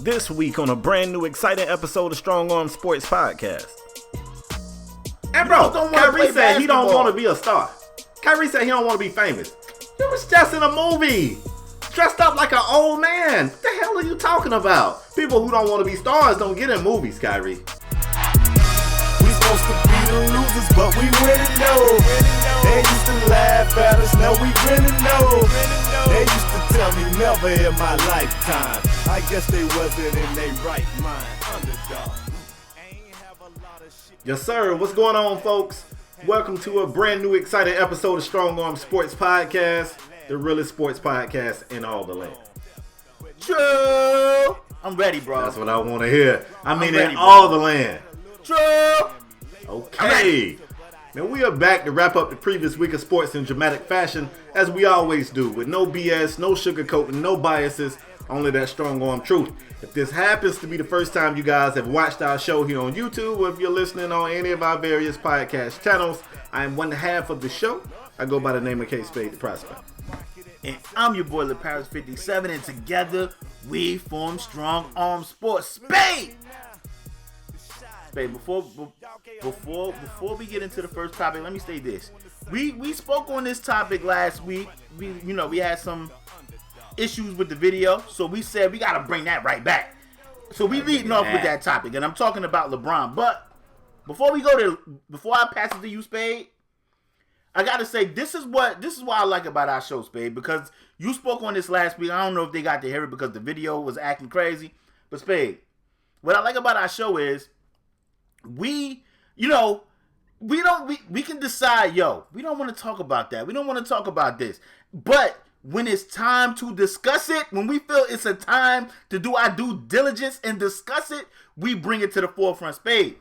This week on a brand new exciting episode of Strong Arm Sports Podcast. And bro, Kyrie said he don't want to be a star. Kyrie said he don't want to be famous. You was just in a movie, dressed up like an old man. What the hell are you talking about? People who don't want to be stars don't get in movies, Kyrie. We supposed to be the losers, but we winning though. They used to laugh at us, now we grinning though. They used to tell me never in my lifetime. I guess they wasn't in their right mind. Underdog. Yes, sir. What's going on, folks? Welcome to a brand new exciting episode of Strong Arm Sports Podcast, the realest sports podcast in all the land. True. I'm ready, bro. That's what I want to hear. I mean, ready, in all the land. True. Okay. Now we are back to wrap up the previous week of sports in dramatic fashion, as we always do, with no BS, no sugarcoating, no biases, only that strong arm truth. If this happens to be the first time you guys have watched our show here on YouTube, or if you're listening on any of our various podcast channels, I am one half of the show. I go by the name of KSpadeTheProspect. And I'm your boy LeParis57, and together we form Strong Arm Sports. Spade! Before we get into the first topic, let me say this. We spoke on this topic last week. We had some issues with the video, so we said we gotta bring that right back. So we leading off with that topic, and I'm talking about LeBron. But before I pass it to you, Spade, I gotta say this is what I like about our show, Spade, because you spoke on this last week. I don't know if they got to hear it because the video was acting crazy, but Spade, what I like about our show is we can decide, we don't want to talk about that. We don't want to talk about this. But when it's time to discuss it, when we feel it's a time to do our due diligence and discuss it, we bring it to the forefront, Spade.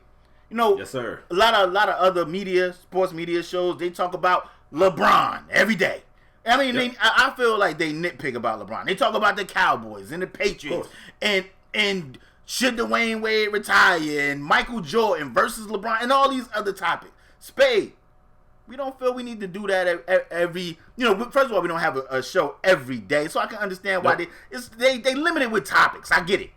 Yes, sir. A lot of other media, sports media shows, they talk about LeBron every day. I mean, Yep. I feel like they nitpick about LeBron. They talk about the Cowboys and the Patriots and should Dwayne Wade retire and Michael Jordan versus LeBron and all these other topics. Spade, we don't feel we need to do that every. First of all, we don't have a show every day, so I can understand why they limit it with topics. I get it,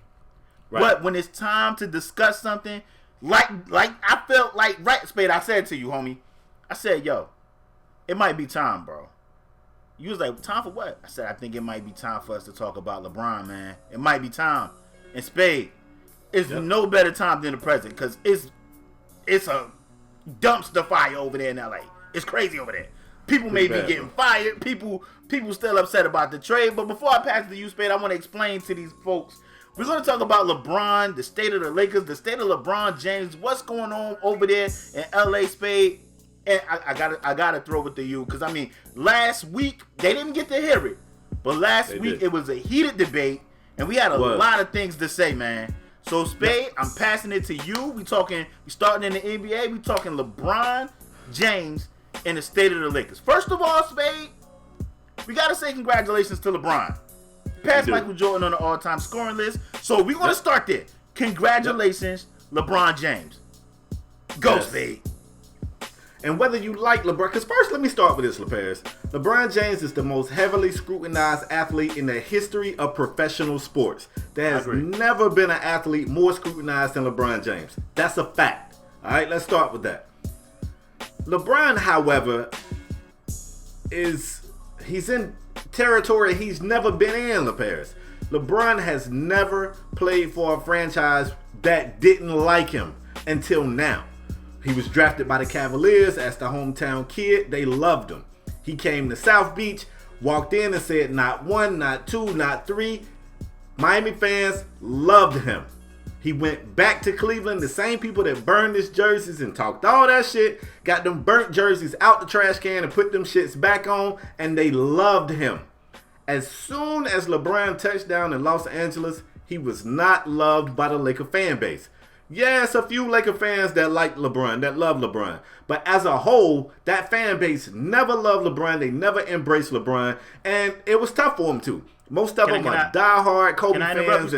right. But when it's time to discuss something, like I felt like Spade, I said to you, homie, I said, it might be time, bro. You was like, time for what? I said, I think it might be time for us to talk about LeBron, man. It might be time. And Spade, it's no better time than the present, because it's a dumpster fire over there in LA. It's crazy over there. People may be getting fired. People still upset about the trade. But before I pass it to you, Spade, I want to explain to these folks. We're going to talk about LeBron, the state of the Lakers, the state of LeBron James, what's going on over there in LA, Spade. And I gotta throw it to you, because I mean, last week they didn't get to hear it, but last week it was a heated debate, and we had a lot of things to say, man. So Spade, I'm passing it to you. We starting in the NBA. We talking LeBron James and the state of the Lakers. First of all, Spade, we gotta say congratulations to LeBron. Passed Michael Jordan on the all-time scoring list. So we're gonna start there. Congratulations, LeBron James. Go, Spade. And whether you like LeBron, because first let me start with this, LeParis. LeBron James is the most heavily scrutinized athlete in the history of professional sports. There has never been an athlete more scrutinized than LeBron James. That's a fact. All right, let's start with that. LeBron, however, he's in territory he's never been in, LeParis. LeBron has never played for a franchise that didn't like him until now. He was drafted by the Cavaliers as the hometown kid. They loved him. He came to South Beach, walked in and said not one, not two, not three. Miami fans loved him. He went back to Cleveland. The same people that burned his jerseys and talked all that shit got them burnt jerseys out the trash can and put them shits back on, and they loved him. As soon as LeBron touched down in Los Angeles, he was not loved by the Laker fan base. Yes, a few Laker fans that like LeBron, that love LeBron. But as a whole, that fan base never loved LeBron. They never embraced LeBron. And it was tough for him to. Most of them are diehard Kobe fans.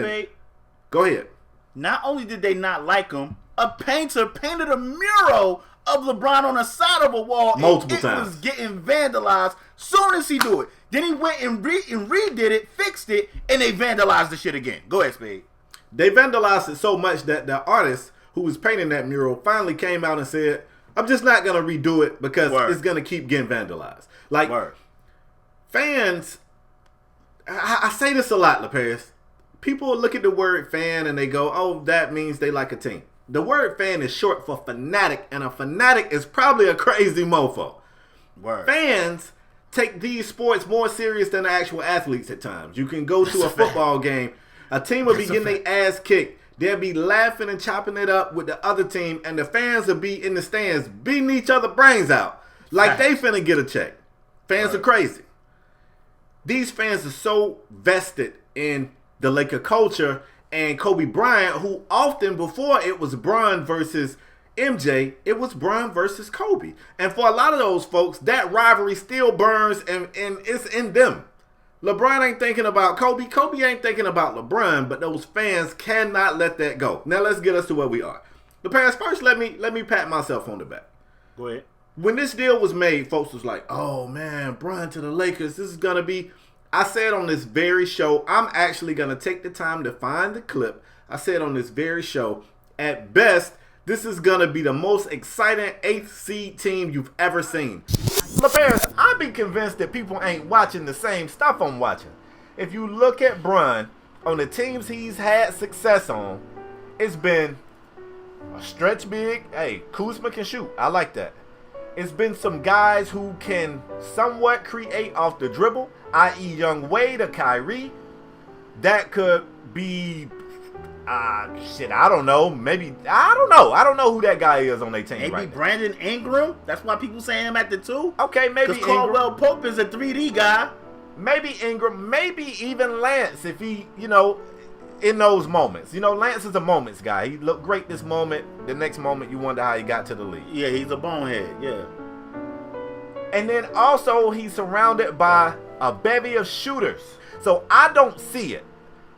Go ahead. Not only did they not like him, a painter painted a mural of LeBron on the side of a wall. Multiple times. It was getting vandalized soon as he do it. Then he went and redid it, fixed it, and they vandalized the shit again. Go ahead, Spade. They vandalized it so much that the artist who was painting that mural finally came out and said, I'm just not going to redo it because it's going to keep getting vandalized. Like, fans, I say this a lot, LaParis. People look at the word fan and they go, oh, that means they like a team. The word fan is short for fanatic, and a fanatic is probably a crazy mofo. Fans take these sports more serious than the actual athletes at times. You can go to a football game, a team will be getting their ass kicked. They'll be laughing and chopping it up with the other team, and the fans will be in the stands beating each other brains out like they finna get a check. Fans are crazy. These fans are so vested in the Laker culture and Kobe Bryant, who often before it was Bron versus MJ, it was Bron versus Kobe. And for a lot of those folks, that rivalry still burns and it's in them. LeBron ain't thinking about Kobe. Kobe ain't thinking about LeBron, but those fans cannot let that go. Now let's get us to where we are. LeParis, first let me pat myself on the back. Go ahead. When this deal was made, folks was like, oh man, Bron to the Lakers, this is going to be... I said on this very show, I'm actually going to take the time to find the clip. I said on this very show, at best, this is going to be the most exciting 8th seed team you've ever seen. LeParis, I be convinced that people ain't watching the same stuff I'm watching. If you look at Bron, on the teams he's had success on, it's been a stretch big. Hey, Kuzma can shoot. I like that. It's been some guys who can somewhat create off the dribble, i.e. Young Wade or Kyrie. That could be, I don't know. Maybe, I don't know. I don't know who that guy is on their team maybe right now. Brandon Ingram. That's why people saying him at the 2. Okay, maybe Because Caldwell Pope is a 3D guy. Maybe Ingram, maybe even Lance if he, in those moments. Lance is a moments guy. He looked great this moment. The next moment, you wonder how he got to the league. Yeah, he's a bonehead. Yeah. And then also, he's surrounded by a bevy of shooters. So I don't see it.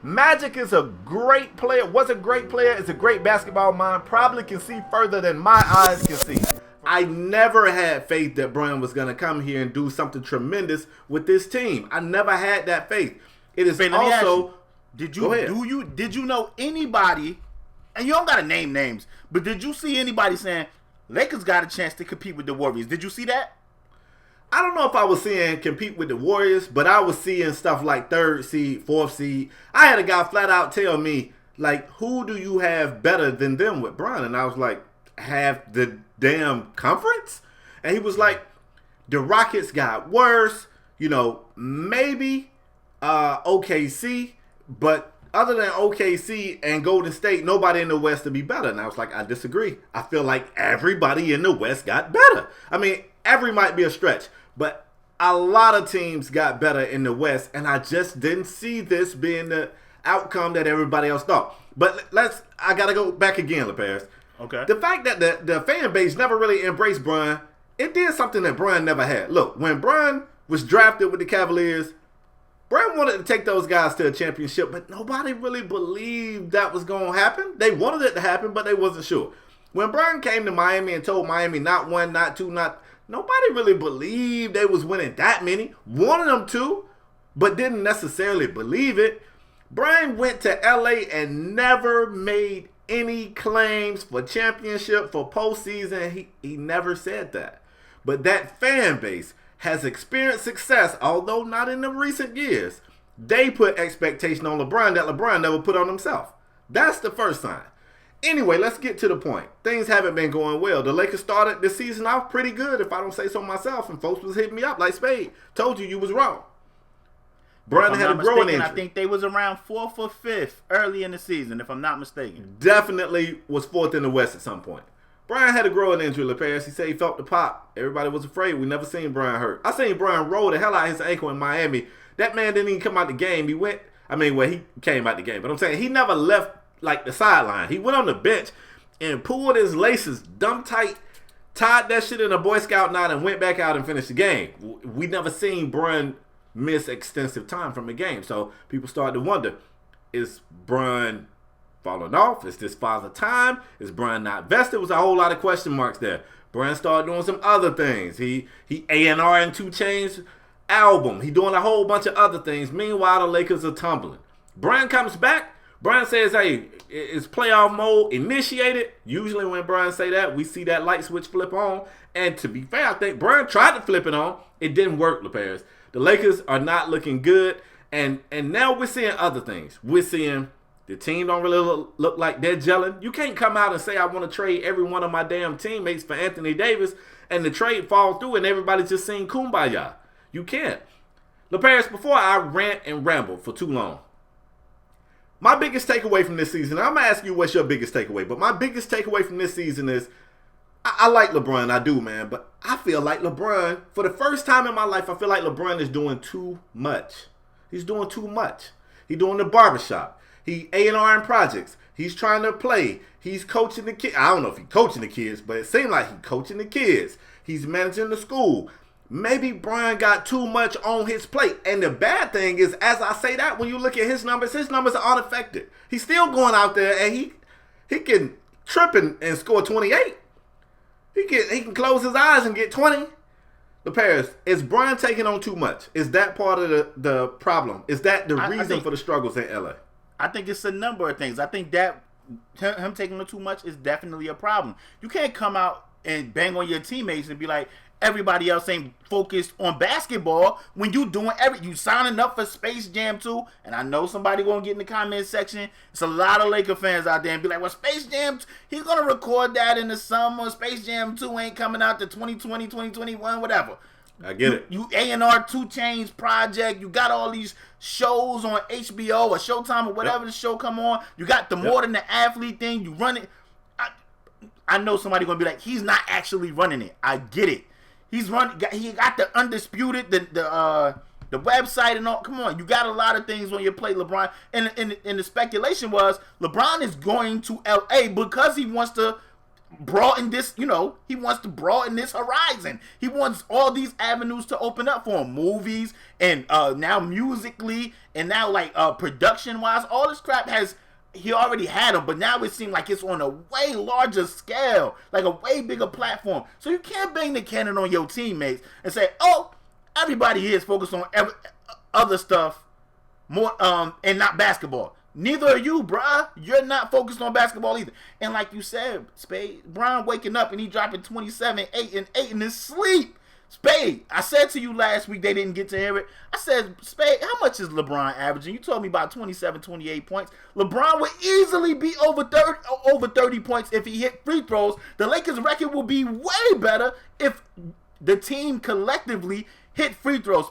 Magic is a great player. Was a great player. Is a great basketball mind. Probably can see further than my eyes can see. I never had faith that Bron was going to come here and do something tremendous with this team. I never had that faith. It is also... Did you know anybody, and you don't gotta name names, but did you see anybody saying Lakers got a chance to compete with the Warriors? Did you see that? I don't know if I was seeing compete with the Warriors, but I was seeing stuff like 3rd seed, 4th seed. I had a guy flat out tell me, like, who do you have better than them with Bron? And I was like, have the damn conference? And he was like, the Rockets got worse, maybe OKC. But other than OKC and Golden State, nobody in the West to be better. And I was like, I disagree. I feel like everybody in the West got better. I mean, every might be a stretch, but a lot of teams got better in the West, and I just didn't see this being the outcome that everybody else thought. But I got to go back again, LeParis. Okay. The fact that the fan base never really embraced Bron, it did something that Bron never had. Look, when Bron was drafted with the Cavaliers, Bron wanted to take those guys to a championship, but nobody really believed that was going to happen. They wanted it to happen, but they wasn't sure. When Bron came to Miami and told Miami not 1, not 2, nobody really believed they was winning that many. Wanted them to, but didn't necessarily believe it. Bron went to LA and never made any claims for championship, for postseason. He never said that. But that fan base has experienced success, although not in the recent years. They put expectation on LeBron that LeBron never put on himself. That's the first sign. Anyway, let's get to the point. Things haven't been going well. The Lakers started the season off pretty good, if I don't say so myself, and folks was hitting me up like, Spade, told you was wrong. Bron had a growing injury. I think they was around 4th or 5th early in the season, if I'm not mistaken. Definitely was 4th in the West at some point. Bron had a growing injury, LeParis. He said he felt the pop. Everybody was afraid. We never seen Bron hurt. I seen Bron roll the hell out of his ankle in Miami. That man didn't even come out the game. He came out the game. But I'm saying he never left, like, the sideline. He went on the bench and pulled his laces dumb tight, tied that shit in a Boy Scout knot, and went back out and finished the game. We never seen Bron miss extensive time from the game. So people started to wonder, is Bron falling off? Is this father time? Is Bron not vested? There was a whole lot of question marks there. Bron started doing some other things. He A&R in 2 Chainz album. He doing a whole bunch of other things. Meanwhile, the Lakers are tumbling. Bron comes back. Brian says, hey, is playoff mode initiated? Usually when Brian say that, we see that light switch flip on. And to be fair, I think Brian tried to flip it on. It didn't work, LaParis. The Lakers are not looking good. And now we're seeing other things. We're seeing the team don't really look like they're gelling. You can't come out and say, I want to trade every one of my damn teammates for Anthony Davis, and the trade fall through and everybody's just saying kumbaya. You can't. LaParis, before I rant and ramble for too long, my biggest takeaway from this season, I'm going to ask you what's your biggest takeaway, but my biggest takeaway from this season is I like LeBron, I do, man, but I feel like LeBron, for the first time in my life, I feel like LeBron is doing too much. He's doing too much. He's doing the barbershop. He A&R in projects. He's trying to play. He's coaching the kids. I don't know if he's coaching the kids, but it seems like he's coaching the kids. He's managing the school. Maybe Brian got too much on his plate. And the bad thing is, as I say that, when you look at his numbers are unaffected. He's still going out there and he can trip and score 28. He can close his eyes and get 20. LaParis, is Brian taking on too much? Is that part of the problem? Is that the reason for the struggles in LA? I think it's a number of things. I think that him taking on too much is definitely a problem. You can't come out and bang on your teammates and be like, everybody else ain't focused on basketball when you doing you signing up for Space Jam 2. And I know somebody gonna get in the comment section. It's a lot of Laker fans out there and be like, well, Space Jam, he's gonna record that in the summer. Space Jam 2 ain't coming out to 2020, 2021, whatever. I get it. You A&R 2 Chainz project. You got all these shows on HBO or Showtime or whatever the show come on. You got the More Than the Athlete thing. You run it. I know somebody gonna be like, he's not actually running it. I get it. He's running. He got the Undisputed, the website and all. Come on, you got a lot of things on your plate, LeBron. And the speculation was LeBron is going to LA because he wants to broaden this. He wants to broaden this horizon. He wants all these avenues to open up for him, movies and now musically and now like production wise. All this crap he already had them, but now it seems like it's on a way larger scale, like a way bigger platform. So you can't bang the cannon on your teammates and say, oh, everybody here is focused on other stuff more and not basketball. Neither are you, bruh. You're not focused on basketball either. And like you said, Spade, Brian waking up and he dropping 27, 8, and 8 in his sleep. Spade, I said to you last week, they didn't get to hear it. I said, Spade, how much is LeBron averaging? You told me about 27, 28 points. LeBron would easily be over 30 points if he hit free throws. The Lakers' record will be way better if the team collectively hit free throws.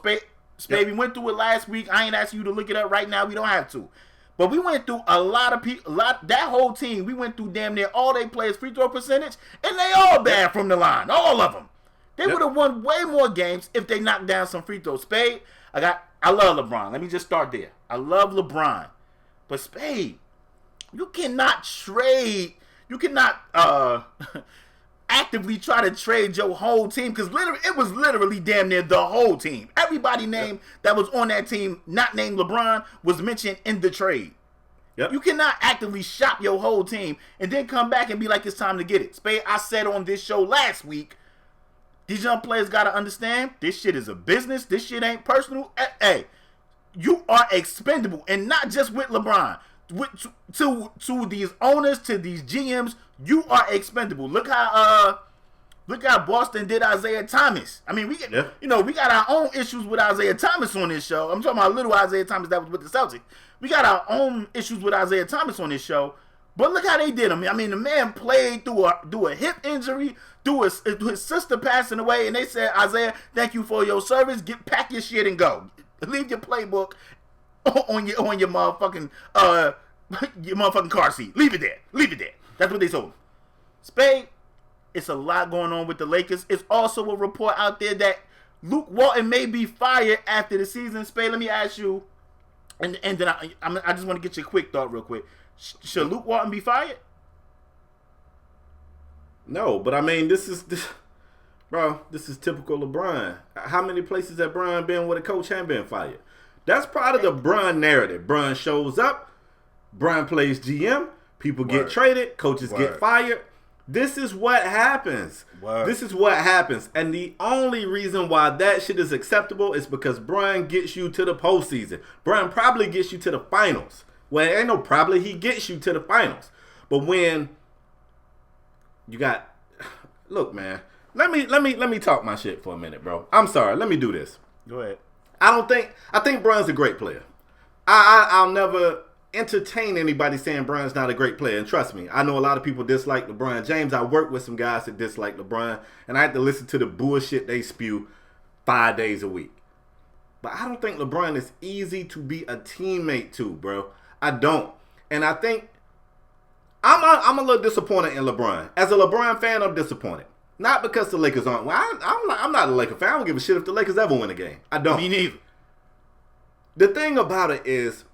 Spade, we went through it last week. I ain't asking you to look it up right now. We don't have to. But we went through a lot of people, that whole team, we went through damn near all they players' free throw percentage, and they all bad from the line, all of them. They would have won way more games if they knocked down some free throws. Spade, I love LeBron. Let me just start there. I love LeBron. But Spade, you cannot actively try to trade your whole team because it was literally damn near the whole team. Everybody named that was on that team, not named LeBron, was mentioned in the trade. Yep. You cannot actively shop your whole team and then come back and be like, it's time to get it. Spade, I said on this show last week, these young players got to understand this shit is a business. This shit ain't personal. Hey, you are expendable. And not just with LeBron. To these owners, to these GMs, you are expendable. Look how Boston did Isaiah Thomas. I mean, we got our own issues with Isaiah Thomas on this show. I'm talking about little Isaiah Thomas that was with the Celtics. We got our own issues with Isaiah Thomas on this show. But look how they did him. I mean, the man played through a hip injury, through his sister passing away, and they said, Isaiah, thank you for your service. Pack your shit and go. Leave your playbook on your motherfucking car seat. Leave it there. That's what they told him. Spade, it's a lot going on with the Lakers. It's also a report out there that Luke Walton may be fired after the season. Spade, let me ask you, and then I just want to get your quick thought real quick. Should Luke Walton be fired? No, but I mean, this is typical LeBron. How many places has Brian been where the coach hadn't been fired? That's part of the Brian narrative. Brian shows up, Brian plays GM, people get traded, coaches get fired. This is what happens. This is what happens. And the only reason why that shit is acceptable is because Brian gets you to the postseason. Brian probably gets you to the finals. Well, ain't no probably he gets you to the finals. But when you got, look, man, let me talk my shit for a minute, bro. I'm sorry. Let me do this. Go ahead. I think Bron's a great player. I'll never entertain anybody saying Bron's not a great player. And trust me, I know a lot of people dislike LeBron James. I work with some guys that dislike LeBron, and I have to listen to the bullshit they spew 5 days a week. But I don't think LeBron is easy to be a teammate to, bro. I don't. And I think I'm a little disappointed in LeBron. As a LeBron fan, I'm disappointed. Not because the Lakers aren't. Well, I'm not a Laker fan. I don't give a shit if the Lakers ever win a game. I don't. Me neither. The thing about it is,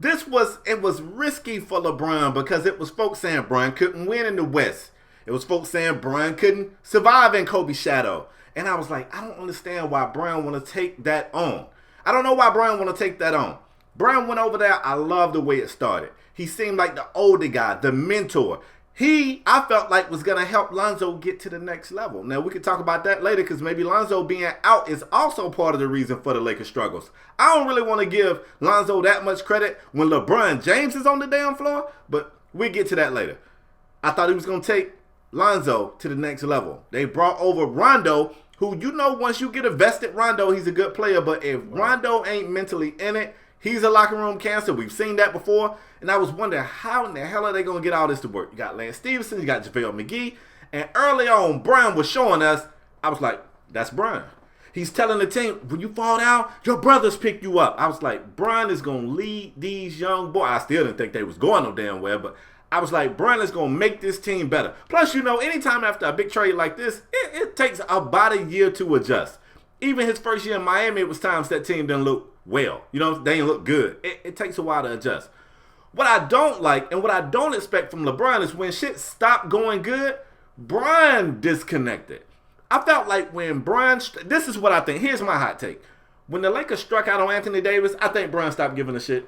it was risky for LeBron because it was folks saying Bron couldn't win in the West. It was folks saying Bron couldn't survive in Kobe's shadow. And I was like, I don't understand why Bron want to take that on. I don't know why Bron want to take that on. Bron went over there. I love the way it started. He seemed like the older guy, the mentor. I felt like was going to help Lonzo get to the next level. Now, we could talk about that later because maybe Lonzo being out is also part of the reason for the Lakers' struggles. I don't really want to give Lonzo that much credit when LeBron James is on the damn floor, but we'll get to that later. I thought he was going to take Lonzo to the next level. They brought over Rondo, who, once you get a vested Rondo, he's a good player, but if Rondo ain't mentally in it, he's a locker room cancer. We've seen that before. And I was wondering, how in the hell are they going to get all this to work? You got Lance Stevenson, you got JaVale McGee. And early on, Bron was showing us, I was like, that's Bron. He's telling the team, when you fall down, your brothers pick you up. I was like, Bron is going to lead these young boys. I still didn't think they was going no damn well, but I was like, Bron is going to make this team better. Plus, anytime after a big trade like this, it takes about a year to adjust. Even his first year in Miami, it was times that team didn't look well. They didn't look good. It takes a while to adjust. What I don't like and what I don't expect from LeBron is when shit stopped going good, Bron disconnected. I felt like when Bron, this is what I think. Here's my hot take. When the Lakers struck out on Anthony Davis, I think Bron stopped giving a shit.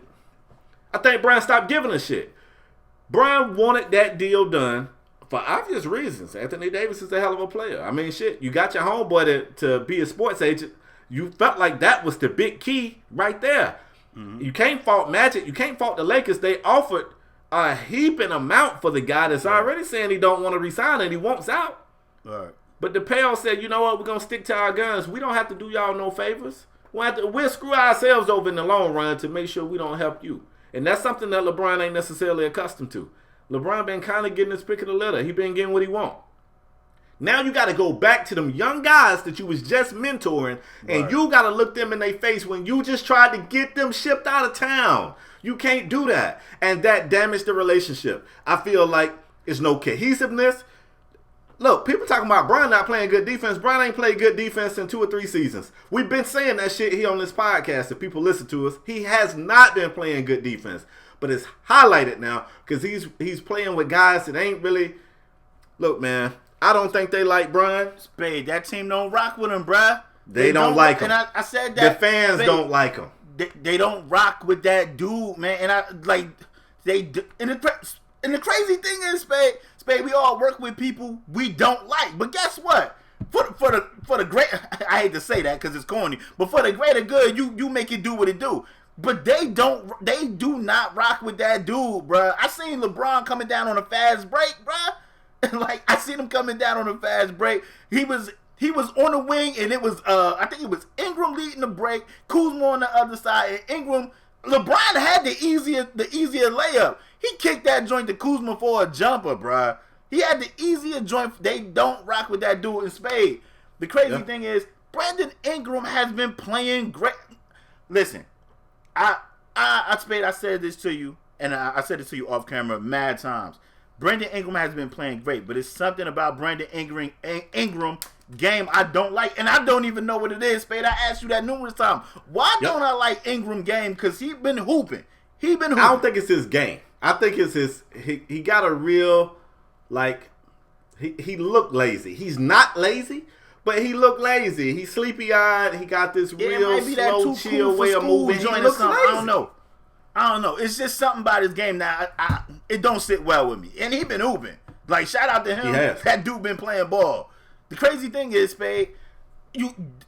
Bron wanted that deal done for obvious reasons. Anthony Davis is a hell of a player. I mean, shit, you got your homeboy to be a sports agent. You felt like that was the big key right there. Mm-hmm. You can't fault Magic. You can't fault the Lakers. They offered a heaping amount for the guy that's already saying he don't want to resign and he wants out. All right. But the Pels said, you know what, we're going to stick to our guns. We don't have to do y'all no favors. We'll screw ourselves over in the long run to make sure we don't help you. And that's something that LeBron ain't necessarily accustomed to. LeBron been kind of getting his pick of the litter. He been getting what he want. Now you got to go back to them young guys that you was just mentoring, and you got to look them in their face when you just tried to get them shipped out of town. You can't do that. And that damaged the relationship. I feel like it's no cohesiveness. Look, people talking about Bron not playing good defense. Bron ain't played good defense in 2 or 3 seasons. We've been saying that shit here on this podcast. If people listen to us, he has not been playing good defense. But it's highlighted now because he's playing with guys that ain't really. Look, man, I don't think they like Bron. Spade, that team don't rock with him, bruh. They don't like him. And I said that. The fans don't like him. They don't rock with that dude, man. And and the crazy thing is, Spade, we all work with people we don't like. But guess what? For the great, I hate to say that because it's corny, but for the greater good, you make it do what it do. But they do not rock with that dude, bruh. I seen LeBron coming down on a fast break, bruh. Like, I seen him coming down on a fast break. He was on the wing, and it was I think it was Ingram leading the break, Kuzma on the other side, and LeBron had the easier layup. He kicked that joint to Kuzma for a jumper, bruh. He had the easier joint. They don't rock with that dude in spade. The crazy thing is, Brandon Ingram has been playing great. Listen, Spade, I said this to you, and I said this to you off camera mad times. Brandon Ingram has been playing great, but it's something about Brandon Ingram game I don't like, and I don't even know what it is, Spade. I asked you that numerous times. Why don't I like Ingram game? Because he been hooping. I don't think it's his game. I think it's his. He got a real, like, he looked lazy. He's not lazy, but he looked lazy. He's sleepy-eyed. He got this real slow, chill way of moving. He looks lazy. I don't know. It's just something about his game now. It don't sit well with me. And he been hooping. Like, shout out to him. That dude been playing ball. The crazy thing is, Spade,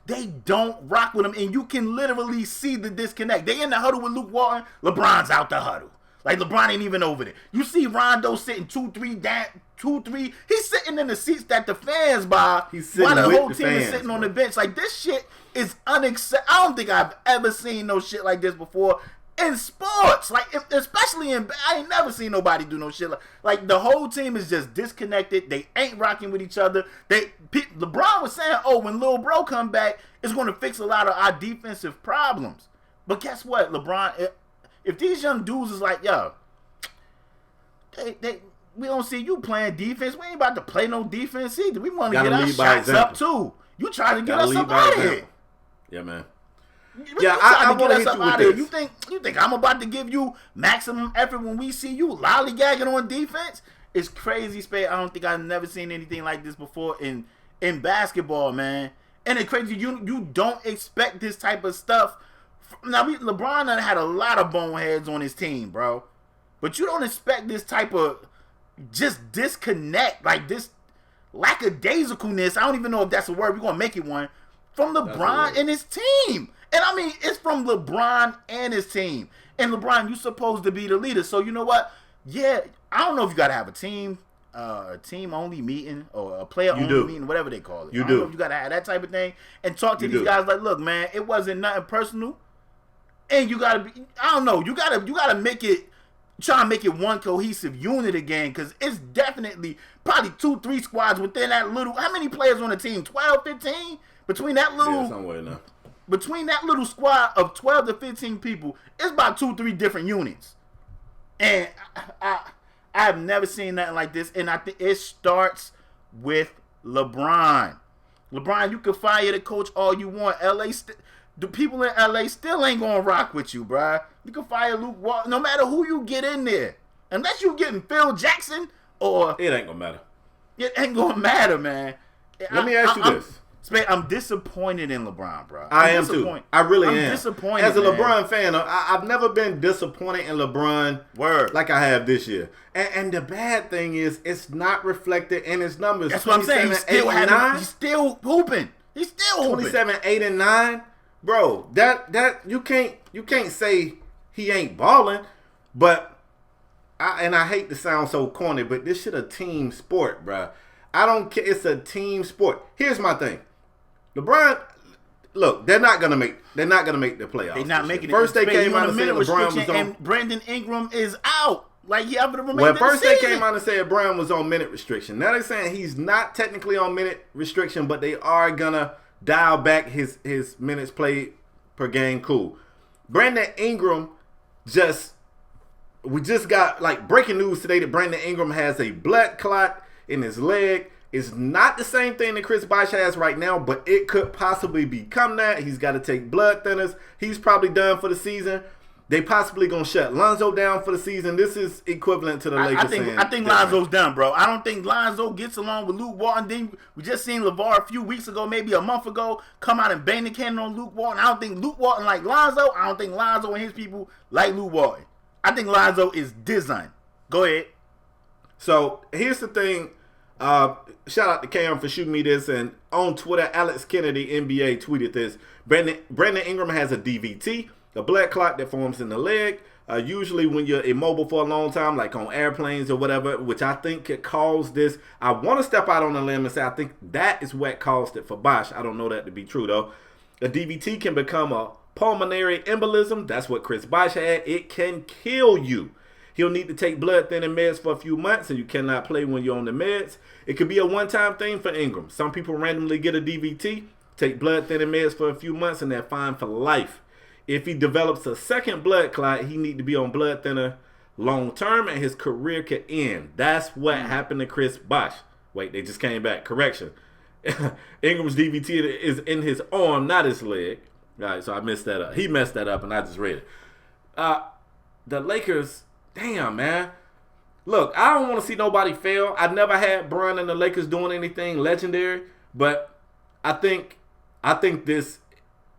they don't rock with him, and you can literally see the disconnect. They in the huddle with Luke Walton. LeBron's out the huddle. Like LeBron ain't even over there. You see Rondo sitting 2-3 down, 2-3. He's sitting in the seats that the fans buy. He's sitting while the with whole the team fans, is sitting bro. on the bench. Like this shit is unacceptable. I don't think I've ever seen no shit like this before in sports. Like especially in, I ain't never seen nobody do no shit like the whole team is just disconnected. They ain't rocking with each other. LeBron was saying, "Oh, when Lil Bro come back, it's going to fix a lot of our defensive problems." But guess what, LeBron? If these young dudes is like, yo, we don't see you playing defense. We ain't about to play no defense either. We want to get our shots up too. You trying to get us up out of here? Yeah, man. Yeah, I want to hit you with this. You think I'm about to give you maximum effort when we see you lollygagging on defense? It's crazy, Spade. I don't think I've never seen anything like this before in basketball, man. And it's crazy. You don't expect this type of stuff. Now, LeBron done had a lot of boneheads on his team, bro. But you don't expect this type of just disconnect, like this lackadaisicalness. I don't even know if that's a word. We're going to make it one. From LeBron and his team. And I mean, it's from LeBron and his team. And LeBron, you supposed to be the leader. So you know what? Yeah, I don't know if you got to have a team only meeting or a player only meeting, whatever they call it. I don't know if you got to have that type of thing and talk to these guys like, look, man, it wasn't nothing personal. And you got to be, I don't know, you got to make it, try and make it one cohesive unit again, because it's definitely probably 2-3 squads within that little, how many players on the team? 12, 15? Between that little, somewhere in there. Between that little squad of 12 to 15 people, it's about 2-3 different units. And I have never seen nothing like this. And I think it starts with LeBron. LeBron, you can fire the coach all you want. The people in LA still ain't gonna rock with you, bruh. You can fire Luke Walton, no matter who you get in there. Unless you getting Phil Jackson or it ain't gonna matter. It ain't gonna matter, man. Let me ask you this. I'm disappointed in LeBron, bro. I am too. I really am. I'm disappointed. As a LeBron fan, I've never been disappointed in LeBron like I have this year. And the bad thing is, it's not reflected in his numbers. That's what I'm saying. He's still hooping. He's still hooping. 27, 8, and 9, bro. That you can't say he ain't balling. But I hate to sound so corny, but this shit a team sport, bro. I don't care. It's a team sport. Here's my thing. LeBron, look, they're not gonna make the playoffs. They're not making it. First they came out and said LeBron was on, and Brandon Ingram is out. Like he ever remained. Well, first they came out and said Brown was on minute restriction. Now they're saying he's not technically on minute restriction, but they are gonna dial back his minutes played per game. Cool. Brandon Ingram we just got like breaking news today that Brandon Ingram has a blood clot in his leg. It's not the same thing that Chris Bosh has right now, but it could possibly become that. He's got to take blood thinners. He's probably done for the season. They possibly going to shut Lonzo down for the season. This is equivalent to the Lakers. I think Lonzo's done, bro. I don't think Lonzo gets along with Luke Walton. Then we just seen LeVar a few weeks ago, maybe a month ago, come out and bang the cannon on Luke Walton. I don't think Luke Walton like Lonzo. I don't think Lonzo and his people like Luke Walton. I think Lonzo is designed. Go ahead. So here's the thing. Shout out to Cam for shooting me this, and on Twitter, Alex Kennedy NBA tweeted this. Brandon Ingram has a DVT, a blood clot that forms in the leg. Usually when you're immobile for a long time, like on airplanes or whatever, which I think could cause this. I want to step out on a limb and say I think that is what caused it for Bosh. I don't know that to be true though. A DVT can become a pulmonary embolism. That's what Chris Bosh had. It can kill you. He'll need to take blood thinning meds for a few months, and you cannot play when you're on the meds. It could be a one-time thing for Ingram. Some people randomly get a DVT, take blood thinning meds for a few months, and they're fine for life. If he develops a second blood clot, he need to be on blood thinner long-term, and his career could end. That's what happened to Chris Bosh. Wait, they just came back. Correction. Ingram's DVT is in his arm, not his leg. All right, so I messed that up. He messed that up, and I just read it. The Lakers... Damn, man. Look, I don't want to see nobody fail. I never had Bron and the Lakers doing anything legendary, but I think this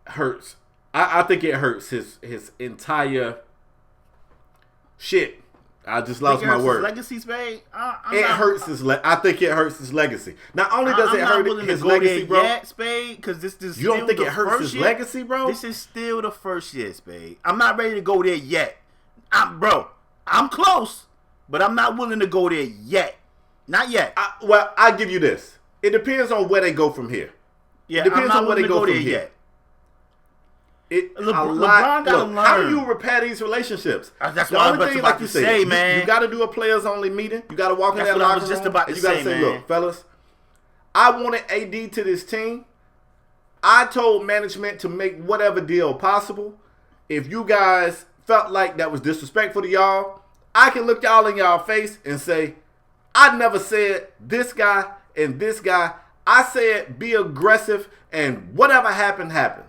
hurts. I think it hurts his entire shit. I just lost my word. Legacy, Spade. I think it hurts his legacy. Not only does it hurt his legacy, bro. Yet, Spade, because this is. You don't think it hurts his legacy, bro? This is still the first year, Spade. I'm not ready to go there yet, bro. I'm close, but I'm not willing to go there yet. Not yet. I'll give you this. It depends on where they go from here. Yeah, it depends I'm not on where they go there from here. yet. LeBron gotta learn. How do you repair these relationships? That's the what only I was thing, about like you to said, say, man. You got to do a players only meeting. You got to walk in That's that what I locker was just room, about to and you got to say, say, man. look, fellas, I wanted AD to this team. I told management to make whatever deal possible. If you guys felt like that was disrespectful to y'all, I can look y'all in y'all face and say, I never said this guy and this guy. I said be aggressive, and whatever happened, happened.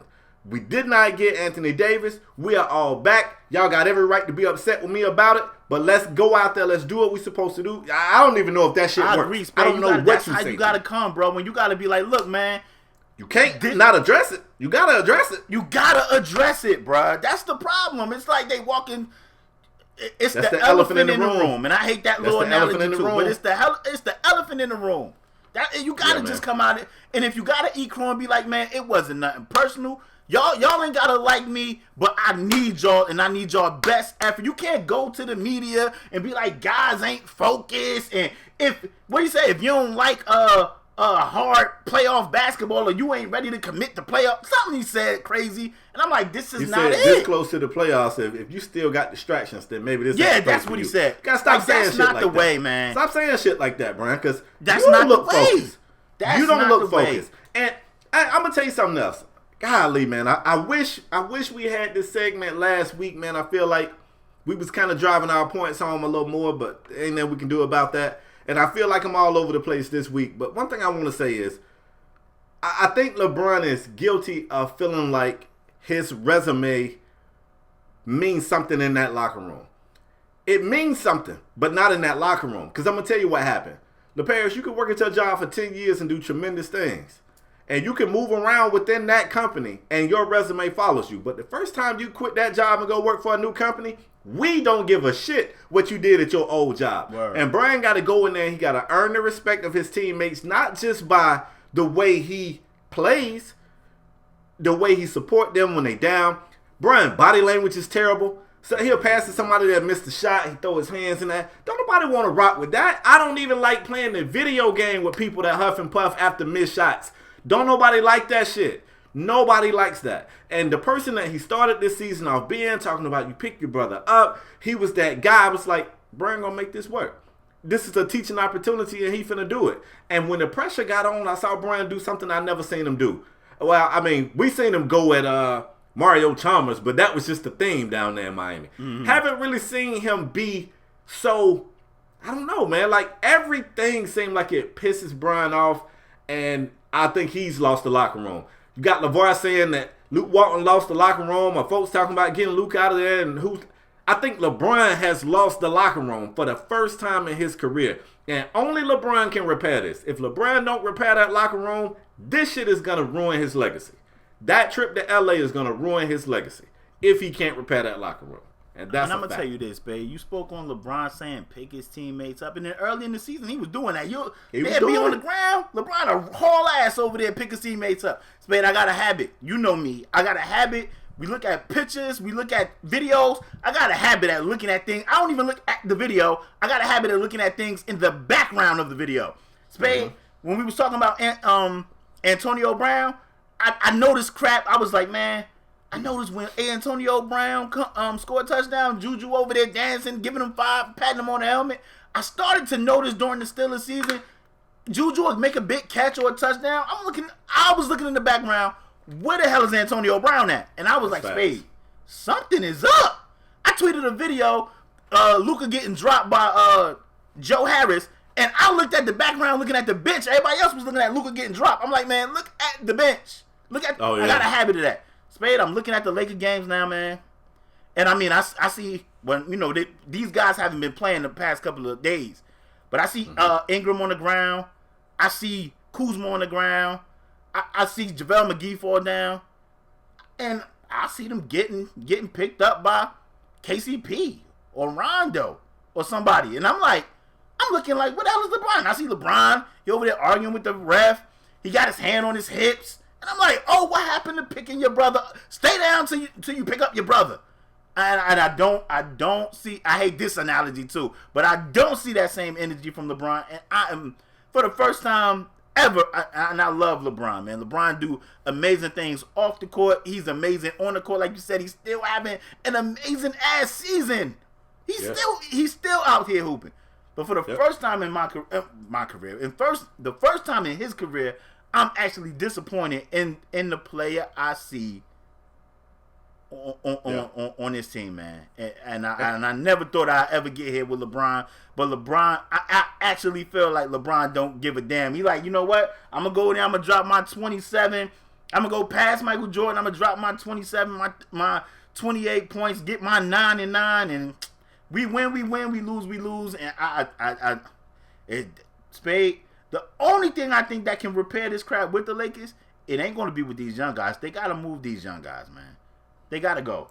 We did not get Anthony Davis. We are all back. Y'all got every right to be upset with me about it, but let's go out there. Let's do what we're supposed to do. I don't even know if that shit works. Agree, I don't know what that's you how think. you gotta come, bro. When you gotta be like, look, man, you can't not address it. You gotta address it. You gotta address it, bro. That's the problem. It's like they walking. It's the elephant in the room, and I hate that little analogy too. But it's the elephant in the room. That you gotta just come out, and if you gotta eat crow and be like, man, it wasn't nothing personal. Y'all ain't gotta like me, but I need y'all, and I need y'all best effort. You can't go to the media and be like, guys ain't focused, and what do you say? If you don't like hard playoff basketball, or you ain't ready to commit to playoff, something he said crazy, and I'm like, this is not it. This close to the playoffs, if you still got distractions, then maybe this. Yeah, that's what he said. You gotta stop saying shit like that. That's not the way, man. Stop saying shit like that, Brian, because that's you not don't look the way. focused. That's you don't not look the focused. And I'm gonna tell you something else. Golly, man, I wish we had this segment last week, man. I feel like we was kind of driving our points home a little more, but ain't nothing we can do about that. And I feel like I'm all over the place this week. But one thing I want to say is, I think LeBron is guilty of feeling like his resume means something in that locker room. It means something, but not in that locker room. Because I'm going to tell you what happened. LeParis, you could work at your job for 10 years and do tremendous things. And you can move around within that company and your resume follows you. But the first time you quit that job and go work for a new company, we don't give a shit what you did at your old job. Word. And Brian got to go in there. He got to earn the respect of his teammates, not just by the way he plays, the way he support them when they down. Brian, body language is terrible. So he'll pass to somebody that missed the shot. He throw his hands in that. Don't nobody want to rock with that. I don't even like playing the video game with people that huff and puff after missed shots. Don't nobody like that shit. Nobody likes that. And the person that he started this season off being, talking about you pick your brother up, he was that guy. I was like, Brian gonna make this work. This is a teaching opportunity and he finna do it. And when the pressure got on, I saw Brian do something I never seen him do. Well, I mean, we seen him go at Mario Chalmers, but that was just the theme down there in Miami. Mm-hmm. Haven't really seen him be so, I don't know, man. Like, everything seemed like it pisses Brian off, and I think he's lost the locker room. You got LeVar saying that Luke Walton lost the locker room, or folks talking about getting Luke out of there, and I think LeBron has lost the locker room for the first time in his career. And only LeBron can repair this. If LeBron don't repair that locker room, this shit is going to ruin his legacy. That trip to LA is going to ruin his legacy if he can't repair that locker room. And I'm going to tell you this, babe. You spoke on LeBron saying pick his teammates up. And then early in the season, he was doing that. They'd be on the ground. LeBron a haul ass over there pick his teammates up. Spade, I got a habit. You know me. I got a habit. We look at pictures. We look at videos. I got a habit at looking at things. I don't even look at the video. I got a habit of looking at things in the background of the video. Spade, when we was talking about Antonio Brown, I noticed crap. I was like, man, I noticed when Antonio Brown scored a touchdown, Juju over there dancing, giving him 5, patting him on the helmet. I started to notice during the Steelers season, Juju would make a big catch or a touchdown. I was looking in the background. Where the hell is Antonio Brown at? And I was like, Spade, something is up. I tweeted a video, Luka getting dropped by Joe Harris, and I looked at the background looking at the bench. Everybody else was looking at Luka getting dropped. I'm like, man, look at the bench. I got a habit of that. Spade, I'm looking at the Laker games now, man. And I mean, I see when, these guys haven't been playing the past couple of days. But I see Ingram on the ground. I see Kuzma on the ground. I see JaVale McGee fall down. And I see them getting picked up by KCP or Rondo or somebody. And I'm looking like, what the hell is LeBron? I see LeBron. He over there arguing with the ref. He got his hand on his hips. And I'm like, oh, what happened to picking your brother? Stay down till you pick up your brother. And I don't see. I hate this analogy too, but I don't see that same energy from LeBron. And I am, for the first time ever, and I love LeBron, man. LeBron do amazing things off the court. He's amazing on the court, like you said. He's still having an amazing ass season. He's still out here hooping. But for the first time in my career, the first time in his career, I'm actually disappointed in the player I see on this team, man. And I never thought I'd ever get here with LeBron. But LeBron, I actually feel like LeBron don't give a damn. He like, you know what? I'm going to go there. I'm going to drop my 27. I'm going to go past Michael Jordan. I'm going to drop my 27, my 28 points, get my 9 and 9, and we win, we lose. And Spade, the only thing I think that can repair this crap with the Lakers, it ain't going to be with these young guys. They got to move these young guys, man. They got to go.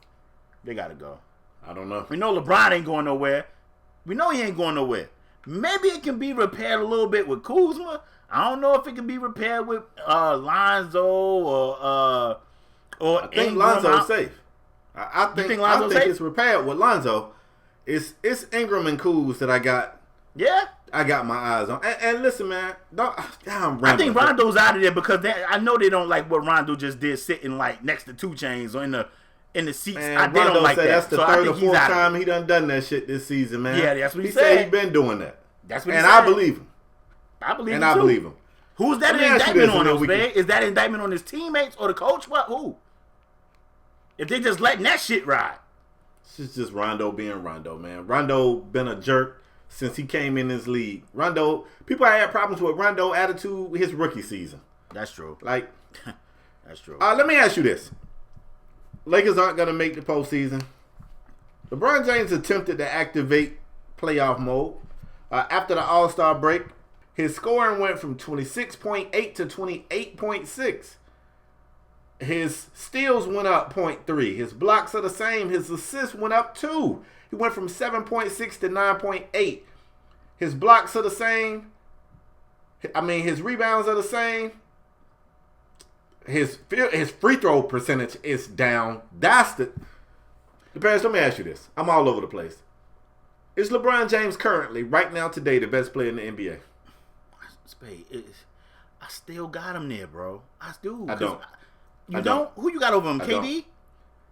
I don't know. We know LeBron ain't going nowhere. We know he ain't going nowhere. Maybe it can be repaired a little bit with Kuzma. I don't know if it can be repaired with Lonzo or I think Lonzo's safe. I think it's repaired with Lonzo. It's Ingram and Kuz that I got. Yeah, I got my eyes on. And listen, man, I think Rondo's out of there because I know they don't like what Rondo just did, sitting like next to 2 Chainz or in the seats. Man, they don't like that. That's the third or fourth time he done that shit this season, man. Yeah, that's what he said. He been doing that. That's what he said. I believe him. I believe him. Who's that an indictment on him, man? Is that an indictment on his teammates or the coach? What? Who? If they just letting that shit ride. It's just Rondo being Rondo, man. Rondo been a jerk since he came in this league. Rondo, people had problems with Rondo attitude his rookie season. That's true. Like, that's true. Let me ask you this. Lakers aren't going to make the postseason. LeBron James attempted to activate playoff mode. After the All-Star break, his scoring went from 26.8 to 28.6. His steals went up 0.3. His blocks are the same. His assists went up 2. He went from 7.6 to 9.8. His blocks are the same. His rebounds are the same. His free throw percentage is down. That's the Paris, let me ask you this. I'm all over the place. Is LeBron James currently, right now, today, the best player in the NBA? Spade, I still got him there, bro. I do. I don't. You don't? Who you got over him? KD?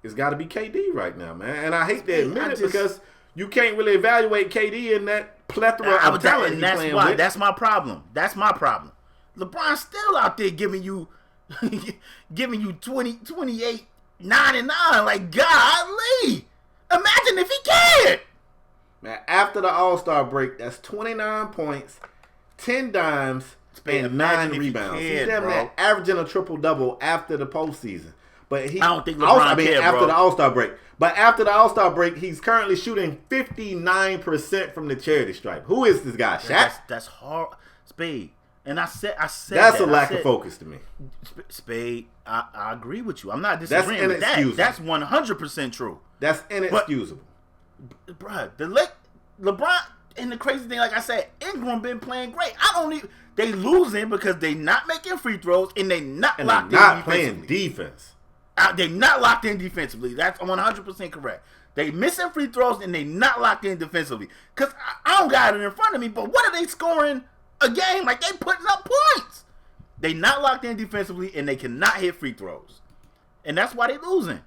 It's got to be KD right now, man. And I hate to admit it because you can't really evaluate KD in that plethora of talent he's playing with. That's my problem. LeBron's still out there giving you 20, 28, 9 and 9. Like, golly. Imagine if he can. Man, after the All-Star break, that's 29 points, 10 dimes, and 9 rebounds. He's damn near averaging a triple-double after the postseason. But I don't think LeBron after the All-Star break. But after the All-Star break, he's currently shooting 59% from the charity stripe. Who is this guy, Shaq? That's hard. Spade. And I said that's a lack of focus to me. Spade, I agree with you. I'm not disagreeing with that. That's 100% true. That's inexcusable. Bruh, LeBron, and the crazy thing, like I said, Ingram been playing great. They losing because they not making free throws and they not locked in defensively. Playing defense. They not locked in defensively. That's 100% correct. They missing free throws and they not locked in defensively. Because I don't got it in front of me, but what are they scoring a game? Like, they putting up points. They not locked in defensively and they cannot hit free throws. And that's why they losing.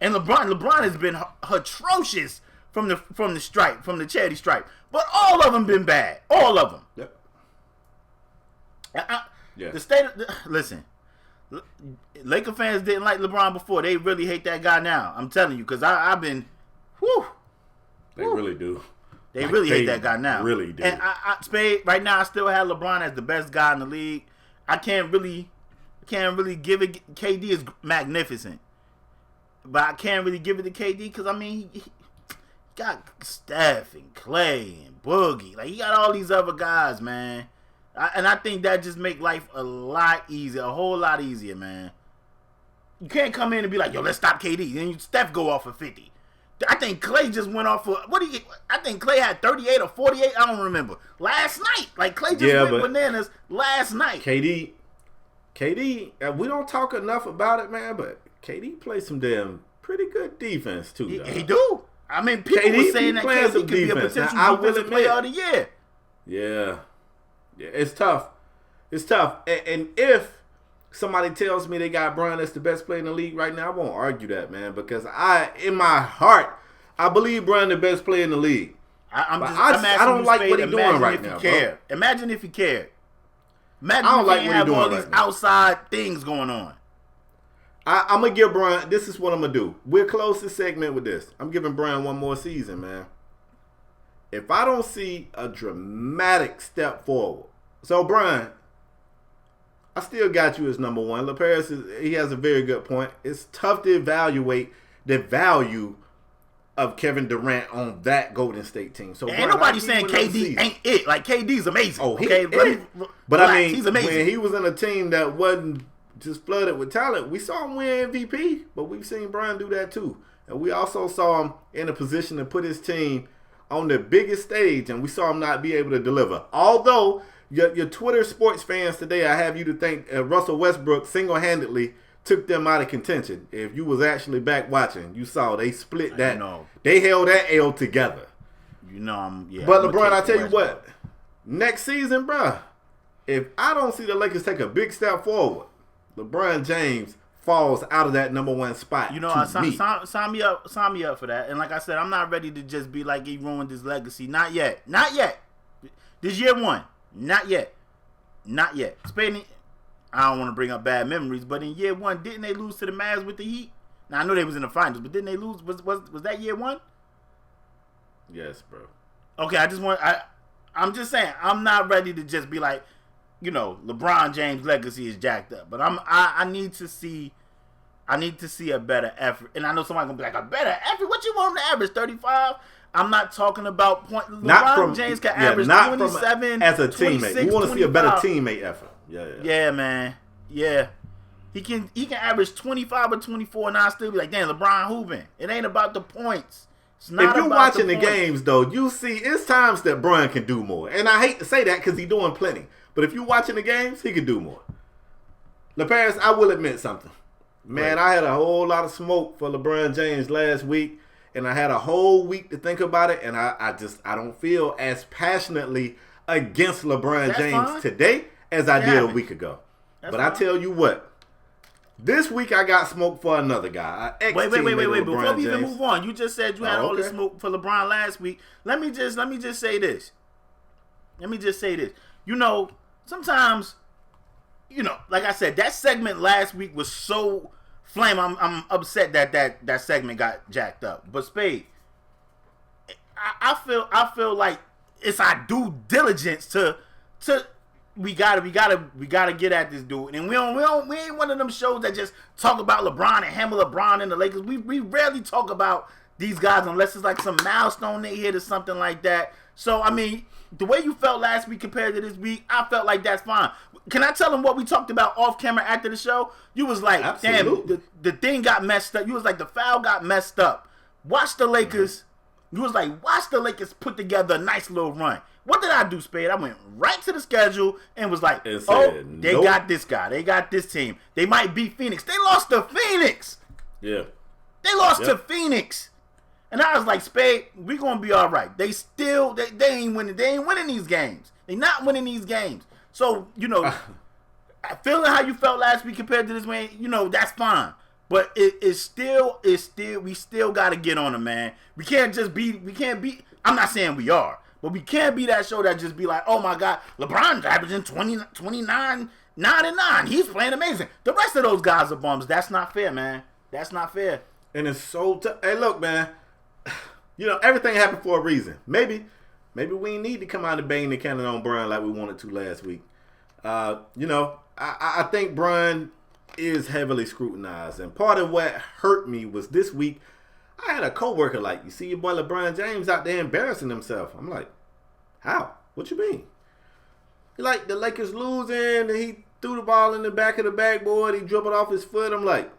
And LeBron has been atrocious from the stripe, from the charity stripe. But all of them been bad. All of them. Yep. The state of listen, Laker fans didn't like LeBron before. They really hate that guy now. I'm telling you, because I've been, They really do. They really hate that guy now. Really do. And Spade, right now, I still have LeBron as the best guy in the league. I can't really give it. KD is magnificent, but I can't really give it to KD because he got Steph and Clay and Boogie. Like, he got all these other guys, man. And I think that just make life a lot easier, a whole lot easier, man. You can't come in and be like, yo, let's stop KD. Then Steph go off for 50. I think Clay just went off for, I think Clay had 38 or 48. I don't remember. Last night. Like, Clay just went bananas last night. KD, we don't talk enough about it, man, but KD plays some damn pretty good defense too. He do. I mean, people were saying that KD could be a potential defensive player of the year. Yeah, it's tough. It's tough. And if somebody tells me they got Bron as the best player in the league right now, I won't argue that, man, because in my heart, I believe Bron the best player in the league. I don't like what he's doing right now. Imagine if he cared. Imagine if he didn't have all these outside things going on. I'm going to give Bron, this is what I'm going to do. We'll close this segment with this. I'm giving Bron one more season, man. If I don't see a dramatic step forward. So, Bron, I still got you as number one. LaParis, he has a very good point. It's tough to evaluate the value of Kevin Durant on that Golden State team. So ain't nobody saying KD ain't it. Like, KD's amazing. Oh, okay? But I mean, he's amazing. When he was in a team that wasn't just flooded with talent, we saw him win MVP, but we've seen Bron do that too. And we also saw him in a position to put his team on the biggest stage, and we saw him not be able to deliver. Although, your Twitter sports fans today, I have you to thank Russell Westbrook single-handedly took them out of contention. If you was actually back watching, you saw they split that. They held that L together. But LeBron, I tell you what, next season, bruh, if I don't see the Lakers take a big step forward, LeBron James falls out of that number one spot. Sign me up for that. And like I said, I'm not ready to just be like he ruined his legacy. Not yet. This year one. Not yet. Spade, I don't want to bring up bad memories, but in year one, didn't they lose to the Mavs with the Heat? Now I know they was in the finals, but didn't they lose? Was that year one? Yes, bro. Okay, I'm just saying, I'm not ready to just be like, LeBron James' legacy is jacked up, but I need to see a better effort. And I know somebody's gonna be like, a better effort? What you want him to average? 35? I'm not talking about point. LeBron James can average 27 as a teammate. You want to see a better teammate effort. Yeah, man. Yeah. He can average 25 or 24 and I'll still be like, damn, LeBron hooping. It ain't about the points. It's not. If you're watching the games, though, you see it's times that Bron can do more. And I hate to say that because he's doing plenty. But if you're watching the games, he can do more. LaParis, I will admit something. Man, I had a whole lot of smoke for LeBron James last week. And I had a whole week to think about it. And I don't feel as passionately against LeBron James today as I did a week ago. But I tell you what. This week I got smoke for another guy. Wait. Before we even move on, you just said you had all this smoke for LeBron last week. Let me just say this. Sometimes, like I said, that segment last week was so flame. I'm upset that segment got jacked up. But Spade, I feel like it's our due diligence to we gotta get at this dude. And we ain't one of them shows that just talk about LeBron and hammer LeBron and the Lakers. We rarely talk about these guys unless it's like some milestone they hit or something like that. So I mean, the way you felt last week compared to this week, I felt like that's fine. Can I tell them what we talked about off camera after the show? You was like, Absolutely. Damn, the thing got messed up. You was like, the foul got messed up. Watch the Lakers. You was like, watch the Lakers put together a nice little run. What did I do, Spade? I went right to the schedule and was like, they got this guy. They got this team. They might beat Phoenix. They lost to Phoenix. Yeah. They lost to Phoenix. And I was like, Spade, we going to be all right. They still, they ain't winning. They ain't winning these games. They not winning these games. So, feeling how you felt last week compared to this way, that's fine. But we still got to get on them, man. We can't be, I'm not saying we are. But we can't be that show that just be like, oh, my God, LeBron's averaging 29, 9 and 9. He's playing amazing. The rest of those guys are bums. That's not fair, man. That's not fair. And it's so tough. Hey, look, man. Everything happened for a reason. Maybe we need to come out and bang the cannon on Bron like we wanted to last week. I think Bron is heavily scrutinized. And part of what hurt me was this week, I had a coworker like, you see your boy LeBron James out there embarrassing himself. I'm like, how? What you mean? Like, the Lakers losing, and he threw the ball in the back of the backboard, he dribbled off his foot. I'm like,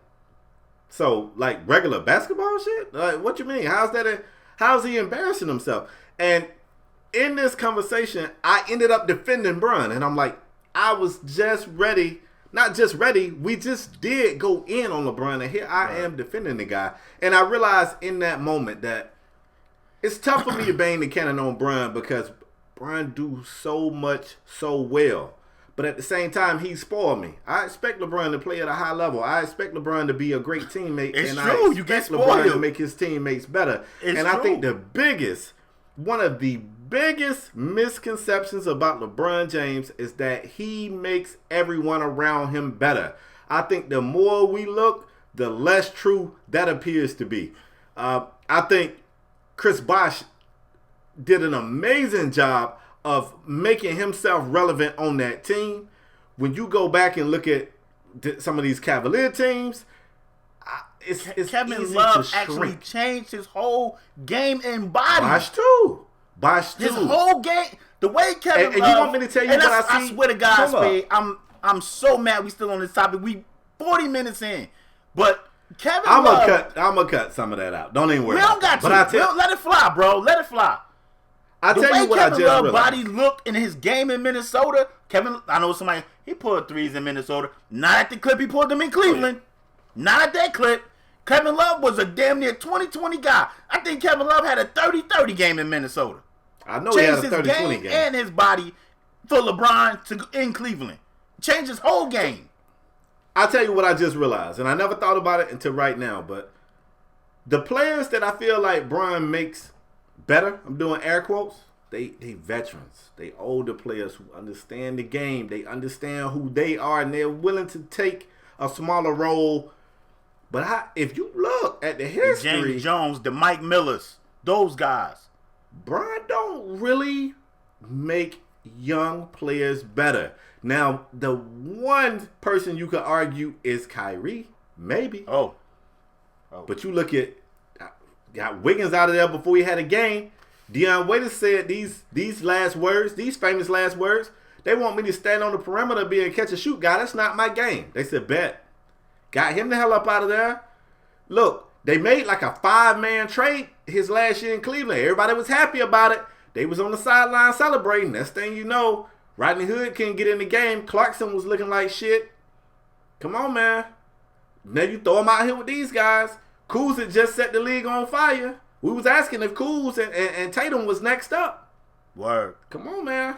so, like, regular basketball shit? Like, what you mean? How's he embarrassing himself? And in this conversation, I ended up defending Bron, and I'm like, I was just ready not just ready, we just did go in on LeBron, and here I am defending the guy. And I realized in that moment that it's tough for me to bang the cannon on Bron because Bron do so much so well. But at the same time, he spoiled me. I expect LeBron to play at a high level. I expect LeBron to be a great teammate. It's and true. I You get expect LeBron spoiled. to make his teammates better. It's I true. think one of the biggest misconceptions about LeBron James is that he makes everyone around him better. I think the more we look, the less true that appears to be. I think Chris Bosh did an amazing job of making himself relevant on that team. When you go back and look at some of these Cavalier teams, it's Kevin easy Love to actually shrink. changed his whole game and body. Bosh too. His whole game, the way Kevin And you Love, want me to tell you and what that's- I see? swear to God, Hold up. Spade, I'm so mad we still on this topic. We 40 minutes in, but Kevin I'm Love, gonna cut some of that out. Don't even worry. we don't about got that. to. We don't- let it fly, bro. Let it fly. I The tell way you what Kevin I just Love realized. body looked in his game in Minnesota, I know somebody, he pulled threes in Minnesota. Not at the clip he pulled them in Cleveland. Not at that clip. Kevin Love was a damn near 20-20 guy. I think Kevin Love had a 30-30 game in Minnesota. I know he had Changed a his 30-20 game game. and his body for LeBron in Cleveland. Changed his whole game. I'll tell you what I just realized, and I never thought about it until right now, but the players that I feel like Bron makes better, I'm doing air quotes, they veterans. They older players who understand the game. They understand who they are, and they're willing to take a smaller role. But if you look at the history, James Jones, the Mike Millers, those guys. Bron don't really make young players better. Now, the one person you could argue is Kyrie, maybe. Oh. But you look at, got Wiggins out of there before he had a game. Deion Waiters said these last words, these famous last words, they want me to stand on the perimeter, be a catch and shoot guy. That's not my game. They said, bet. Got him the hell up out of there. Look, they made like a 5-man trade his last year in Cleveland. Everybody was happy about it. They was on the sideline celebrating. Next thing you know, Rodney Hood couldn't get in the game. Clarkson was looking like shit. Come on, man. Now you throw him out here with these guys. Kuz had just set the league on fire. We was asking if Kuz and Tatum was next up. Word. Come on, man.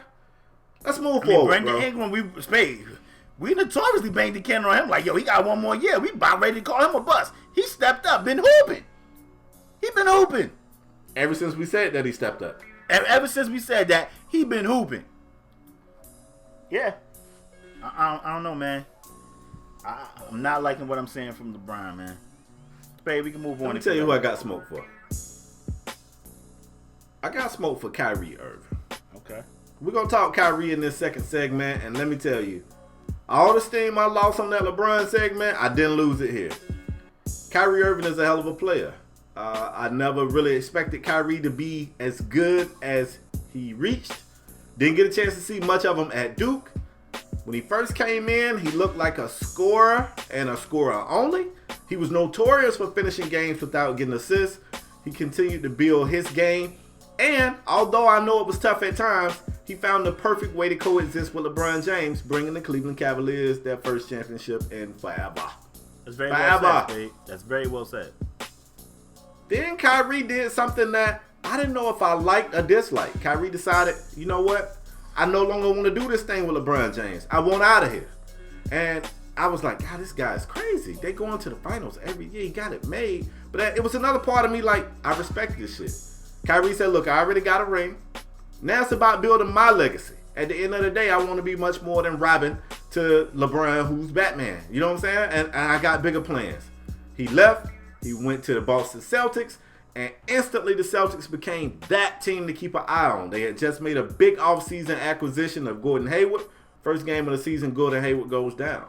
Let's move I mean, forward, Brandon bro. Ingram, we notoriously banged the cannon on him like, yo, he got one more year. We about ready to call him a bust. He stepped up, been hooping. He been hooping. Ever since we said that, he stepped up. Ever since we said that, he been hooping. Yeah. I don't know, man. I'm not liking what I'm saying from LeBron, man. Spade, we can move on. Let me tell you who I got smoked for. I got smoked for Kyrie Irving. Okay. We're going to talk Kyrie in this second segment, and let me tell you, all the steam I lost on that LeBron segment, I didn't lose it here. Kyrie Irving is a hell of a player. I never really expected Kyrie to be as good as he reached. Didn't get a chance to see much of him at Duke. When he first came in, he looked like a scorer and a scorer only. He was notorious for finishing games without getting assists. He continued to build his game. And although I know it was tough at times, he found the perfect way to coexist with LeBron James, bringing the Cleveland Cavaliers their first championship in forever. That's very well said, Spade. That's very well said. Then Kyrie did something that I didn't know if I liked or disliked. Kyrie decided, you know what? I no longer want to do this thing with LeBron James. I want out of here. And I was like, God, this guy is crazy. They going to the finals every year. He got it made. But it was another part of me like, I respect this shit. Kyrie said, look, I already got a ring. Now it's about building my legacy. At the end of the day, I want to be much more than Robin to LeBron, who's Batman. You know what I'm saying? And I got bigger plans. He left. He went to the Boston Celtics. And instantly the Celtics became that team to keep an eye on. They had just made a big offseason acquisition of Gordon Hayward. First game of the season, Gordon Hayward goes down.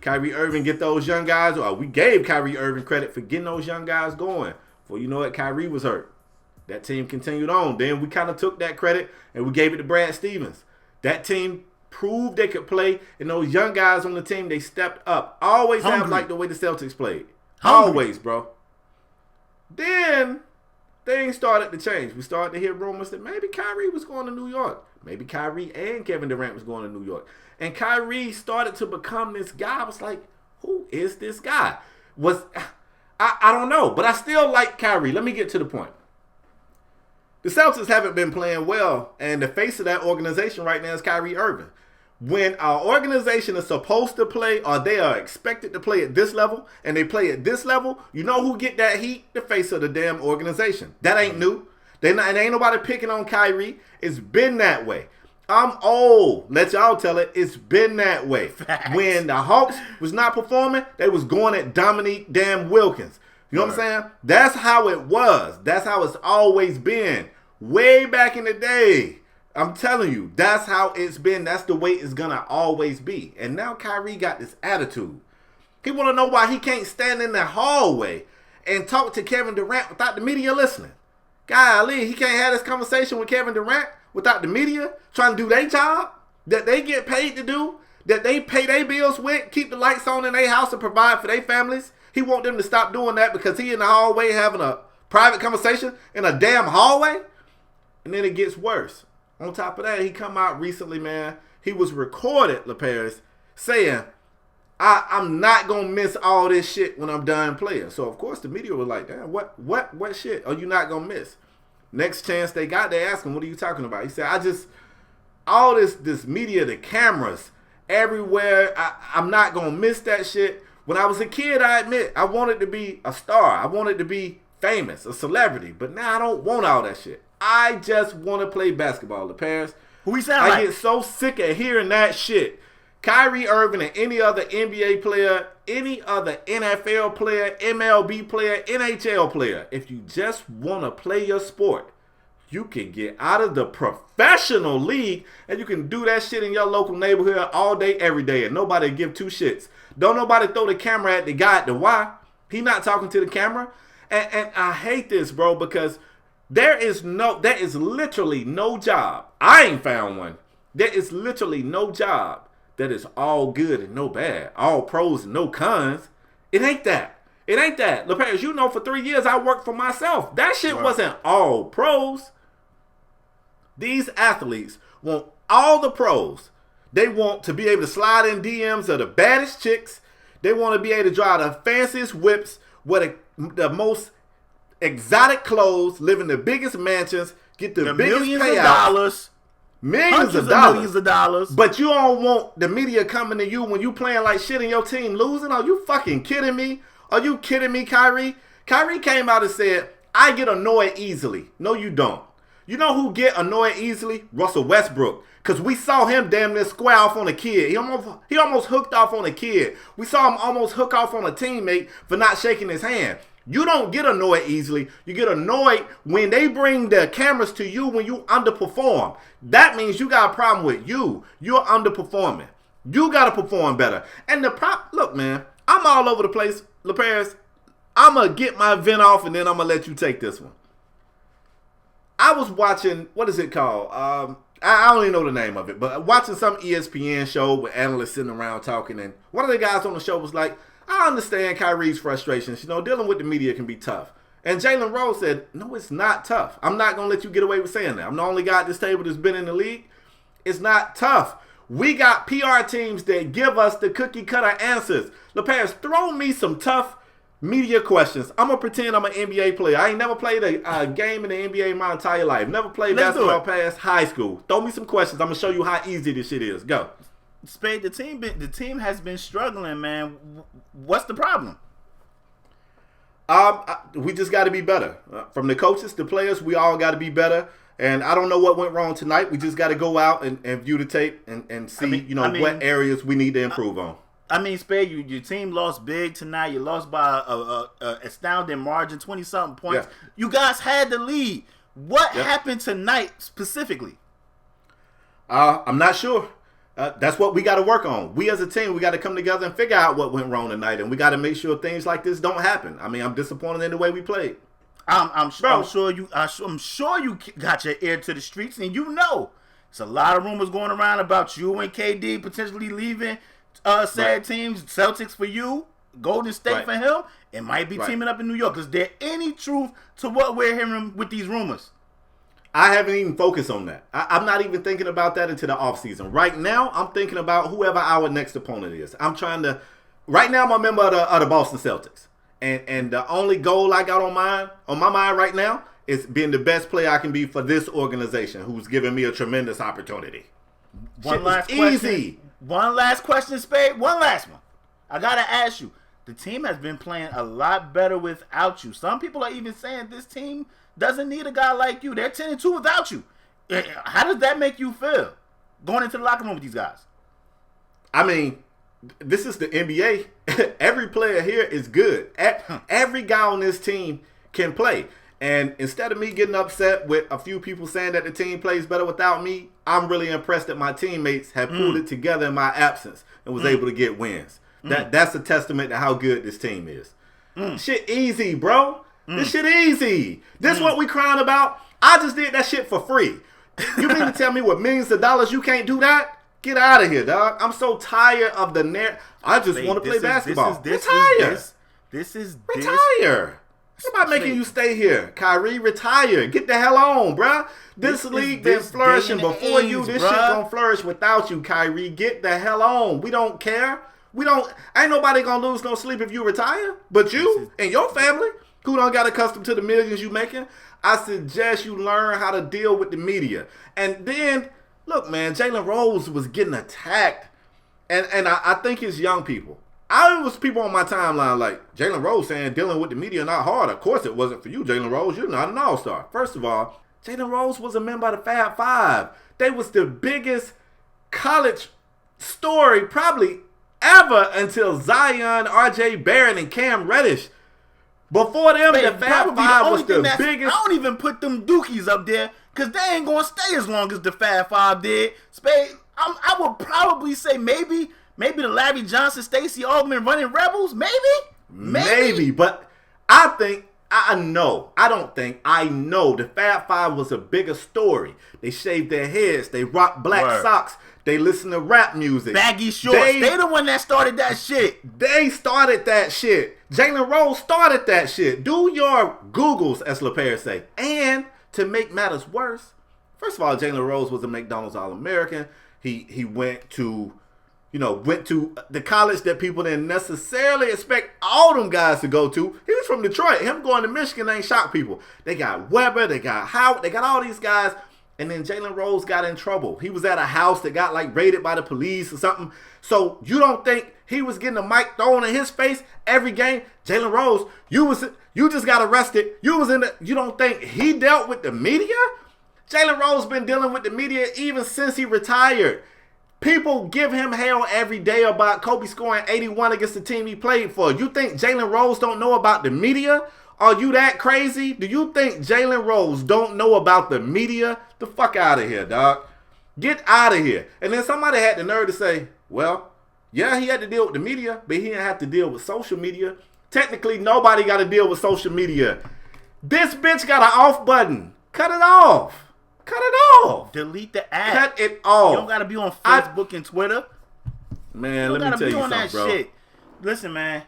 Kyrie Irving get those young guys. We gave Kyrie Irving credit for getting those young guys going. For you know what, Kyrie was hurt. That team continued on. Then we kind of took that credit and we gave it to Brad Stevens. That team proved they could play, and those young guys on the team, they stepped up. Always have like the way the Celtics played. Hungry. Always, bro. Then things started to change. We started to hear rumors that maybe Kyrie was going to New York. Maybe Kyrie and Kevin Durant was going to New York. And Kyrie started to become this guy. I was like, who is this guy? I don't know, but I still like Kyrie. Let me get to the point. The Celtics haven't been playing well, and the face of that organization right now is Kyrie Irving. When our organization is supposed to play, or they are expected to play at this level, and they play at this level, you know who get that heat? The face of the damn organization. That ain't new. And ain't nobody picking on Kyrie. It's been that way. I'm old. Let y'all tell it. It's been that way. Facts. When the Hawks was not performing, they was going at Dominique damn Wilkins. You know what I'm saying? That's how it was. That's how it's always been. Way back in the day. I'm telling you, that's how it's been. That's the way it's going to always be. And now Kyrie got this attitude. He want to know why he can't stand in the hallway and talk to Kevin Durant without the media listening. Golly, he can't have this conversation with Kevin Durant without the media trying to do their job that they get paid to do, that they pay their bills with, keep the lights on in their house and provide for their families. He want them to stop doing that because he in the hallway having a private conversation in a damn hallway. And then it gets worse. On top of that, he come out recently, man. He was recorded, LaParis, saying, I'm not going to miss all this shit when I'm done playing. So, of course, the media was like, damn, what shit are you not going to miss? Next chance they got, they asked him, what are you talking about? He said, all this media, the cameras, everywhere, I'm not going to miss that shit. When I was a kid, I admit, I wanted to be a star. I wanted to be famous, a celebrity. But now I don't want all that shit. I just want to play basketball, LaParis. Who we sound like? I get so sick of hearing that shit. Kyrie Irving and any other NBA player, any other NFL player, MLB player, NHL player, if you just want to play your sport, you can get out of the professional league and you can do that shit in your local neighborhood all day, every day, and nobody give two shits. Don't nobody throw the camera at the guy at the Y. He not talking to the camera. And I hate this, bro, because there is literally no job. I ain't found one. There is literally no job that is all good and no bad, all pros and no cons. It ain't that. It ain't that. LaParis, you know, for 3 years I worked for myself. That shit wasn't all pros. These athletes want all the pros. They want to be able to slide in DMs of the baddest chicks. They want to be able to drive the fanciest whips, wear the most exotic clothes, live in the biggest mansions, get the biggest millions payouts. Of dollars. Millions of dollars. But you don't want the media coming to you when you playing like shit and your team losing? Are you fucking kidding me? Are you kidding me, Kyrie? Kyrie came out and said, I get annoyed easily. No, you don't. You know who get annoyed easily? Russell Westbrook. Because we saw him damn near square off on a kid. He almost hooked off on a kid. We saw him almost hook off on a teammate for not shaking his hand. You don't get annoyed easily. You get annoyed when they bring the cameras to you when you underperform. That means you got a problem with you. You're underperforming. You got to perform better. And look, man, I'm all over the place. LaParis, I'm going to get my vent off and then I'm going to let you take this one. I was watching, what is it called? I don't even know the name of it, but watching some ESPN show with analysts sitting around talking, and one of the guys on the show was like, I understand Kyrie's frustrations. You know, dealing with the media can be tough. And Jalen Rose said, no, it's not tough. I'm not going to let you get away with saying that. I'm the only guy at this table that's been in the league. It's not tough. We got PR teams that give us the cookie cutter answers. LaParis, throw me some tough media questions. I'm going to pretend I'm an NBA player. I ain't never played a game in the NBA my entire life. Never played basketball past high school. Throw me some questions. I'm going to show you how easy this shit is. Go. Spade, the team has been struggling, man. What's the problem? We just got to be better. From the coaches to players, we all got to be better. And I don't know what went wrong tonight. We just got to go out and view the tape and see, what areas we need to improve on. I mean, Spade, your team lost big tonight. You lost by a astounding margin, 20-something points. Yeah. You guys had the lead. What happened tonight specifically? I'm not sure. That's what we got to work on. We as a team, we got to come together and figure out what went wrong tonight, and we got to make sure things like this don't happen. I mean, I'm disappointed in the way we played. I'm sure you got your ear to the streets, and you know, there's a lot of rumors going around about you and KD potentially leaving said teams. Celtics for you, Golden State for him, It might be Right. teaming up in New York. Is there any truth to what we're hearing with these rumors? I haven't even focused on that. I'm not even thinking about that into the offseason. Right now, I'm thinking about whoever our next opponent is. I'm trying to. Right now, I'm a member of the Boston Celtics, and the only goal I got on my mind right now is being the best player I can be for this organization, who's giving me a tremendous opportunity. One last question. Easy. One last question, Spade. One last one. I gotta ask you. The team has been playing a lot better without you. Some people are even saying this team doesn't need a guy like you. They're 10-2 without you. How does that make you feel going into the locker room with these guys? I mean, this is the NBA. Every player here is good. Every guy on this team can play. And instead of me getting upset with a few people saying that the team plays better without me, I'm really impressed that my teammates have pulled it together in my absence and was able to get wins. That's a testament to how good this team is. Shit easy, bro. This shit easy. This what we crying about? I just did that shit for free. You mean to tell me with millions of dollars you can't do that? Get out of here, dog. I'm so tired of the I just want to play basketball. Retire. Retire. Somebody making you stay here. Kyrie, retire. Get the hell on, bruh. This league been flourishing before you. This shit gonna flourish without you, Kyrie. Get the hell on. We don't care. Ain't nobody gonna lose no sleep if you retire. But you and your family, who don't got accustomed to the millions you making, I suggest you learn how to deal with the media. And then, look, man, Jalen Rose was getting attacked. And I think it's young people. I was people on my timeline like, Jalen Rose saying dealing with the media not hard. Of course it wasn't for you, Jalen Rose. You're not an all-star. First of all, Jalen Rose was a member of the Fab Five. They was the biggest college story probably ever until Zion, R.J. Barrett, and Cam Reddish. Before them, the Fab Five was the biggest. I don't even put them dookies up there because they ain't going to stay as long as the Fab Five did. Spade, I would probably say maybe the Larry Johnson, Stacey Augmon running Rebels, maybe. But I know the Fab Five was a bigger story. They shaved their heads, they rocked black socks, they listen to rap music. Baggy shorts, they the one that started that shit. They started that shit. Jalen Rose started that shit. Do your Googles, as LePere say. And to make matters worse, first of all, Jalen Rose was a McDonald's All-American. He went to the college that people didn't necessarily expect all them guys to go to. He was from Detroit. Him going to Michigan ain't shocked people. They got Weber, they got Howard, they got all these guys. And then Jalen Rose got in trouble. He was at a house that got like raided by the police or something. So you don't think he was getting a mic thrown in his face every game? Jalen Rose, you just got arrested. You don't think he dealt with the media? Jalen Rose been dealing with the media even since he retired. People give him hell every day about Kobe scoring 81 against the team he played for. You think Jalen Rose don't know about the media? Are you that crazy? Do you think Jalen Rose don't know about the media? The fuck out of here, dog. Get out of here. And then somebody had the nerve to say, well, yeah, he had to deal with the media, but he didn't have to deal with social media. Technically, nobody got to deal with social media. This bitch got an off button. Cut it off. Cut it off. Delete the app. Cut it off. You don't got to be on Facebook and Twitter. Man, let me tell you something, bro. Shit. Listen, man.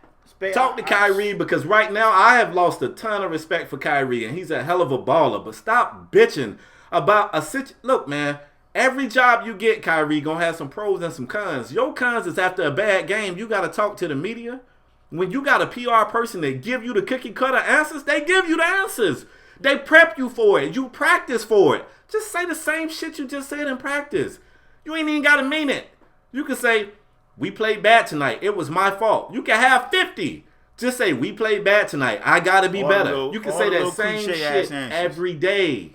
Talk to Kyrie because right now I have lost a ton of respect for Kyrie and he's a hell of a baller. But stop bitching about a situation. Look, man, every job you get, Kyrie, gonna have some pros and some cons. Your cons is after a bad game, you got to talk to the media. When you got a PR person that give you the cookie cutter answers, they give you the answers. They prep you for it. You practice for it. Just say the same shit you just said in practice. You ain't even got to mean it. You can say, we played bad tonight. It was my fault. You can have 50. Just say, we played bad tonight. I got to be better. You can say that same shit every day.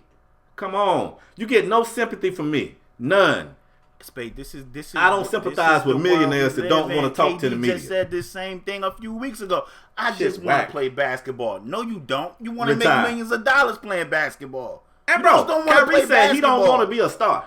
Come on. You get no sympathy from me. None. Spade, this is. I don't sympathize with millionaires that don't want to talk to the media. Just said this same thing a few weeks ago. I just want to play basketball. No, you don't. You want to make millions of dollars playing basketball. And bro, Kyrie said he don't want to be a star.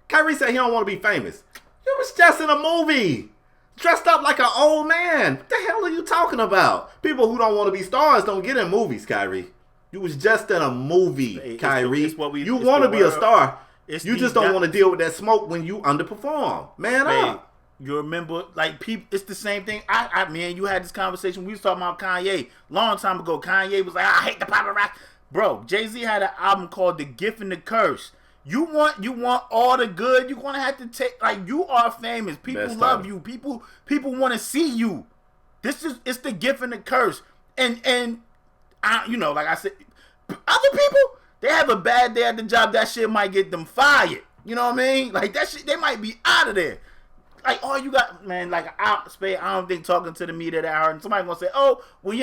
Kyrie said he don't want to be famous. You was just in a movie. Dressed up like an old man. What the hell are you talking about? People who don't want to be stars don't get in movies, Kyrie. You was just in a movie, Kyrie. You want to be a star. You just don't want to deal with that smoke when you underperform. Man up. You remember, like, people, it's the same thing. Man, you had this conversation. We was talking about Kanye long time ago. Kanye was like, I hate the paparazzi. Bro, Jay-Z had an album called The Gift and the Curse. You want all the good. You're going to have to take, like, you are famous. People Best love time. you. People want to see you. It's the gift and the curse. And you know, like I said, other people, they have a bad day at the job. That shit might get them fired. You know what I mean? Like, that shit, they might be out of there. Like, all you got, man, like, Spade, I don't think talking to the media that hard. And somebody gonna say, oh, well, you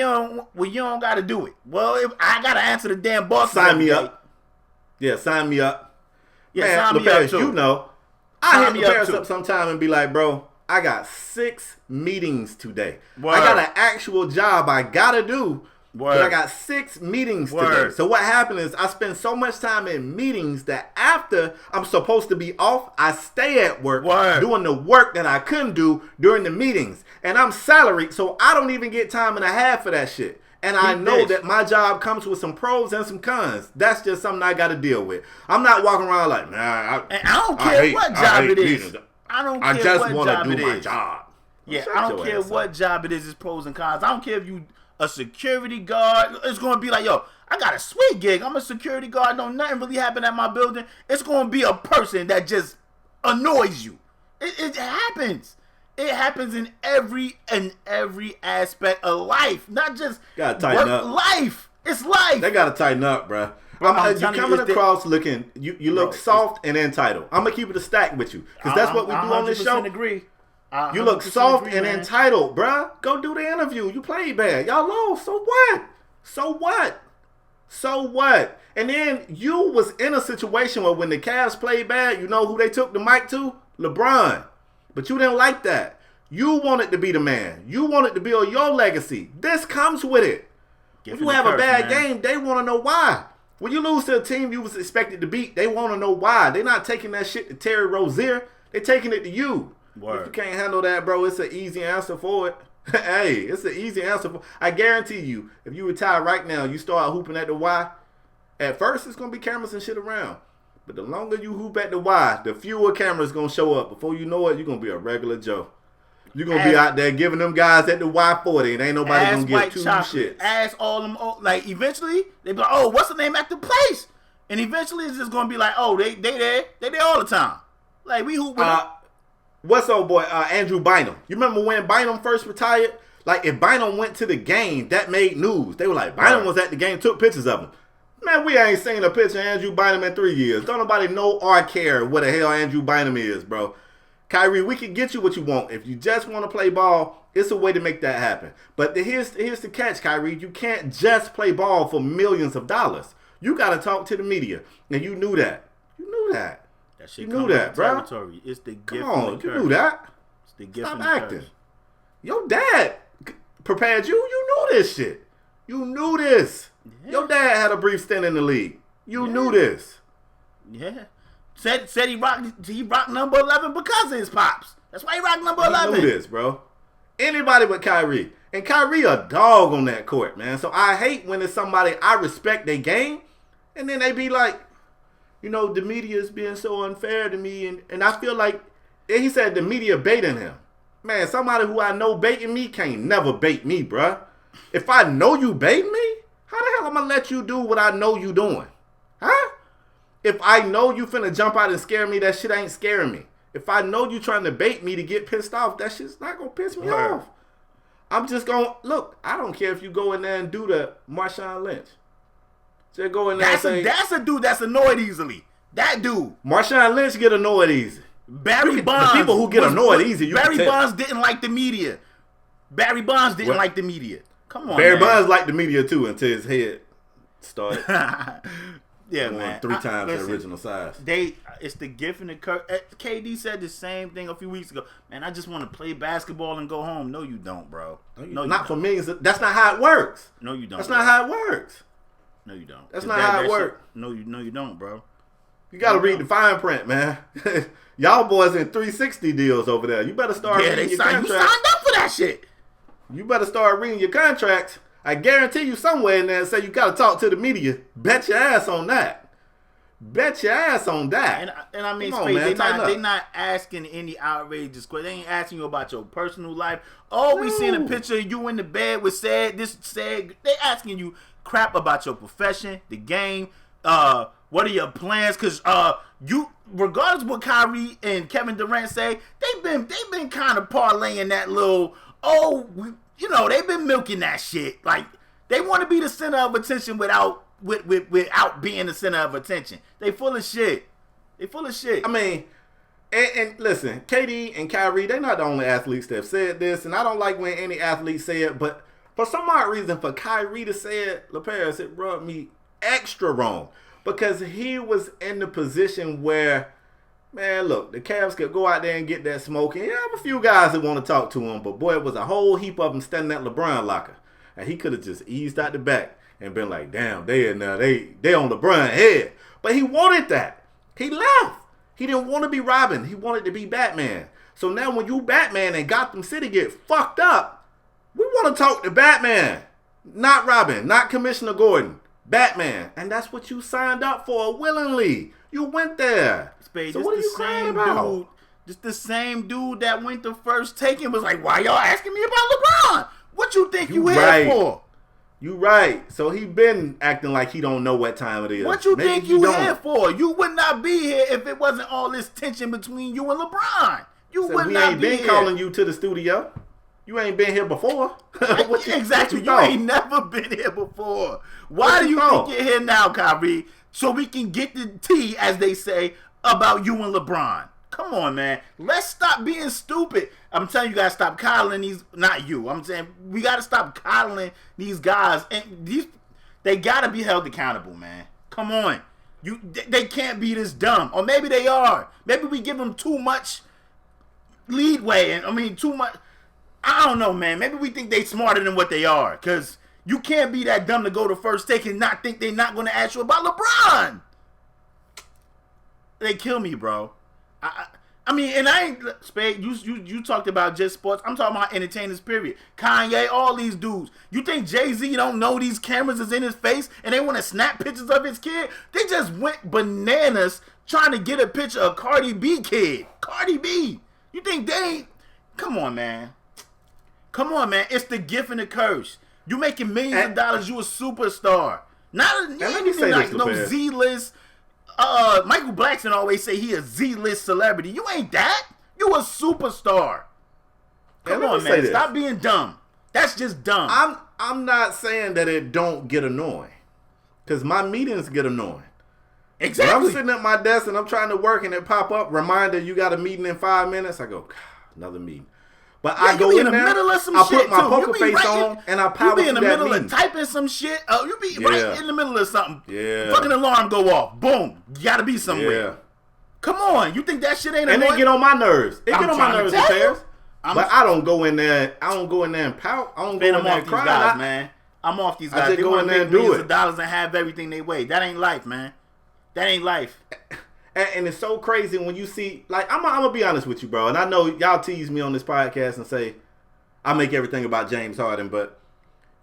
don't got to do it. Well, I got to answer the damn boss. Sign me up. Yeah, sign me up. Yeah, Man, sign me up, too. You know, I Sign hit me up, LeParis too. up sometime and be like, bro, I got 6 meetings today. Word. I got an actual job I got to do. Word. But I got 6 meetings today. Word. So what happened is I spend so much time in meetings that after I'm supposed to be off, I stay at work Word. doing the work that I couldn't do during the meetings. And I'm salaried, so I don't even get time and a half for that shit. And I Keep know this. that my job comes with some pros and some cons. That's just something I got to deal with. I'm not walking around like, nah. And I don't care what job it is. meetings. I don't I care just what want job to it do my is. job. Yeah, Shut I don't your care ass what up. job it is. It's pros and cons. I don't care if you a security guard. It's going to be like, yo, I got a sweet gig. I'm a security guard. Don't nothing really happen at my building. It's going to be a person that just annoys you. It happens. It happens in every aspect of life, not just Gotta tighten work. up. Life. It's life. They gotta tighten up, bruh. I'm You telling you, coming it's the- across looking, you look Bro, soft and entitled. I'm gonna keep it a stack with you, because that's what we do on this 100% show. Agree. You look 100% soft agree, and man. entitled, bruh. Go do the interview. You played bad. Y'all lost. So what? So what? So what? And then you was in a situation where when the Cavs played bad, you know who they took the mic to? LeBron. But you didn't like that. You wanted to be the man. You wanted to build your legacy. This comes with it. Give If him you the have a curse, bad man. game, they want to know why. When you lose to a team you was expected to beat, they want to know why. They're not taking that shit to Terry Rozier. They're taking it to you. Word. If you can't handle that, bro, it's an easy answer for it. Hey, it's an easy answer for. I guarantee you, if you retire right now, you start hooping at the Y. At first, it's gonna be cameras and shit around. But the longer you hoop at the Y, the fewer cameras gonna show up. Before you know it, you're gonna be a regular Joe. You're gonna be out there giving them guys at the Y40, and ain't nobody Ass gonna get white two chocolate. shits. Ass all them. Like eventually they be like, oh, what's the name at the place? And eventually it's just gonna be like, oh, they there all the time. Like we hoop with them. What's old boy Andrew Bynum? You remember when Bynum first retired? Like if Bynum went to the game, that made news. They were like, Bynum was at the game, took pictures of him. Man, we ain't seen a picture of Andrew Bynum in 3 years. Don't nobody know or care what the hell Andrew Bynum is, bro. Kyrie, we can get you what you want. If you just want to play ball, it's a way to make that happen. But here's the catch, Kyrie. You can't just play ball for millions of dollars. You got to talk to the media. And you knew that. You knew that. That shit You knew comes that, with bro. territory. It's the gift. Come and on, the you curse. knew that. It's the gift Stop and the acting. curse. Your dad prepared you. You knew this shit. You knew this. Yeah. Your dad had a brief stint in the league. You knew this. Yeah. Said he rocked number 11 because of his pops. That's why he rocked number You 11. knew this, bro. Anybody but Kyrie. And Kyrie a dog on that court, man. So I hate when it's somebody I respect their game, and then they be like, you know, the media is being so unfair to me. And I feel like, he said the media baiting him. Man, somebody who I know baiting me can't never bait me, bruh. If I know you baiting me, how the hell am I let you do what I know you doing? Huh? If I know you finna jump out and scare me, that shit ain't scaring me. If I know you trying to bait me to get pissed off, that shit's not gonna piss me Word. off. I'm just gonna, look, I don't care if you go in there and do the Marshawn Lynch. Just go in there and say, That's a dude that's annoyed easily. That dude. Marshawn Lynch get annoyed easy. Barry The Bonds. people who get annoyed easy, you Barry can tell. Bonds didn't like the media. Barry Bonds didn't What? like the media. Come on, Barry man. Bonds liked the media too until his head started Yeah, going man. 3 times the Listen, original size. It's the gift and the curse. KD said the same thing a few weeks ago. Man, I just want to play basketball and go home. No, you don't, bro. No, you Not for don't. millions. That's not how it works. No, you don't. That's bro. not how it works. No, you don't. That's not how it shit- work. No, you don't, bro. You got to read the fine print, man. Y'all boys in 360 deals over there. You better start Yeah, reading they your signed. You contracts. signed up for that shit. You better start reading your contracts. I guarantee you somewhere in there say you got to talk to the media. Bet your ass on that. Bet your ass on that. And I mean, Come on, Spade, man, they not asking any outrageous questions. They ain't asking you about your personal life. Oh, we seen a picture of you in the bed with sad. They asking you crap about your profession, the game. What are your plans? Because you, regardless of what Kyrie and Kevin Durant say, they've been kind of parlaying that little. They've been milking that shit. Like they want to be the center of attention without being the center of attention. They full of shit. I mean, and listen, KD and Kyrie, they're not the only athletes that have said this, and I don't like when any athlete say it, but for some odd reason, for Kyrie to say it, LaParis, it rubbed me extra wrong because he was in the position where, man, look, the Cavs could go out there and get that smoke, and you have a few guys that want to talk to him, but boy, it was a whole heap of them standing at LeBron locker, and he could have just eased out the back and been like, damn, they on LeBron's head. But he wanted that. He left. He didn't want to be Robin. He wanted to be Batman. So now when you Batman and Gotham City get fucked up, we want to talk to Batman. Not Robin. Not Commissioner Gordon. Batman. And that's what you signed up for willingly. You went there. Spade, so what are you crying about? Just the same dude that went the first take and was like, why y'all asking me about LeBron? What you think you here for? You right. So he been acting like he don't know what time it is. What you think you here for? You would not be here if it wasn't all this tension between you and LeBron. You would not be here. We ain't been calling you to the studio. You ain't been here before. Exactly. You ain't never been here before. Why do you think you're here now, Kyrie? So we can get the tea, as they say, about you and LeBron. Come on, man. Let's stop being stupid. I'm telling you, guys, stop coddling these. Not you. I'm saying we got to stop coddling these guys, and they got to be held accountable, man. Come on, they can't be this dumb, or maybe they are. Maybe we give them too much leadway, and too much. I don't know, man. Maybe we think they smarter than what they are, because you can't be that dumb to go to first take and not think they're not going to ask you about LeBron. They kill me, bro. I mean, and I ain't, Spade, you talked about just sports. I'm talking about entertainers, period. Kanye, all these dudes. You think Jay-Z don't know these cameras is in his face and they want to snap pictures of his kid? They just went bananas trying to get a picture of Cardi B kid. Cardi B. You think they ain't? Come on, man. Come on, man. It's the gift and the curse. You making millions of dollars, you a superstar. Not like no Z-list. Michael Blackson always say he a Z-list celebrity. You ain't that. You a superstar. Come on, man. Stop being dumb. That's just dumb. I'm not saying that it don't get annoying, because my meetings get annoying. Exactly. When I'm sitting at my desk and I'm trying to work and it pop up, reminder, you got a meeting in 5 minutes. I go, God, another meeting. But I go in the middle of some shit. I put my poker face on and I power through that meeting. You be in the middle of typing some shit. You be right in the middle of something. Yeah. Fucking alarm go off. Boom. You gotta be somewhere. Yeah. Come on. You think that shit ain't annoying? And they get on my nerves. It get on my nerves, affairs. But I don't go in there. I don't go in there and pout. I don't go in there and cry. Guys, man. I'm off these guys. I just go in there and do it. Millions of dollars and have everything they weigh. That ain't life, man. That ain't life. And it's so crazy when you see, like, I'm gonna be honest with you, bro. And I know y'all tease me on this podcast and say I make everything about James Harden, but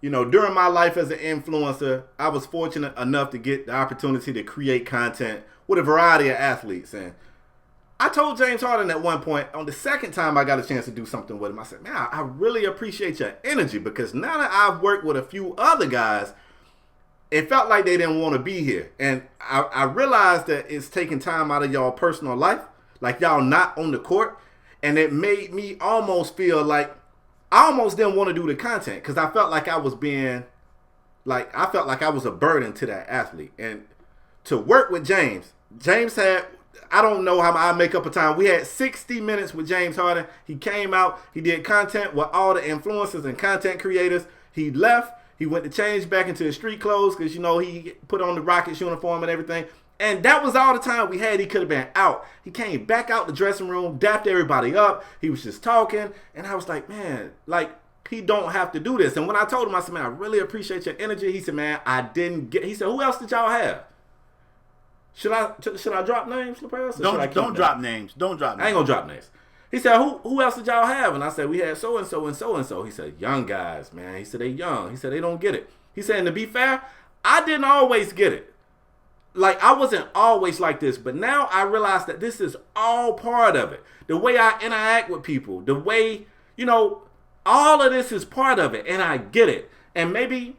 during my life as an influencer, I was fortunate enough to get the opportunity to create content with a variety of athletes. And I told James Harden at one point, on the second time I got a chance to do something with him, I said, man, I really appreciate your energy, because now that I've worked with a few other guys, it felt like they didn't want to be here. And I realized that it's taking time out of y'all personal life, like y'all not on the court. And it made me almost feel like I almost didn't want to do the content, because I felt like I was a burden to that athlete. And to work with James had, I don't know how I make up a time. We had 60 minutes with James Harden. He came out, he did content with all the influencers and content creators. He left. He went to change back into his street clothes because, he put on the Rockets uniform and everything. And that was all the time we had. He could have been out. He came back out the dressing room, dapped everybody up. He was just talking. And I was like, man, he don't have to do this. And when I told him, I said, man, I really appreciate your energy. He said, man, he said, who else did y'all have? Should I drop names, LaParis? Don't drop names. Don't drop names. I ain't going to drop names. He said, who else did y'all have? And I said, we had so-and-so and so-and-so. He said, young guys, man. He said, they young. He said, they don't get it. He said, and to be fair, I didn't always get it. like, I wasn't always like this, but now I realize that this is all part of it. The way I interact with people, the way, all of this is part of it, and I get it. And maybe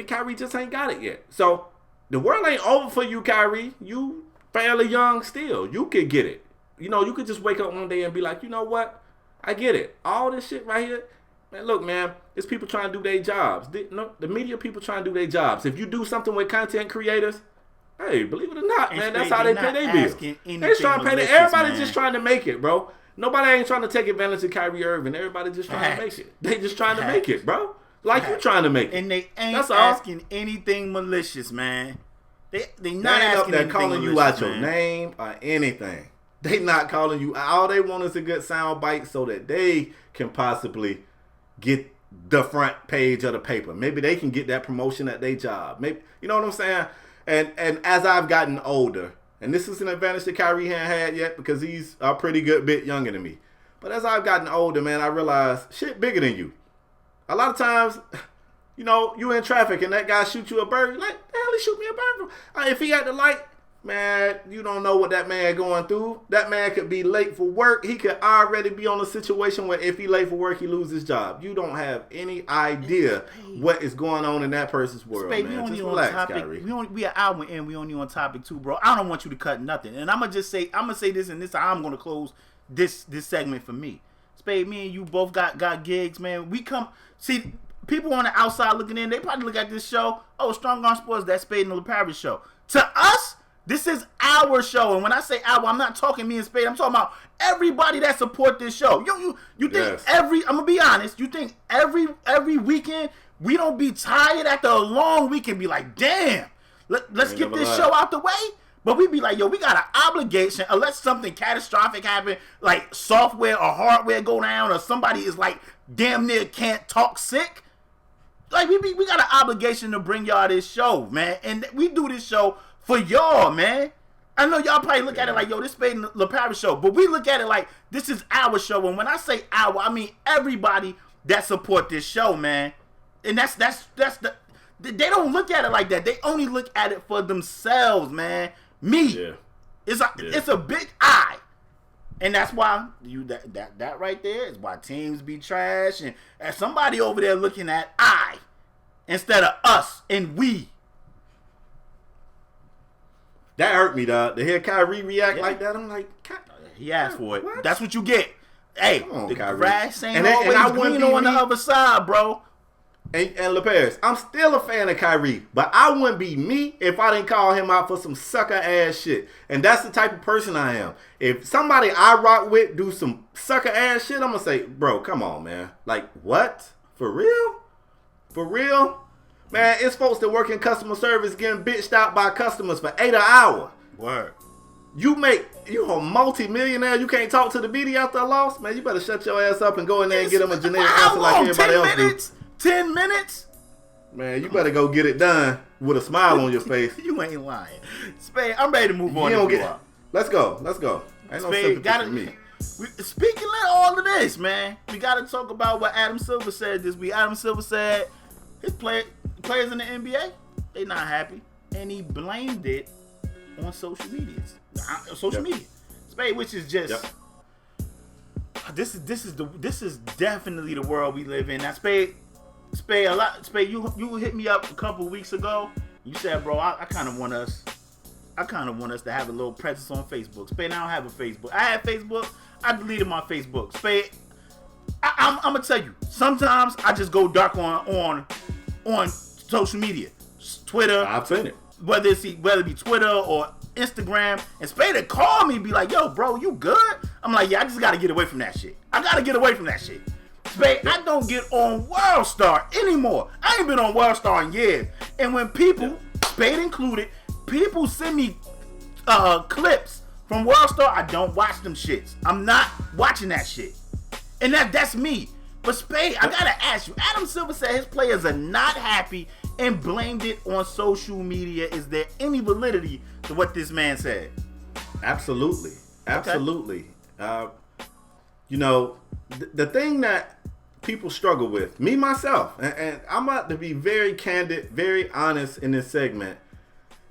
Kyrie just ain't got it yet. So the world ain't over for you, Kyrie. You fairly young still. You could get it. You could just wake up one day and be like, you know what? I get it. All this shit right here. Man, look, man, it's people trying to do their jobs. The media people trying to do their jobs. If you do something with content creators, hey, believe it or not, man, that's how they pay their bills. They trying to pay their. Everybody just trying to make it, bro. Nobody ain't trying to take advantage of Kyrie Irving. Everybody just trying to make it. They just trying to make it, bro. Like you trying to make it. And they ain't asking anything malicious, man. They not asking they're anything calling you out your name or anything. They not calling you. All they want is a good sound bite so that they can possibly get the front page of the paper. Maybe they can get that promotion at their job. Maybe, you know what I'm saying? And as I've gotten older, and this is an advantage that Kyrie hadn't had yet because he's a pretty good bit younger than me. But as I've gotten older, man, I realize shit bigger than you. A lot of times, you in traffic and that guy shoot you a bird. You're like, the hell he shoot me a bird for? If he at the light, man, you don't know what that man going through. That man could be late for work. He could already be on a situation where if he late for work, he lose his job. You don't have any idea what is going on in that person's world, man. We only just on relax, topic. Kyrie. We are hour in. We only on topic 2, bro. I don't want you to cut nothing. And I'm gonna say this, and this I'm gonna close this segment for me. Spade, me and you both got gigs, man. We come see. People on the outside looking in, they probably look at this show. Oh, Strong Arm Sports, that Spade and LeParrish show. To us, this is our show, and when I say our, I'm not talking me and Spade. I'm talking about everybody that support this show. You think Yes. I'm gonna be honest. You think every weekend we don't be tired after a long weekend? Be like, damn, let's get this show out the way. But we be like, yo, we got an obligation unless something catastrophic happen, like software or hardware go down, or somebody is like damn near can't talk sick. Like we got an obligation to bring y'all this show, man, and we do this show for y'all, man. I know y'all probably look at it like, yo, this Spade and LeParrish show, but we look at it like this is our show, and when I say our, I mean everybody that support this show, man. And that's the they don't look at it like that. They only look at it for themselves, man. Me, it's a big I. And that's why that right there is why teams be trash, and somebody over there looking at I instead of us and we. That hurt me, dog. To hear Kyrie react like that, I'm like, he asked for it. What? That's what you get. Hey, on, the Kyrie. grass ain't And always I wouldn't green be on the me. other side, bro. And LeParrish, I'm still a fan of Kyrie, but I wouldn't be me if I didn't call him out for some sucker ass shit. And that's the type of person I am. If somebody I rock with do some sucker ass shit, I'm gonna say, bro, come on, man. Like, what? For real? For real? Man, it's folks that work in customer service getting bitched out by customers for 8 an hour. Word. You a multi-millionaire, you can't talk to the BD after a loss? Man, you better shut your ass up and go in there and get them a generic answer like everybody else do. 10 minutes? Man, you better go get it done with a smile on your face. You ain't lying. Spade, I'm ready to move on. Let's go. Ain't no sympathy for me. Speaking of all of this, man, we got to talk about what Adam Silver said this week. Adam Silver said his players in the NBA, they not happy, and he blamed it on social media. Spade, which is just this is definitely the world we live in. Now, Spade, you hit me up a couple weeks ago. You said, bro, I kind of want us to have a little presence on Facebook. Spade, I don't have a Facebook. I had Facebook. I deleted my Facebook. Spade, I'm gonna tell you. Sometimes I just go dark on social media, Twitter. I've seen it. Whether it be Twitter or Instagram, and Spade would call me, be like, "Yo, bro, you good?" I'm like, "Yeah, I just gotta get away from that shit. Spade, I don't get on WorldStar anymore. I ain't been on WorldStar in years. And when people, Spade included, people send me clips from WorldStar, I don't watch them shits. I'm not watching that shit. And that's me. But Spade, I gotta ask you, Adam Silver said his players are not happy and blamed it on social media. Is there any validity to what this man said? Absolutely. The thing that people struggle with, me myself, and I'm about to be very candid, very honest in this segment,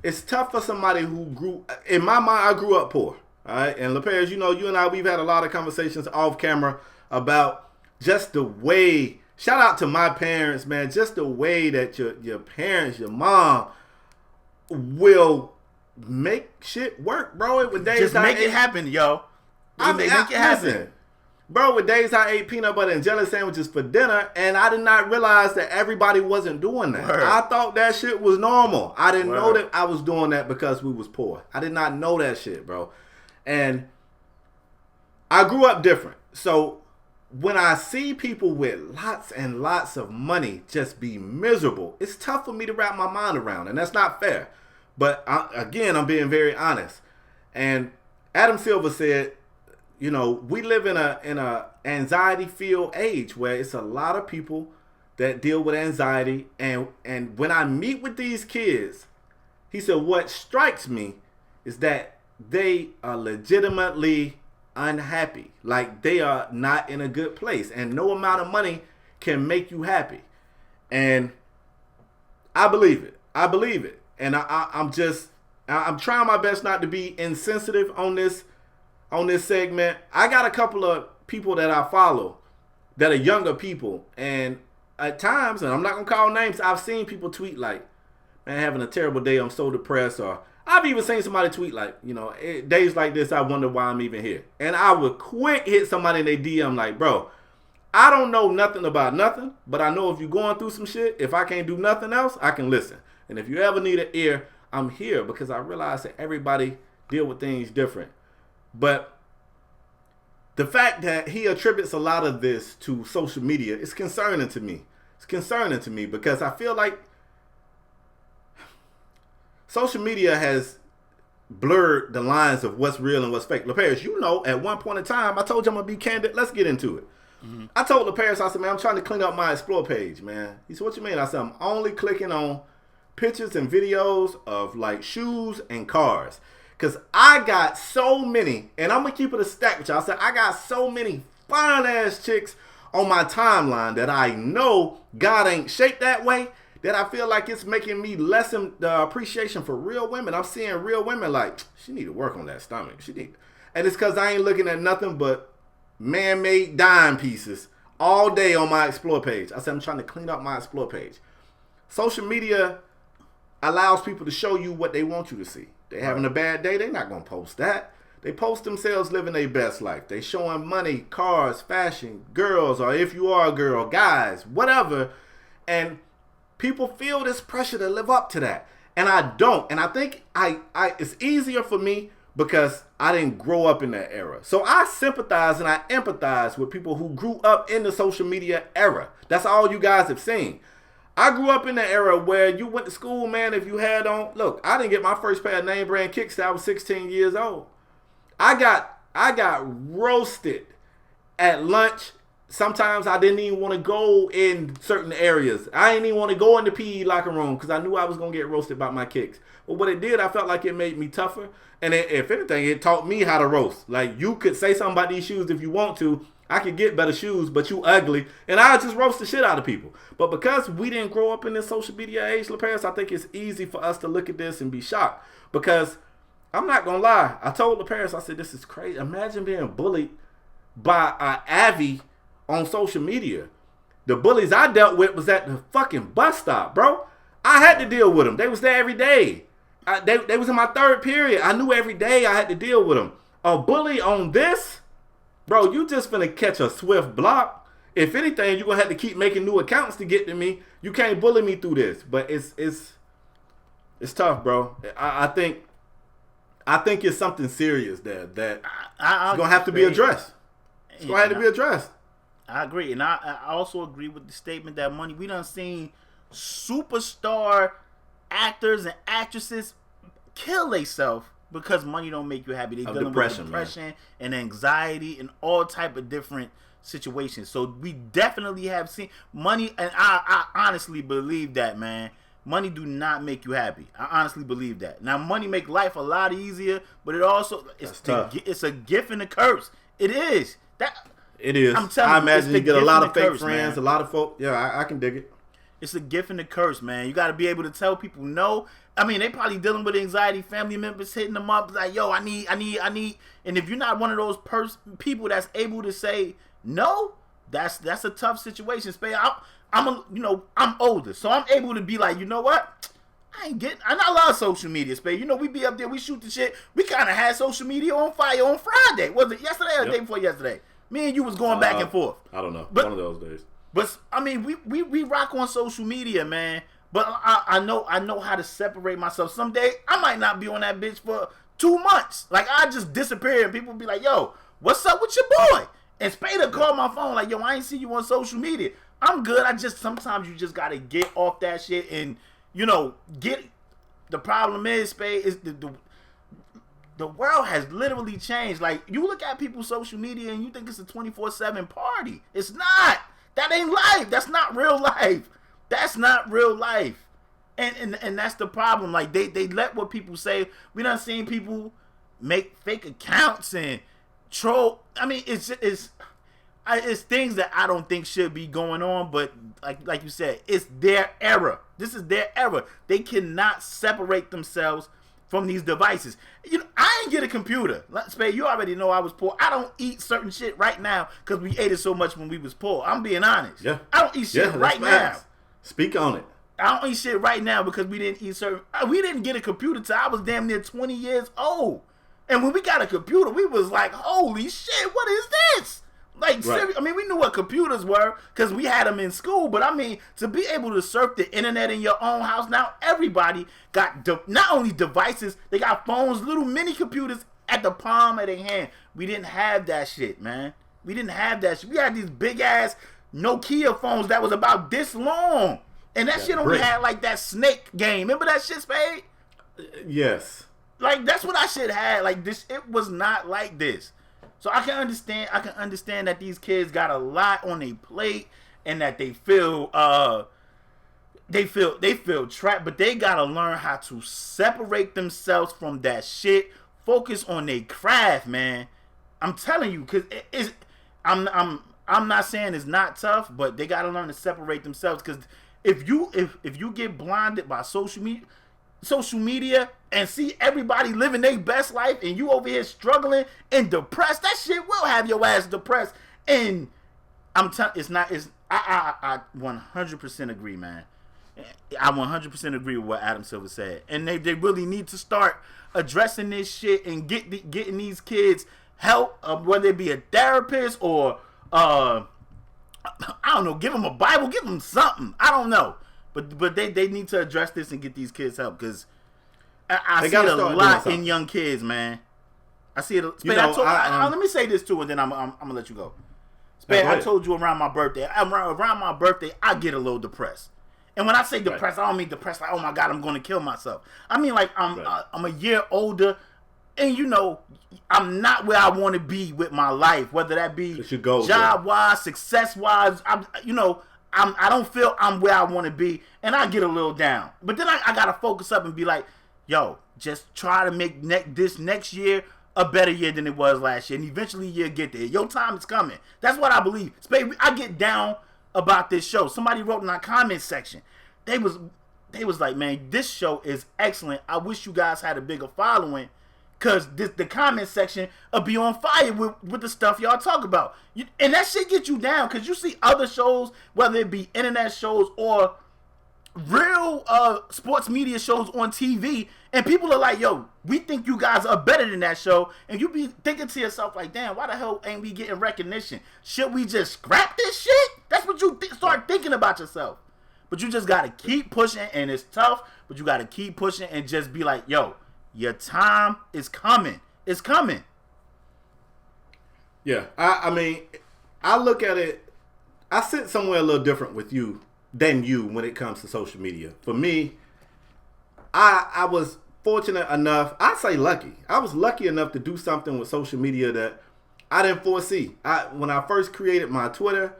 it's tough for somebody who grew. In my mind, I grew up poor. All right, and LePage, you and I, we've had a lot of conversations off camera about just the way. Shout out to my parents, man. Just the way that your parents, your mom, will make shit work, bro. With days just make it happen, yo. Make it happen. Listen, bro, with days I ate peanut butter and jelly sandwiches for dinner, and I did not realize that everybody wasn't doing that. Word. I thought that shit was normal. I didn't know Word. that I was doing that because we was poor. I did not know that shit, bro. And I grew up different. So when I see people with lots and lots of money just be miserable, it's tough for me to wrap my mind around, and that's not fair. But again, I'm being very honest. And Adam Silver said, we live in a anxiety-filled age where it's a lot of people that deal with anxiety. And when I meet with these kids, he said, what strikes me is that they are legitimately unhappy. Like they are not in a good place. And no amount of money can make you happy. And I believe it. And I'm trying my best not to be insensitive on this segment. I got a couple of people that I follow that are younger people, and at times, and I'm not gonna call names, I've seen people tweet like, man, having a terrible day, I'm so depressed, or I've even seen somebody tweet like, days like this, I wonder why I'm even here. And I would quick hit somebody in their DM like, bro, I don't know nothing about nothing, but I know if you're going through some shit, if I can't do nothing else, I can listen. And if you ever need an ear, I'm here, because I realize that everybody deal with things different. But the fact that he attributes a lot of this to social media is concerning to me. It's concerning to me because I feel like social media has blurred the lines of what's real and what's fake. LeParis, at one point in time, I told you I'm going to be candid. Let's get into it. Mm-hmm. I told LeParis, I said, man, I'm trying to clean up my Explore page, man. He said, what you mean? I said, I'm only clicking on pictures and videos of like shoes and cars. Because I got so many, and I'm going to keep it a stack with y'all. I said, I got so many fine-ass chicks on my timeline that I know God ain't shaped that way, that I feel like it's making me lessen the appreciation for real women. I'm seeing real women like, she need to work on that stomach. And it's because I ain't looking at nothing but man-made dime pieces all day on my Explore page. I said, I'm trying to clean up my Explore page. Social media allows people to show you what they want you to see. They having a bad day, they're not going to post that. They post themselves living their best life. They showing money, cars, fashion, girls, or if you are a girl, guys, whatever. And people feel this pressure to live up to that. And I don't. And I think it's easier for me because I didn't grow up in that era. So I sympathize and I empathize with people who grew up in the social media era. That's all you guys have seen. I grew up in the era where you went to school, man, if you had on, look, I didn't get my first pair of name brand kicks till I was 16 years old. I got roasted at lunch. Sometimes I didn't even want to go in certain areas. I didn't even want to go in the PE locker room because I knew I was going to get roasted by my kicks. But what it did, I felt like it made me tougher. And if anything, it taught me how to roast. Like, you could say something about these shoes if you want to. I could get better shoes, but you ugly. And I just roast the shit out of people. But because we didn't grow up in this social media age, LeParis, I think it's easy for us to look at this and be shocked. Because I'm not going to lie. I told LeParis, I said, this is crazy. Imagine being bullied by an Avi on social media. The bullies I dealt with was at the fucking bus stop, bro. I had to deal with them. They was there every day. They was in my third period. I knew every day I had to deal with them. A bully on this? Bro, you just finna catch a swift block. If anything, you're gonna have to keep making new accounts to get to me. You can't bully me through this. But it's tough, bro. I think it's something serious there that it's gonna have to be addressed. It's gonna have to be addressed. I agree, and I also agree with the statement that money. We done seen superstar actors and actresses kill themselves because money don't make you happy. They dealing with depression and anxiety and all type of different situations. So we definitely have seen money, and I honestly believe that, man. Money do not make you happy. I honestly believe that. Now, money make life a lot easier, but it also it's a gift and a curse. It is that. It is. I'm telling I imagine you get a lot of fake curse, friends, man. A lot of folk. Yeah, I can dig it. It's a gift and a curse, man. You got to be able to tell people no. I mean, they probably dealing with anxiety, family members hitting them up like, yo, I need. And if you're not one of those people that's able to say no, that's a tough situation. Spade, I'm older, so I'm able to be like, you know what? I love social media, Spade. You know, we be up there, we shoot the shit. We kind of had social media on fire on Friday. Was it yesterday or the day before yesterday? Me and you was going back and forth. I don't know. But, one of those days. But I mean, we rock on social media, man. But I know how to separate myself. Someday I might not be on that bitch for 2 months. Like I just disappear and people be like, yo, what's up with your boy? And Spader called my phone like, yo, I ain't see you on social media. I'm good. Sometimes you just gotta get off that shit and, you know, the problem is, Spade, is the world has literally changed. Like, you look at people's social media and you think it's a 24/7 party. It's not. That ain't life. That's not real life. That's not real life. And that's the problem. Like, they let what people say. We done seen people make fake accounts and troll. I mean, it's things that I don't think should be going on, but like you said, it's their era. This is their era. They cannot separate themselves from these devices. You know, I ain't get a computer. Spade, you already know I was poor. I don't eat certain shit right now because we ate it so much when we was poor. I'm being honest. Yeah. I don't eat shit right now. Speak on it. I don't eat shit right now because we didn't eat certain. We didn't get a computer till I was damn near 20 years old. And when we got a computer, we was like, holy shit, what is this? Like, right. I mean, we knew what computers were because we had them in school. But, I mean, to be able to surf the internet in your own house, now everybody got not only devices, they got phones, little mini computers at the palm of their hand. We didn't have that shit, man. We didn't have that shit. We had these big-ass Nokia phones that was about this long. And that shit only had, like, that snake game. Remember that shit, Spade? Yes. Like, that's what I shit had. Like, this, it was not like this. So I can understand that these kids got a lot on their plate and that they feel trapped, but they gotta learn how to separate themselves from that shit. Focus on their craft, man. I'm telling you, cause I'm not saying it's not tough, but they gotta learn to separate themselves. Cause if you get blinded by social media and see everybody living their best life and you over here struggling and depressed, that shit will have your ass depressed. And I'm telling, I 100% agree, man. I 100% agree with what Adam Silver said. And they really need to start addressing this shit and getting these kids help, whether it be a therapist or I don't know, give them a Bible, give them something. I don't know. But they need to address this and get these kids help, because I see it a lot in young kids, man. I see it. Spade, let me say this too, and then I'm gonna let you go. Spade, I told you around my birthday. Around my birthday, I get a little depressed. And when I say depressed, I don't mean depressed like, oh my God, I'm gonna kill myself. I mean like I'm a year older, and you know, I'm not where I want to be with my life, whether that be job wise, success wise. I don't feel I'm where I want to be, and I get a little down. But then I got to focus up and be like, yo, just try to make this next year a better year than it was last year, and eventually you'll get there. Your time is coming. That's what I believe. Spade, I get down about this show. Somebody wrote in our comment section. They was like, man, this show is excellent. I wish you guys had a bigger following, because the comment section will be on fire with the stuff y'all talk about. And that shit get you down, because you see other shows, whether it be internet shows or real sports media shows on TV, and people are like, yo, we think you guys are better than that show. And you be thinking to yourself like, damn, why the hell ain't we getting recognition? Should we just scrap this shit? That's what you start thinking about yourself. But you just got to keep pushing, and it's tough, but you got to keep pushing and just be like, yo, your time is coming. It's coming. Yeah, I mean, I look at it, I sit somewhere a little different with you than you when it comes to social media. For me, I was fortunate enough, I say lucky. I was lucky enough to do something with social media that I didn't foresee. When I first created my Twitter,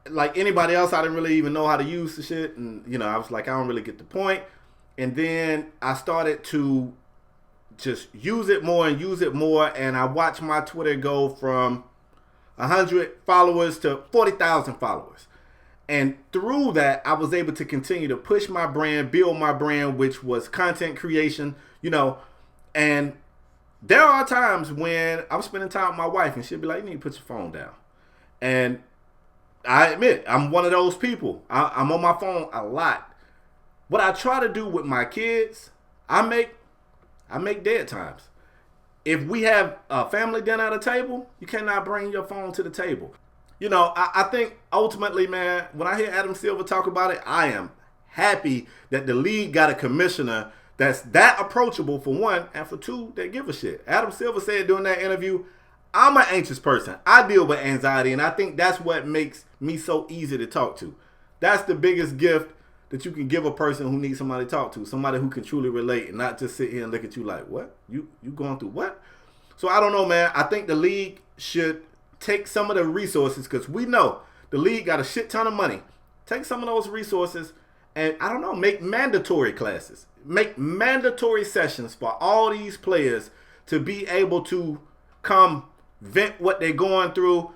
like anybody else, I didn't really even know how to use the shit. And, you know, I was like, I don't really get the point. And then I started to just use it more, and I watched my Twitter go from 100 followers to 40,000 followers. And through that, I was able to continue to push my brand, build my brand, which was content creation, and there are times when I'm spending time with my wife and she'll be like, you need to put your phone down. And I admit, I'm one of those people. I'm on my phone a lot. What I try to do with my kids, I make dead times. If we have a family dinner at a table, you cannot bring your phone to the table. I think ultimately, man, when I hear Adam Silver talk about it, I am happy that the league got a commissioner that's that approachable, for one, and for two, that give a shit. Adam Silver said during that interview, I'm an anxious person. I deal with anxiety, and I think that's what makes me so easy to talk to. That's the biggest gift that you can give a person who needs somebody to talk to, somebody who can truly relate and not just sit here and look at you like, what? You going through what? So I don't know, man. I think the league should take some of the resources, because we know the league got a shit ton of money. Take some of those resources and, I don't know, make mandatory classes. Make mandatory sessions for all these players to be able to come vent what they're going through.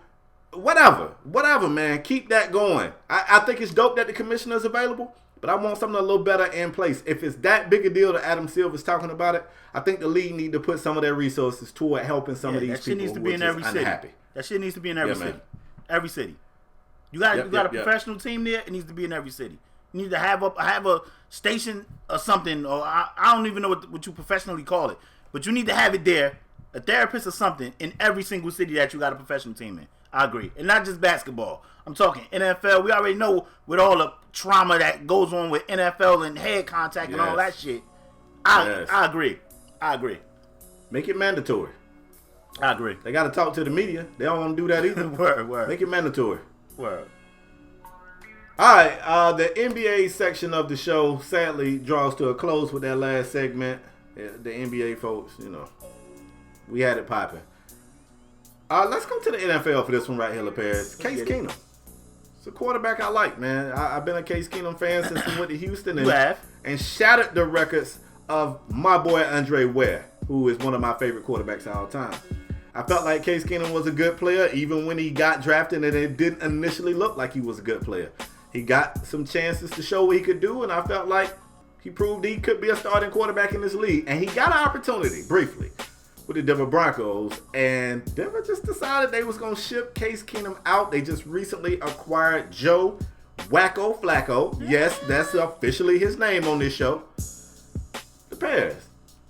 Whatever, man. Keep that going. I think it's dope that the commissioner is available, but I want something a little better in place. If it's that big a deal that Adam Silver's talking about it, I think the league need to put some of their resources toward helping some of these people who are just unhappy. That shit needs to be in every city. Man. Every city. You got a professional team there. It needs to be in every city. You need to have a station or something, or I don't even know what you professionally call it, but you need to have it there, a therapist or something, in every single city that you got a professional team in. I agree. And not just basketball. I'm talking NFL. We already know with all the trauma that goes on with NFL and head contact and all that shit. I agree. Make it mandatory. I agree. They got to talk to the media. They don't want to do that either. Word. Make it mandatory. Word. All right, the NBA section of the show sadly draws to a close with that last segment. The NBA folks, we had it popping. Let's go to the NFL for this one right here, LaParis. Case Keenum. It's a quarterback I like, man. I've been a Case Keenum fan since he went to Houston and shattered the records of my boy Andre Ware, who is one of my favorite quarterbacks of all time. I felt like Case Keenum was a good player even when he got drafted, and it didn't initially look like he was a good player. He got some chances to show what he could do, and I felt like he proved he could be a starting quarterback in this league. And he got an opportunity, briefly, with the Denver Broncos, and Denver just decided they was going to ship Case Keenum out. They just recently acquired Joe Wacko Flacco. Yes, that's officially his name on this show. The Bears.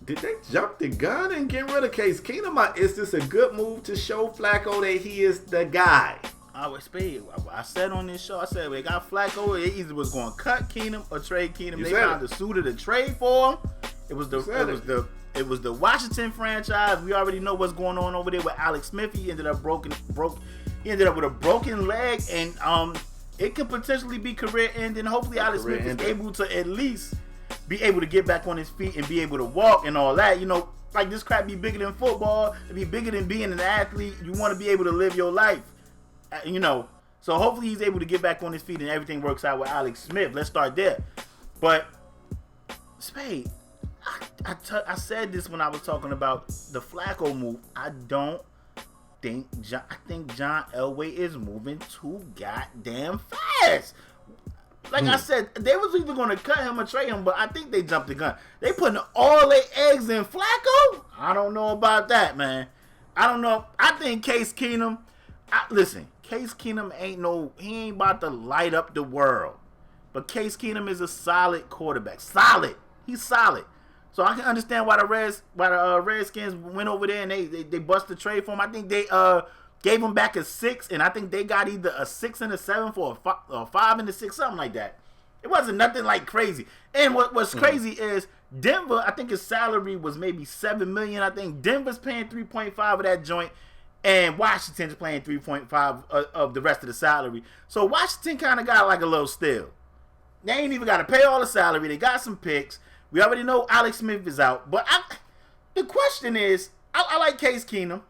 Did they jump the gun and get rid of Case Keenum? Is this a good move to show Flacco that he is the guy? I said on this show, we got Flacco. They either was going to cut Keenum or trade Keenum. They found the suitor to trade for him. It was the Washington franchise. We already know what's going on over there with Alex Smith. He ended up He ended up with a broken leg, and it could potentially be career ending. Hopefully, Alex Smith is able to at least be able to get back on his feet and be able to walk and all that. Like this crap be bigger than football. It be bigger than being an athlete. You want to be able to live your life. So hopefully he's able to get back on his feet and everything works out with Alex Smith. Let's start there. But Spade, I said this when I was talking about the Flacco move. I think John Elway is moving too goddamn fast. Like I said, they was either going to cut him or trade him, but I think they jumped the gun. They putting all their eggs in Flacco? I don't know about that, man. I don't know. I think Case Keenum, Case Keenum he ain't about to light up the world. But Case Keenum is a solid quarterback. Solid. He's solid. So I can understand why the Redskins went over there and they bust the trade for him. I think they gave him back a 6, and I think they got either a 6 and a 7 for a 5 and a 6, something like that. It wasn't nothing like crazy. And what's crazy is Denver, I think his salary was maybe $7 million. I think Denver's paying 3.5 of that joint, and Washington's paying 3.5 of the rest of the salary. So Washington kind of got like a little steal. They ain't even got to pay all the salary. They got some picks. We already know Alex Smith is out. But the question is, I like Case Keenum.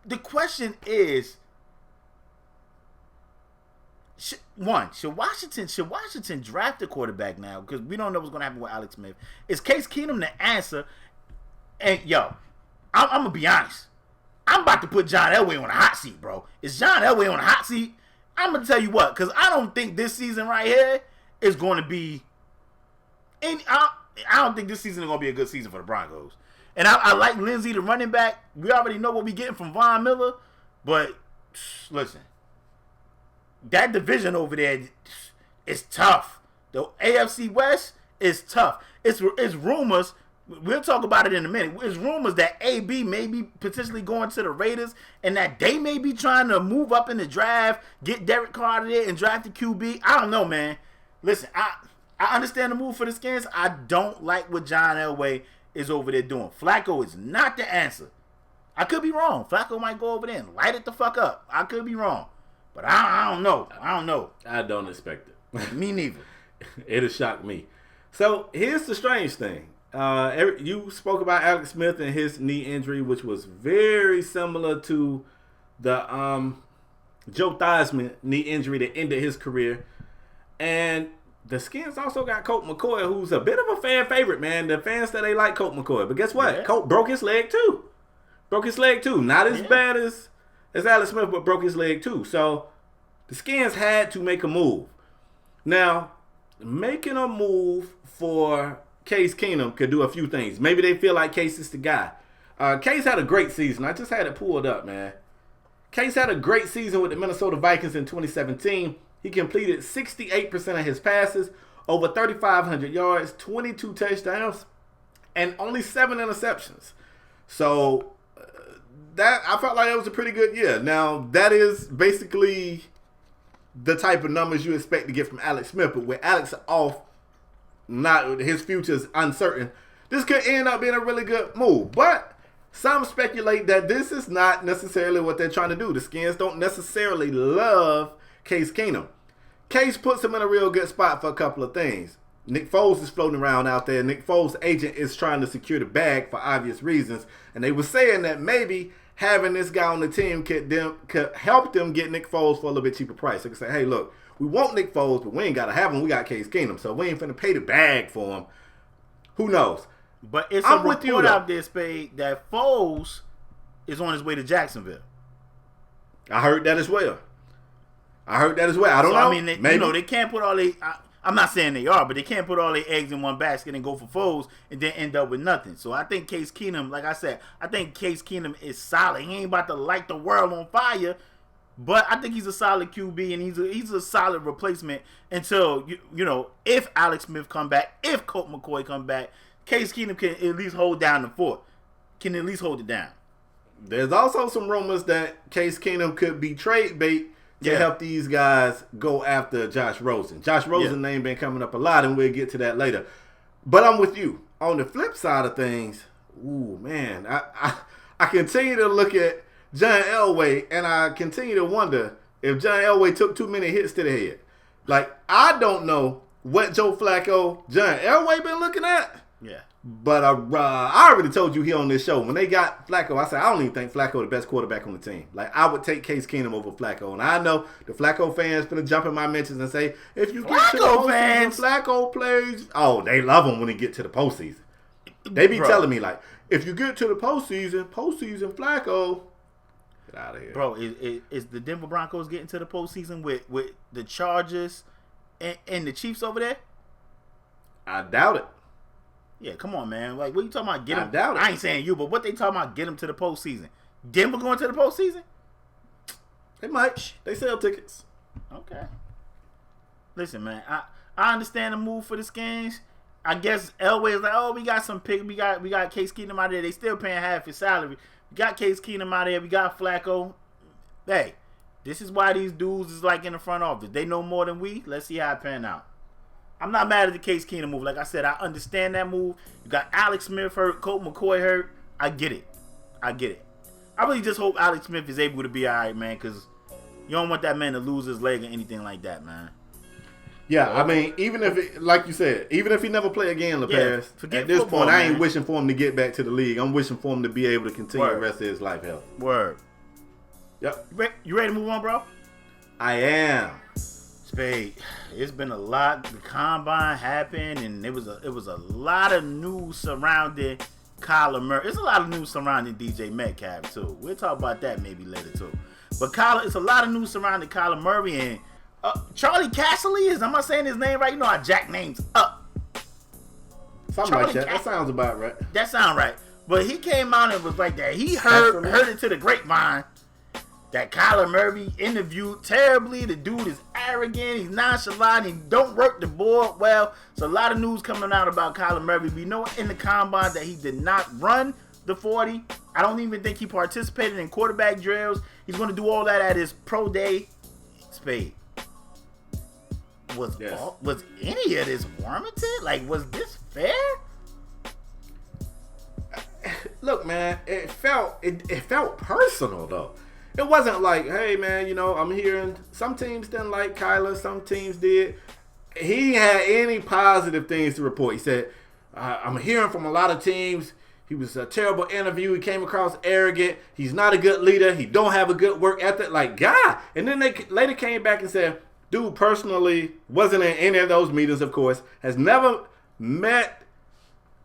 The question is, should Washington draft a quarterback now? Because we don't know what's going to happen with Alex Smith. Is Case Keenum the answer? And I'm going to be honest. I'm about to put John Elway on a hot seat, bro. Is John Elway on a hot seat? I'm gonna tell you what, because I don't think this season right here is going to be. I don't think this season is going to be a good season for the Broncos. And I like Lindsey, the running back. We already know what we're getting from Von Miller, but listen, that division over there is tough. The AFC West is tough. It's rumors. We'll talk about it in a minute. It's rumors that AB may be potentially going to the Raiders and that they may be trying to move up in the draft, get Derek Carr out of there and draft the QB. I don't know, man. Listen, I understand the move for the Skins. I don't like what John Elway is over there doing. Flacco is not the answer. I could be wrong. Flacco might go over there and light it the fuck up. I could be wrong. But I don't know. I don't expect it. Me neither. It'll shock me. So here's the strange thing. You spoke about Alex Smith and his knee injury, which was very similar to the Joe Theismann knee injury that ended his career. And the Skins also got Colt McCoy, who's a bit of a fan favorite, man. The fans say they like Colt McCoy. But guess what? Yeah. Colt broke his leg too. Not as bad as Alex Smith, but broke his leg too. So the Skins had to make a move. Now, making a move for Case Keenum could do a few things. Maybe they feel like Case is the guy. Case had a great season. I just had it pulled up, man. Case had a great season with the Minnesota Vikings in 2017. He completed 68% of his passes, over 3,500 yards, 22 touchdowns, and only 7 interceptions. So that I felt like that was a pretty good year. Now, that is basically the type of numbers you expect to get from Alex Smith, but with Alex off, not his future is uncertain, this could end up being a really good move. But some speculate that this is not necessarily what they're trying to do. The Skins don't necessarily love Case Keenum. Case puts him in a real good spot for a couple of things. Nick Foles is floating around out there. Nick Foles' agent is trying to secure the bag for obvious reasons. And they were saying that maybe having this guy on the team could help them get Nick Foles for a little bit cheaper price. They could say, hey, look, we want Nick Foles, but we ain't got to have him. We got Case Keenum, so we ain't finna pay the bag for him. Who knows? But it's a report out there, Spade, that Foles is on his way to Jacksonville. I heard that as well. I don't know. I mean, they can't put all they. I'm not saying they are, but they can't put all their eggs in one basket and go for Foles and then end up with nothing. So I think Case Keenum, like I said, Case Keenum is solid. He ain't about to light the world on fire, but I think he's a solid QB and he's a solid replacement until if Alex Smith come back, if Colt McCoy come back, Case Keenum can at least hold down the fort. Can at least hold it down. There's also some rumors that Case Keenum could be trade bait to help these guys go after Josh Rosen. Josh Rosen's name been coming up a lot, and we'll get to that later. But I'm with you. On the flip side of things, ooh, man, I continue to look at John Elway, and I continue to wonder if John Elway took too many hits to the head. Like, I don't know what Joe Flacco, John Elway been looking at. Yeah. But I already told you here on this show, when they got Flacco, I said, I don't even think Flacco the best quarterback on the team. Like, I would take Case Keenum over Flacco. And I know the Flacco fans going to jump in my mentions and say, if you get to the postseason, Flacco plays. Oh, they love him when they get to the postseason. They be telling me, like, if you get to the postseason Flacco, get out of here. Bro, is the Denver Broncos getting to the postseason with the Chargers and the Chiefs over there? I doubt it. Yeah, come on, man. Like, what you talking about? Get him? I doubt it. I ain't saying you, but what they talking about? Get him to the postseason. Denver going to the postseason? They might. They sell tickets. Okay. Listen, man. I understand the move for the Skins. I guess Elway is like, oh, we got some pick. We got Case Keenum out there. They still paying half his salary. We got Case Keenum out there. We got Flacco. Hey, this is why these dudes is like in the front office. They know more than we. Let's see how it pan out. I'm not mad at the Case Keenum move. Like I said, I understand that move. You got Alex Smith hurt, Colt McCoy hurt. I get it. I really just hope Alex Smith is able to be all right, man, because you don't want that man to lose his leg or anything like that, man. Yeah, I mean, even if, like you said, even if he never play again, LeParis, at this point, I ain't wishing for him to get back to the league. I'm wishing for him to be able to continue the rest of his life healthy. Word. Yep. You ready to move on, bro? I am. Spade, it's been a lot. The combine happened, and it was a lot of news surrounding Kyler Murray. There's a lot of news surrounding DJ Metcalf too. We'll talk about that maybe later too. But it's a lot of news surrounding Kyler Murray and Charlie Casserly. Am I saying his name right? You know I jack names up. Something like that. That sounds about right. That sounds right. But he came out and was like that. He heard it to the grapevine that Kyler Murray interviewed terribly. The dude is arrogant. He's nonchalant. He don't work the board well. So a lot of news coming out about Kyler Murray. We know in the combine that he did not run the 40. I don't even think he participated in quarterback drills. He's going to do all that at his pro day. Spade. Was any of this warranted? Like, was this fair? Look, man, it felt personal though. It wasn't like, hey, man, I'm hearing some teams didn't like Kyler, some teams did. He had any positive things to report. He said, I'm hearing from a lot of teams. He was a terrible interview. He came across arrogant. He's not a good leader. He don't have a good work ethic. Like, God. And then they later came back and said, dude personally wasn't in any of those meetings, of course. Has never met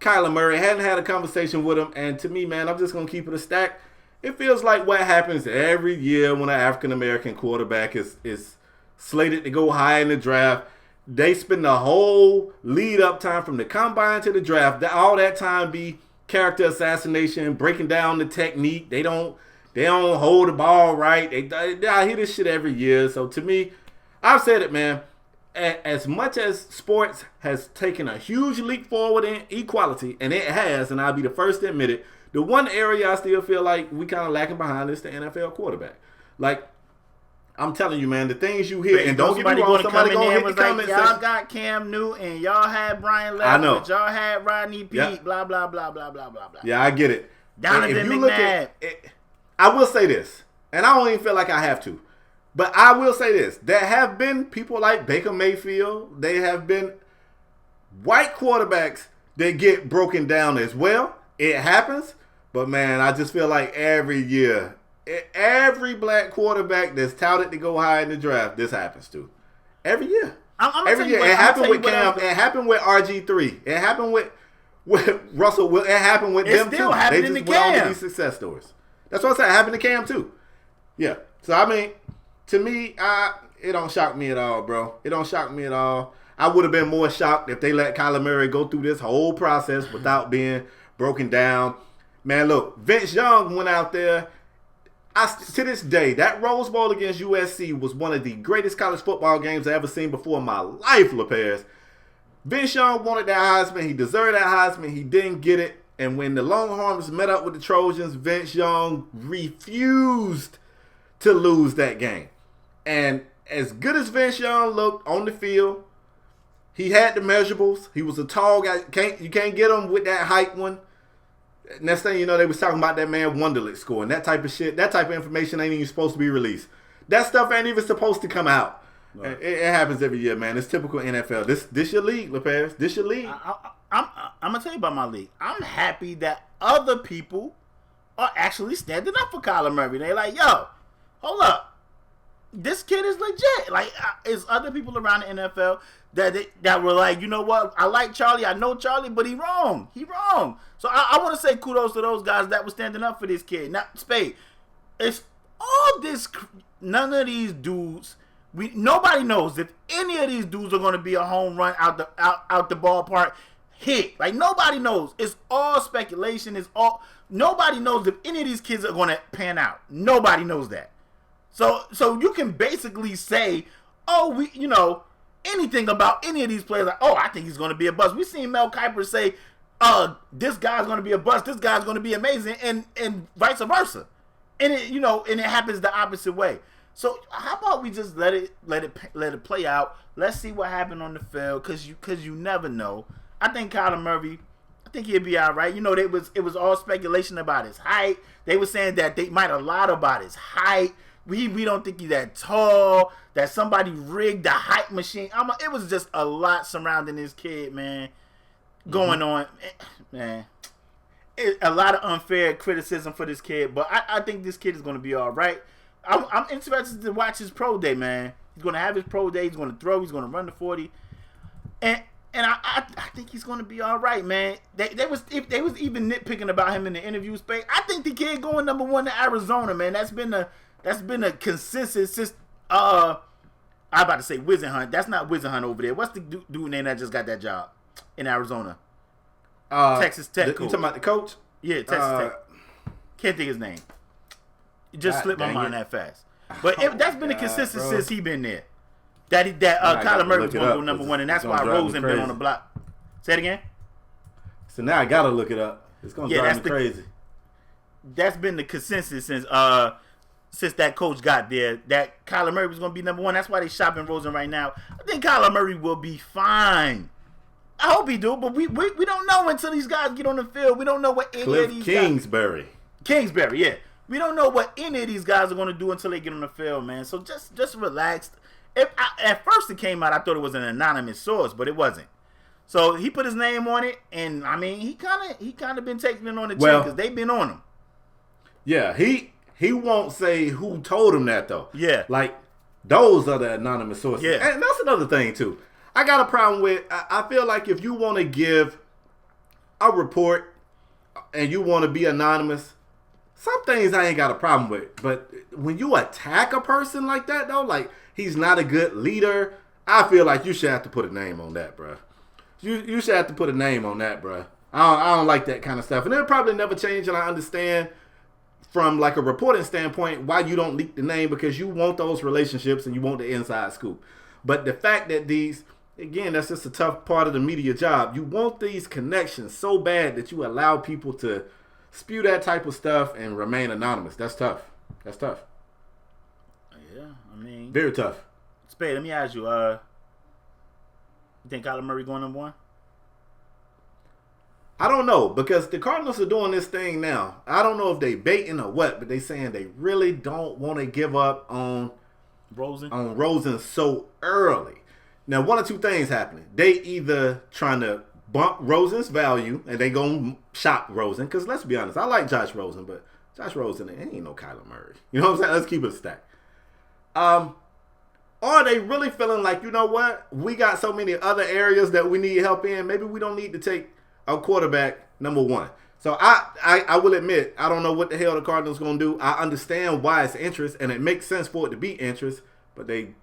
Kyler Murray. Hadn't had a conversation with him. And to me, man, I'm just going to keep it a stack. It feels like what happens every year when an African-American quarterback is slated to go high in the draft. They spend the whole lead-up time from the combine to the draft. All that time be character assassination, breaking down the technique. They don't hold the ball right. I hear this shit every year. So to me, I've said it, man. As much as sports has taken a huge leap forward in equality, and it has, and I'll be the first to admit it, the one area I still feel like we kind of lacking behind is the NFL quarterback. Like, I'm telling you, man, the things you hear, and don't get me wrong, somebody going to hit the comment section. Y'all got Cam Newton, y'all had Brian Leftwich, y'all had Rodney Peete, blah, blah, blah, blah, blah, blah, blah. Yeah, I get it. Donovan McNabb. I will say this, and I don't even feel like I have to, but I will say this. There have been people like Baker Mayfield. They have been white quarterbacks that get broken down as well. It happens. But, man, I just feel like every year, every black quarterback that's touted to go high in the draft, this happens to. Every year. Every year. It happened with Cam. It happened with RG3. It happened with Russell. It happened with them, too. They just went on to these success stories. That's what I said. It happened to Cam, too. Yeah. So, I mean, to me, it don't shock me at all, bro. It don't shock me at all. I would have been more shocked if they let Kyler Murray go through this whole process without being broken down. Man, look, Vince Young went out there. To this day, that Rose Bowl against USC was one of the greatest college football games I've ever seen before in my life, LaPaz. Vince Young wanted that Heisman. He deserved that Heisman. He didn't get it. And when the Longhorns met up with the Trojans, Vince Young refused to lose that game. And as good as Vince Young looked on the field, he had the measurables. He was a tall guy. You can't get him with that height one. Next thing you know, they was talking about that man Wonderlic scoring. That type of shit, that type of information ain't even supposed to be released. That stuff ain't even supposed to come out. Right. It happens every year, man. It's typical NFL. This your league, LaPaz. This your league. I'm going to tell you about my league. I'm happy that other people are actually standing up for Kyler Murray. They're like, yo, hold up. This kid is legit. Like, it's other people around the NFL that were like, you know what? I like Charlie. I know Charlie, but he wrong. He wrong. So I want to say kudos to those guys that were standing up for this kid. Now, Spade, it's all this. None of these dudes. Nobody knows if any of these dudes are going to be a home run out the ballpark hit. Like, nobody knows. It's all speculation. Nobody knows if any of these kids are going to pan out. Nobody knows that. So you can basically say, anything about any of these players. Like, I think he's going to be a bust. We've seen Mel Kiper say, this guy's going to be a bust. This guy's going to be amazing, and vice versa. And it happens the opposite way. So how about we just let it play out? Let's see what happened on the field, because you never know. I think Kyler Murray, I think he'll be all right. It was all speculation about his height. They were saying that they might have lied about his height. We don't think he's that tall, that somebody rigged the height machine. It was just a lot surrounding this kid, man, going on. Man, a lot of unfair criticism for this kid, but I think this kid is going to be all right. I'm interested to watch his pro day, man. He's going to have his pro day. He's going to throw. He's going to run the 40. And And I think he's going to be all right, man. They was even nitpicking about him in the interview space. I think the kid going number 1 to Arizona, man. That's been a consensus since I'm about to say Wizenhunt. That's not Wizenhunt over there. What's the dude name that just got that job in Arizona? Texas Tech. You talking about the coach? Yeah, Texas Tech. Can't think his name. It just slipped my mind that fast. But that's been a consensus since he been there. That Kyler Murray was going to go number 1, and that's why Rosen been on the block. Say it again. So now I gotta look it up. It's gonna drive me crazy. That's been the consensus since that coach got there. That Kyler Murray was gonna be number 1. That's why they shopping Rosen right now. I think Kyler Murray will be fine. I hope he do, but we don't know until these guys get on the field. We don't know what any of these Kingsbury, yeah. We don't know what any of these guys are gonna do until they get on the field, man. So just relax. At first it came out, I thought it was an anonymous source, but it wasn't. So he put his name on it, and I mean, he kind of been taking it on the chin because they've been on him. Yeah, he won't say who told him that though. Yeah, like those are the anonymous sources. Yeah, and that's another thing too. I got a problem with. I feel like if you want to give a report and you want to be anonymous, some things I ain't got a problem with. But when you attack a person like that though, like he's not a good leader, I feel like you should have to put a name on that, bro. You should have to put a name on that, bro. I don't like that kind of stuff. And it'll probably never change, and I understand from like a reporting standpoint why you don't leak the name, because you want those relationships and you want the inside scoop. But the fact that again, that's just a tough part of the media job. You want these connections so bad that you allow people to spew that type of stuff and remain anonymous. That's tough. That's tough. Yeah, I mean, very tough. Spade, let me ask you, you think Kyler Murray going number 1? I don't know, because the Cardinals are doing this thing now. I don't know if they baiting or what, but they saying they really don't want to give up on Rosen so early. Now, one or two things happening. They either trying to bump Rosen's value and they gonna shop Rosen, because let's be honest, I like Josh Rosen, but Josh Rosen ain't no Kyler Murray. You know what I'm saying? Let's keep it a stack. Are they really feeling like, you know what, we got so many other areas that we need help in, maybe we don't need to take a quarterback number 1. So I will admit, I don't know what the hell the Cardinals going to do. I understand why it's interest, and it makes sense for it to be interest, but they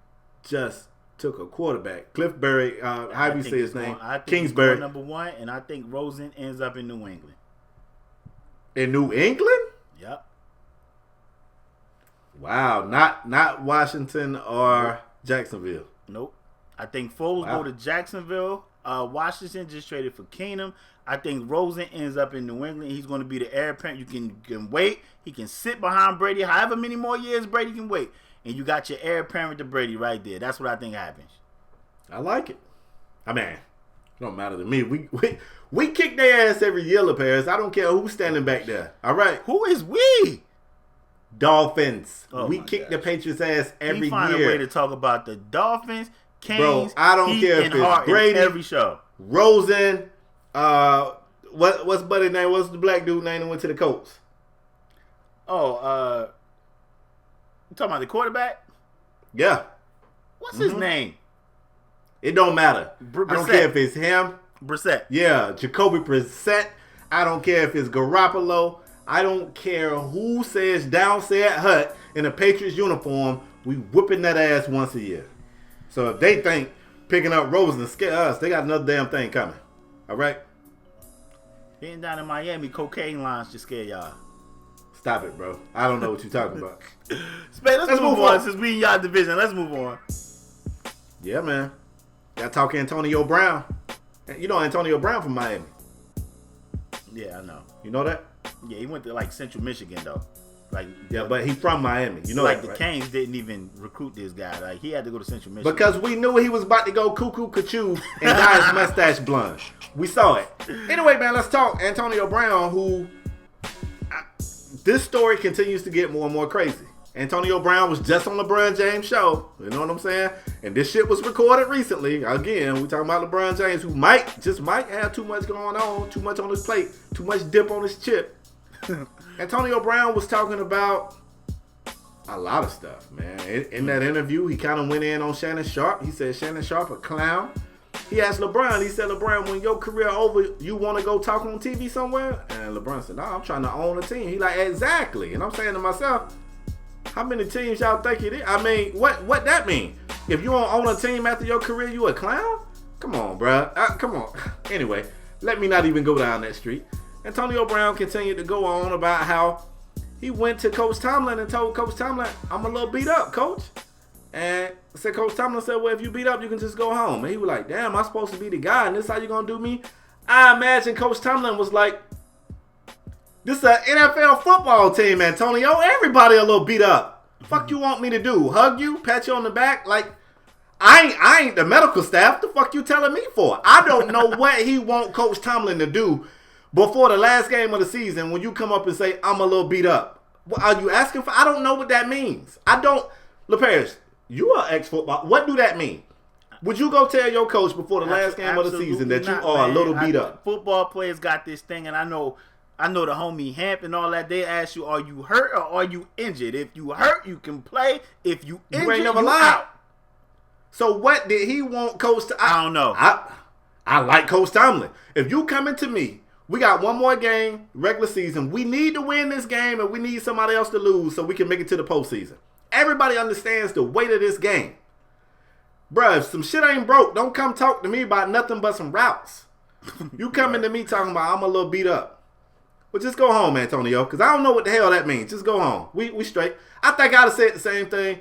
just took a quarterback. Cliffbury, how do you say his name? Kingsbury. Number 1, and I think Rosen ends up in New England. In New England? Yep. Wow, not Washington or Jacksonville. Nope. I think Foles go to Jacksonville. Washington just traded for Keenum. I think Rosen ends up in New England. He's going to be the heir apparent. You can wait. He can sit behind Brady. However many more years Brady can wait. And you got your heir apparent to Brady right there. That's what I think happens. I like it. I mean, it don't matter to me. We kick their ass every year, LeParis. I don't care who's standing back there. All right. Who is we? Dolphins. Oh we kick the Patriots' ass every year. Find a way to talk about the Dolphins, Canes, bro, I don't care if it's Brady, every show. Rosen, what's buddy name? What's the black dude name that went to the Colts? Oh, you talking about the quarterback? Yeah. What's his name? It don't matter. I don't care if it's him. Brissett. Yeah, Jacoby Brissett. I don't care if it's Garoppolo. I don't care who says down said hut in a Patriots uniform. We whipping that ass once a year. So if they think picking up Rosen scare us, they got another damn thing coming. All right? Being down in Miami, cocaine lines just scare y'all. Stop it, bro. I don't know what you're talking about. Spade, let's move on. Since we in y'all division, let's move on. Yeah, man. Got to talk Antonio Brown. You know Antonio Brown from Miami. Yeah, I know. You know that? Yeah, he went to like Central Michigan though. Like yeah, but he's from Miami. You know like that, right? The Canes didn't even recruit this guy. Like he had to go to Central Michigan because we knew he was about to go cuckoo cuckoo and dye his mustache blonde. We saw it. Anyway, man, let's talk Antonio Brown. Who this story continues to get more and more crazy. Antonio Brown was just on LeBron James' show. You know what I'm saying? And this shit was recorded recently. Again, we talking about LeBron James, who might have too much going on, too much on his plate, too much dip on his chip. Antonio Brown was talking about a lot of stuff, man. In that interview, he kind of went in on Shannon Sharp. He said Shannon Sharp a clown. he asked LeBron, he said, LeBron, when your career over, you want to go talk on TV somewhere? And LeBron said, no, I'm trying to own a team. He like, exactly. And I'm saying to myself, how many teams y'all think it is? I mean, what that mean? If you don't own a team after your career, you a clown? Come on, bruh. Come on. Anyway, let me not even go down that street. Antonio Brown continued to go on about how he went to Coach Tomlin and told Coach Tomlin, I'm a little beat up, Coach. And said Coach Tomlin said, well, if you beat up, you can just go home. And he was like, damn, I'm supposed to be the guy, and this how you gonna do me? I imagine Coach Tomlin was like, this is an NFL football team, Antonio. Everybody a little beat up. Fuck you want me to do? Hug you? Pat you on the back? Like, I ain't the medical staff. The fuck you telling me for? I don't know what he want Coach Tomlin to do before the last game of the season when you come up and say, I'm a little beat up. What are you asking for? I don't know what that means. I don't. LePage, you are ex-football. What do that mean? Would you go tell your coach before the last game of the season that you are a little beat up? Football players got this thing, and I know the homie Hamp and all that. They ask you, are you hurt or are you injured? If you hurt, you can play. If you injured, you ain't never you lied. out. So what did he want Coach to? I don't know. I like Coach Tomlin. If you coming to me, we got one more game, regular season. We need to win this game, and we need somebody else to lose so we can make it to the postseason. Everybody understands the weight of this game. Bruh, if some shit ain't broke, don't come talk to me about nothing but some routes. You coming to me talking about I'm a little beat up. Well, just go home, Antonio, because I don't know what the hell that means. Just go home. We straight. I think I'd have said the same thing.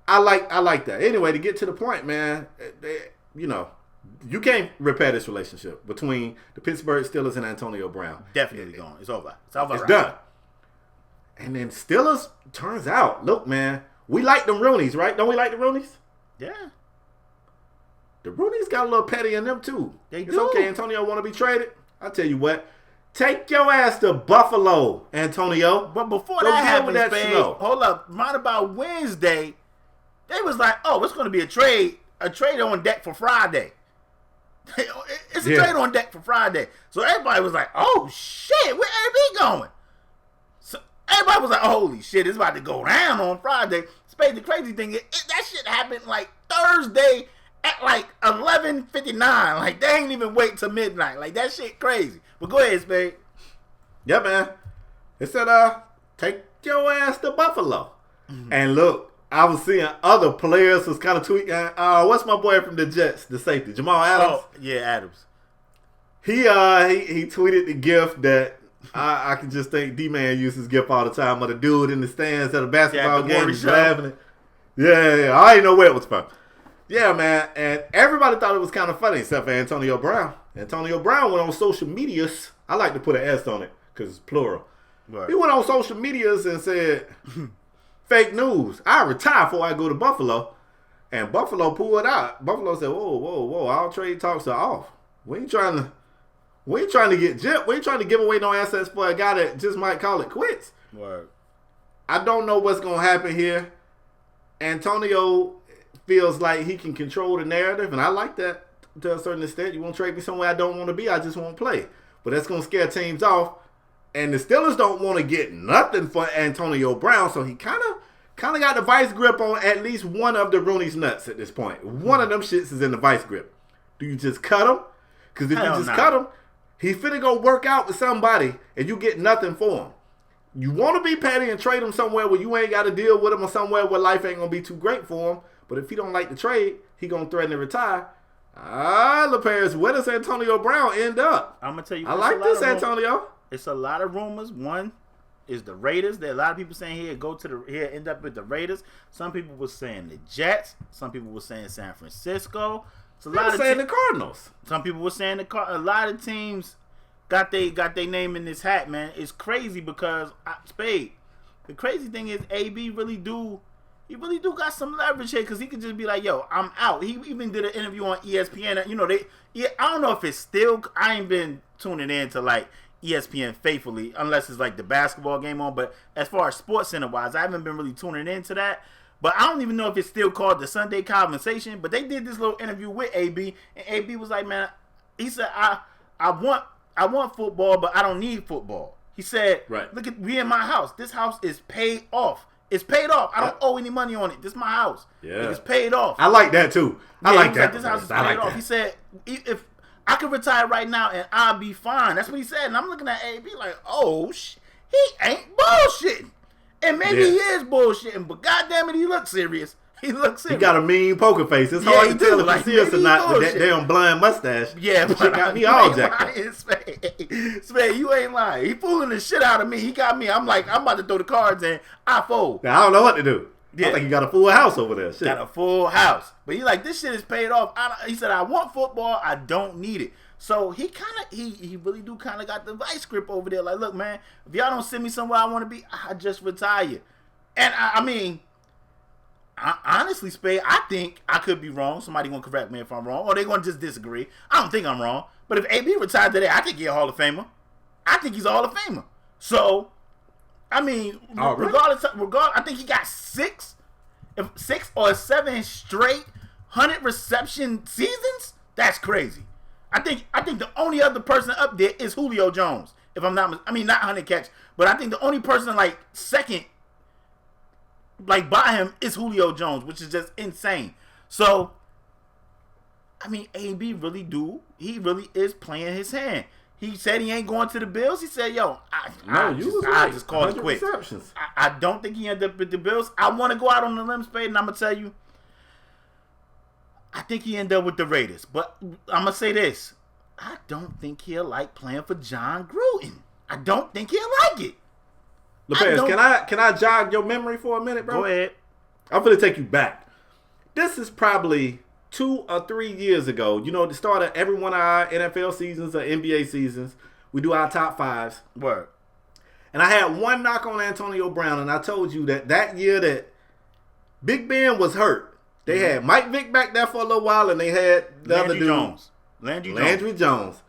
I like that. Anyway, to get to the point, man, you know, you can't repair this relationship between the Pittsburgh Steelers and Antonio Brown. Definitely gone. It's over. It's over. It's done. And then Steelers, turns out, look, man, we like them Roonies, right? Don't we like the Roonies? Yeah. The Roonies got a little petty in them, too. It's do. Okay, Antonio want to be traded? I'll tell you what. Take your ass to Buffalo, Antonio. But before Go that deal happens, babe, hold up. Right about Wednesday, they was like, oh, it's going to be a trade on deck for Friday. It's a trade on deck for Friday. So everybody was like, oh, shit, where AB going? So everybody was like, holy shit, it's about to go down on Friday. Spade, the crazy thing is, that shit happened like Thursday at like 11:59. Like, they ain't even wait till midnight. Like, that shit crazy. But go ahead, Spade. Yeah, man. It said, take your ass to Buffalo. Mm-hmm. And look, I was seeing other players was kind of tweeting. What's my boy from the Jets, the safety, Jamal Adams? Oh, yeah, Adams. He tweeted the gif that I can just think D-Man uses gif all the time of the dude in the stands at a basketball game just laughing. Yeah, I didn't know where it was from. Yeah, man, and everybody thought it was kind of funny except for Antonio Brown. Antonio Brown went on social medias. I like to put an S on it because it's plural. Right. He went on social medias and said, fake news. I retire before I go to Buffalo. And Buffalo pulled out. Buffalo said, whoa, all trade talks are off. We ain't trying to get gypped. We ain't trying to give away no assets for a guy that just might call it quits. Right. I don't know what's going to happen here. Antonio feels like he can control the narrative, and I like that to a certain extent. You want to trade me somewhere I don't want to be, I just won't play. But that's going to scare teams off. And the Steelers don't want to get nothing for Antonio Brown, so he kind of got the vice grip on at least one of the Rooney's nuts at this point. One of them shits is in the vice grip. Do you just cut him? Because if you just cut him, he's finna go work out with somebody, and you get nothing for him. You want to be petty and trade him somewhere where you ain't got to deal with him, or somewhere where life ain't going to be too great for him. But if he don't like the trade, he going to threaten to retire. LeParis, where does Antonio Brown end up? I'm going to tell you. I like this, Antonio. It's a lot of rumors. One is the Raiders. There are a lot of people saying here end up with the Raiders. Some people were saying the Jets. Some people were saying San Francisco. They were saying the Cardinals. Some people were saying the Cardinals. A lot of teams got their name in this hat, man. It's crazy because Spade. The crazy thing is AB really do got some leverage here because he could just be like, yo, I'm out. He even did an interview on ESPN. You know, I don't know if it's still. I ain't been tuning in to like ESPN faithfully unless it's like the basketball game on. But as far as Sports Center wise, I haven't been really tuning into that. But I don't even know if it's still called the Sunday Conversation. But they did this little interview with AB, and AB was like, man, he said, I want football, but I don't need football. He said, right. Look at me in my house. This house is paid off. It's paid off. I don't owe any money on it. This is my house. Yeah. Like, it's paid off. I like that too. I like that. This house is I paid like off. that. He said, if I could retire right now and I'll be fine. That's what he said. And I'm looking at AB like, oh, he ain't bullshitting. And maybe he is bullshitting, but goddamn it, he looks serious. He looks serious. He got a mean poker face. It's hard to tell if like, he's serious or not with that bullshit. damn blind mustache. Yeah, but but got me all jacked up. Spade, you ain't lying. He fooling the shit out of me. He got me. I'm like, I'm about to throw the cards in. I fold. Now, I don't know what to do. Yeah. I think he got a full house over there. Shit. Got a full house. But he like, this shit is paid off. He said, I want football. I don't need it. So he really do kind of got the vice grip over there. Like, look, man, if y'all don't send me somewhere I want to be, I just retire. And I mean, honestly, Spade, I think I could be wrong. Somebody gonna correct me if I'm wrong, or they gonna just disagree. I don't think I'm wrong. But if AB retired today, I think he's a Hall of Famer. I think he's a Hall of Famer. So, I mean, regardless, I think he got 6 or 7 straight 100 reception seasons. That's crazy. I think the only other person up there is Julio Jones. If I'm not, I mean, not 100 catch, but I think the only person like second, like by him, is Julio Jones, which is just insane. So, I mean, AB really is playing his hand. He said he ain't going to the Bills. He said, yo, I just called it quits. I don't think he ended up with the Bills. I want to go out on the limb, Spade, and I'm going to tell you, I think he ended up with the Raiders. But I'm going to say this. I don't think he'll like playing for John Gruden. I don't think he'll like it. LePez, can I jog your memory for a minute, bro? Go ahead. I'm going to take you back. This is probably 2 or 3 years ago. You know, the start of every one of our NFL seasons or NBA seasons, we do our top 5s. Word. And I had one knock on Antonio Brown, and I told you that year that Big Ben was hurt, they had Mike Vick back there for a little while, and they had the other dude, Landry Jones.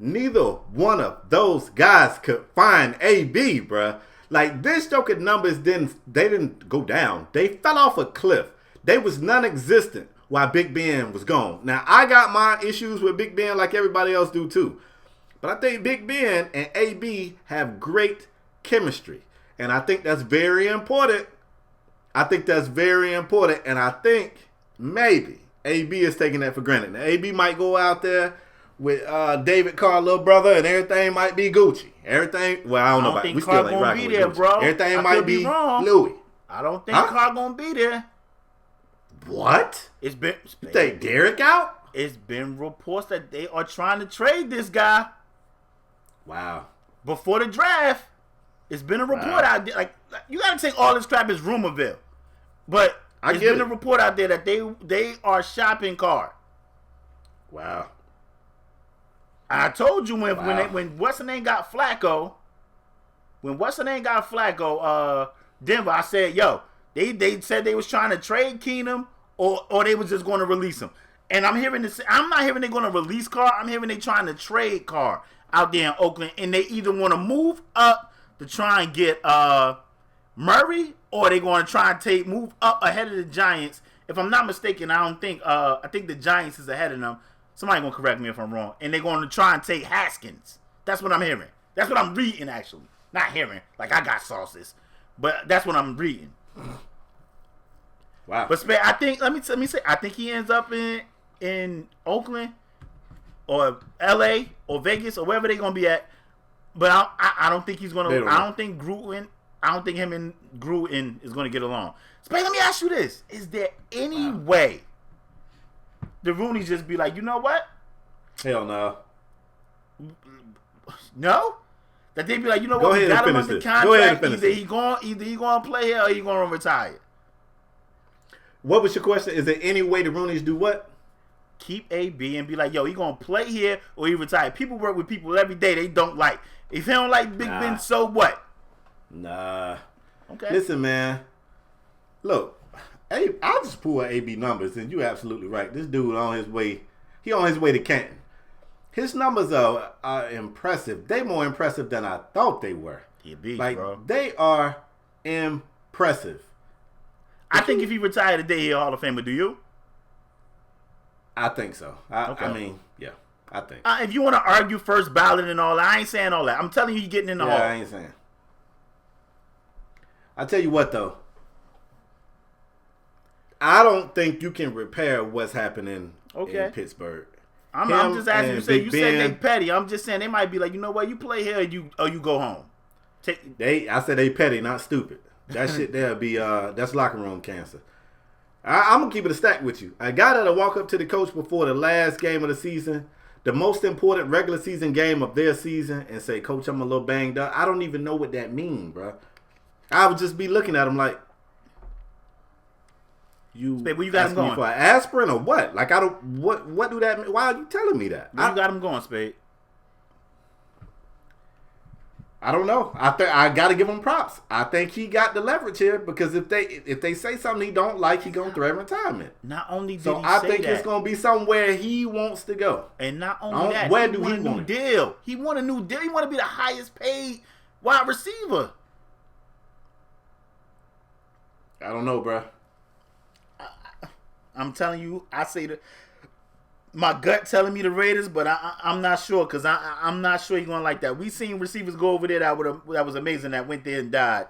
Neither one of those guys could find AB, bruh. Like, this Joker numbers didn't go down. They fell off a cliff. They was non-existent while Big Ben was gone. Now, I got my issues with Big Ben like everybody else do too. But I think Big Ben and AB have great chemistry. And I think that's very important. And I think maybe AB is taking that for granted. Now, AB might go out there with David Carr, little brother, and everything might be Gucci. Everything, well, I don't know about it. We still ain't rocking with Gucci. Bro. Everything might be Louis. I don't think Carr gonna be there. What? It's been. You think Derek out? It's been reports that they are trying to trade this guy. Wow. Before the draft, it's been a report out there. Like, you gotta take all this crap as rumorville, but it's been a report out there that they are shopping Carr. Wow. I told you when what's-her-name got Flacco, Denver, I said, yo, they said they was trying to trade Keenum or they was just going to release him. And I'm hearing this. I'm not hearing they're going to release Carr. I'm hearing they trying to trade Carr out there in Oakland, and they either want to move up to try and get Murray, or they going to try and move up ahead of the Giants. If I'm not mistaken, I think the Giants is ahead of them. Somebody gonna correct me if I'm wrong. And they're gonna try and take Haskins. That's what I'm hearing. That's what I'm reading, actually. Not hearing. Like, I got sauces, but that's what I'm reading. Wow. But I think let me say I think he ends up in Oakland or LA or Vegas or wherever they're gonna be at. But I don't think he's gonna. I don't think him and Gruden is gonna get along. Spade, let me ask you this: is there any way the Rooney's just be like, you know what? Hell no. No? That they be like, you know Go what? We ahead got and him finish under this. Go ahead and contract. finish Either he gonna play here or he gonna retire. What was your question? Is there any way the Rooney's do what? Keep AB and be like, yo, he gonna play here or he retire. People work with people every day they don't like. If he don't like Big Ben, so what? Nah. Okay. Listen, man. Look, I'll just pull AB numbers, and you're absolutely right. This dude on his way to Canton. His numbers are impressive. They more impressive than I thought they were. He a beast, like, bro. They are impressive. I think if he retired today, he's a Hall of Famer. Do you? I think so. Okay. I mean, yeah, I think. If you want to argue first ballot and all that, I ain't saying all that. I'm telling you, you're getting in the hall. I ain't saying. I tell you what, though. I don't think you can repair what's happening Okay. in Pittsburgh. I'm just asking you. You said they petty. I'm just saying they might be like, you know what? You play here, or you go home. I said they petty, not stupid. That shit there be that's locker room cancer. I'm gonna keep it a stack with you. A guy that'll walk up to the coach before the last game of the season, the most important regular season game of their season, and say, "Coach, I'm a little banged up." I don't even know what that means, bro. I would just be looking at him like, Spade, where you got him going? For aspirin or what? Like I don't. What do that mean? Why are you telling me that? Where you got him going, Spade? I don't know. I got to give him props. I think he got the leverage here because if they say something he don't like, he gonna threaten retirement. Not only did so he I say think that, it's gonna be somewhere he wants to go. And not only that, where he do want he a new want deal. He want a new deal. He want to be the highest paid wide receiver. I don't know, bro. I'm telling you, I say that. My gut telling me the Raiders, but I'm not sure because I'm not sure he's going to like that. We seen receivers go over there that was amazing that went there and died.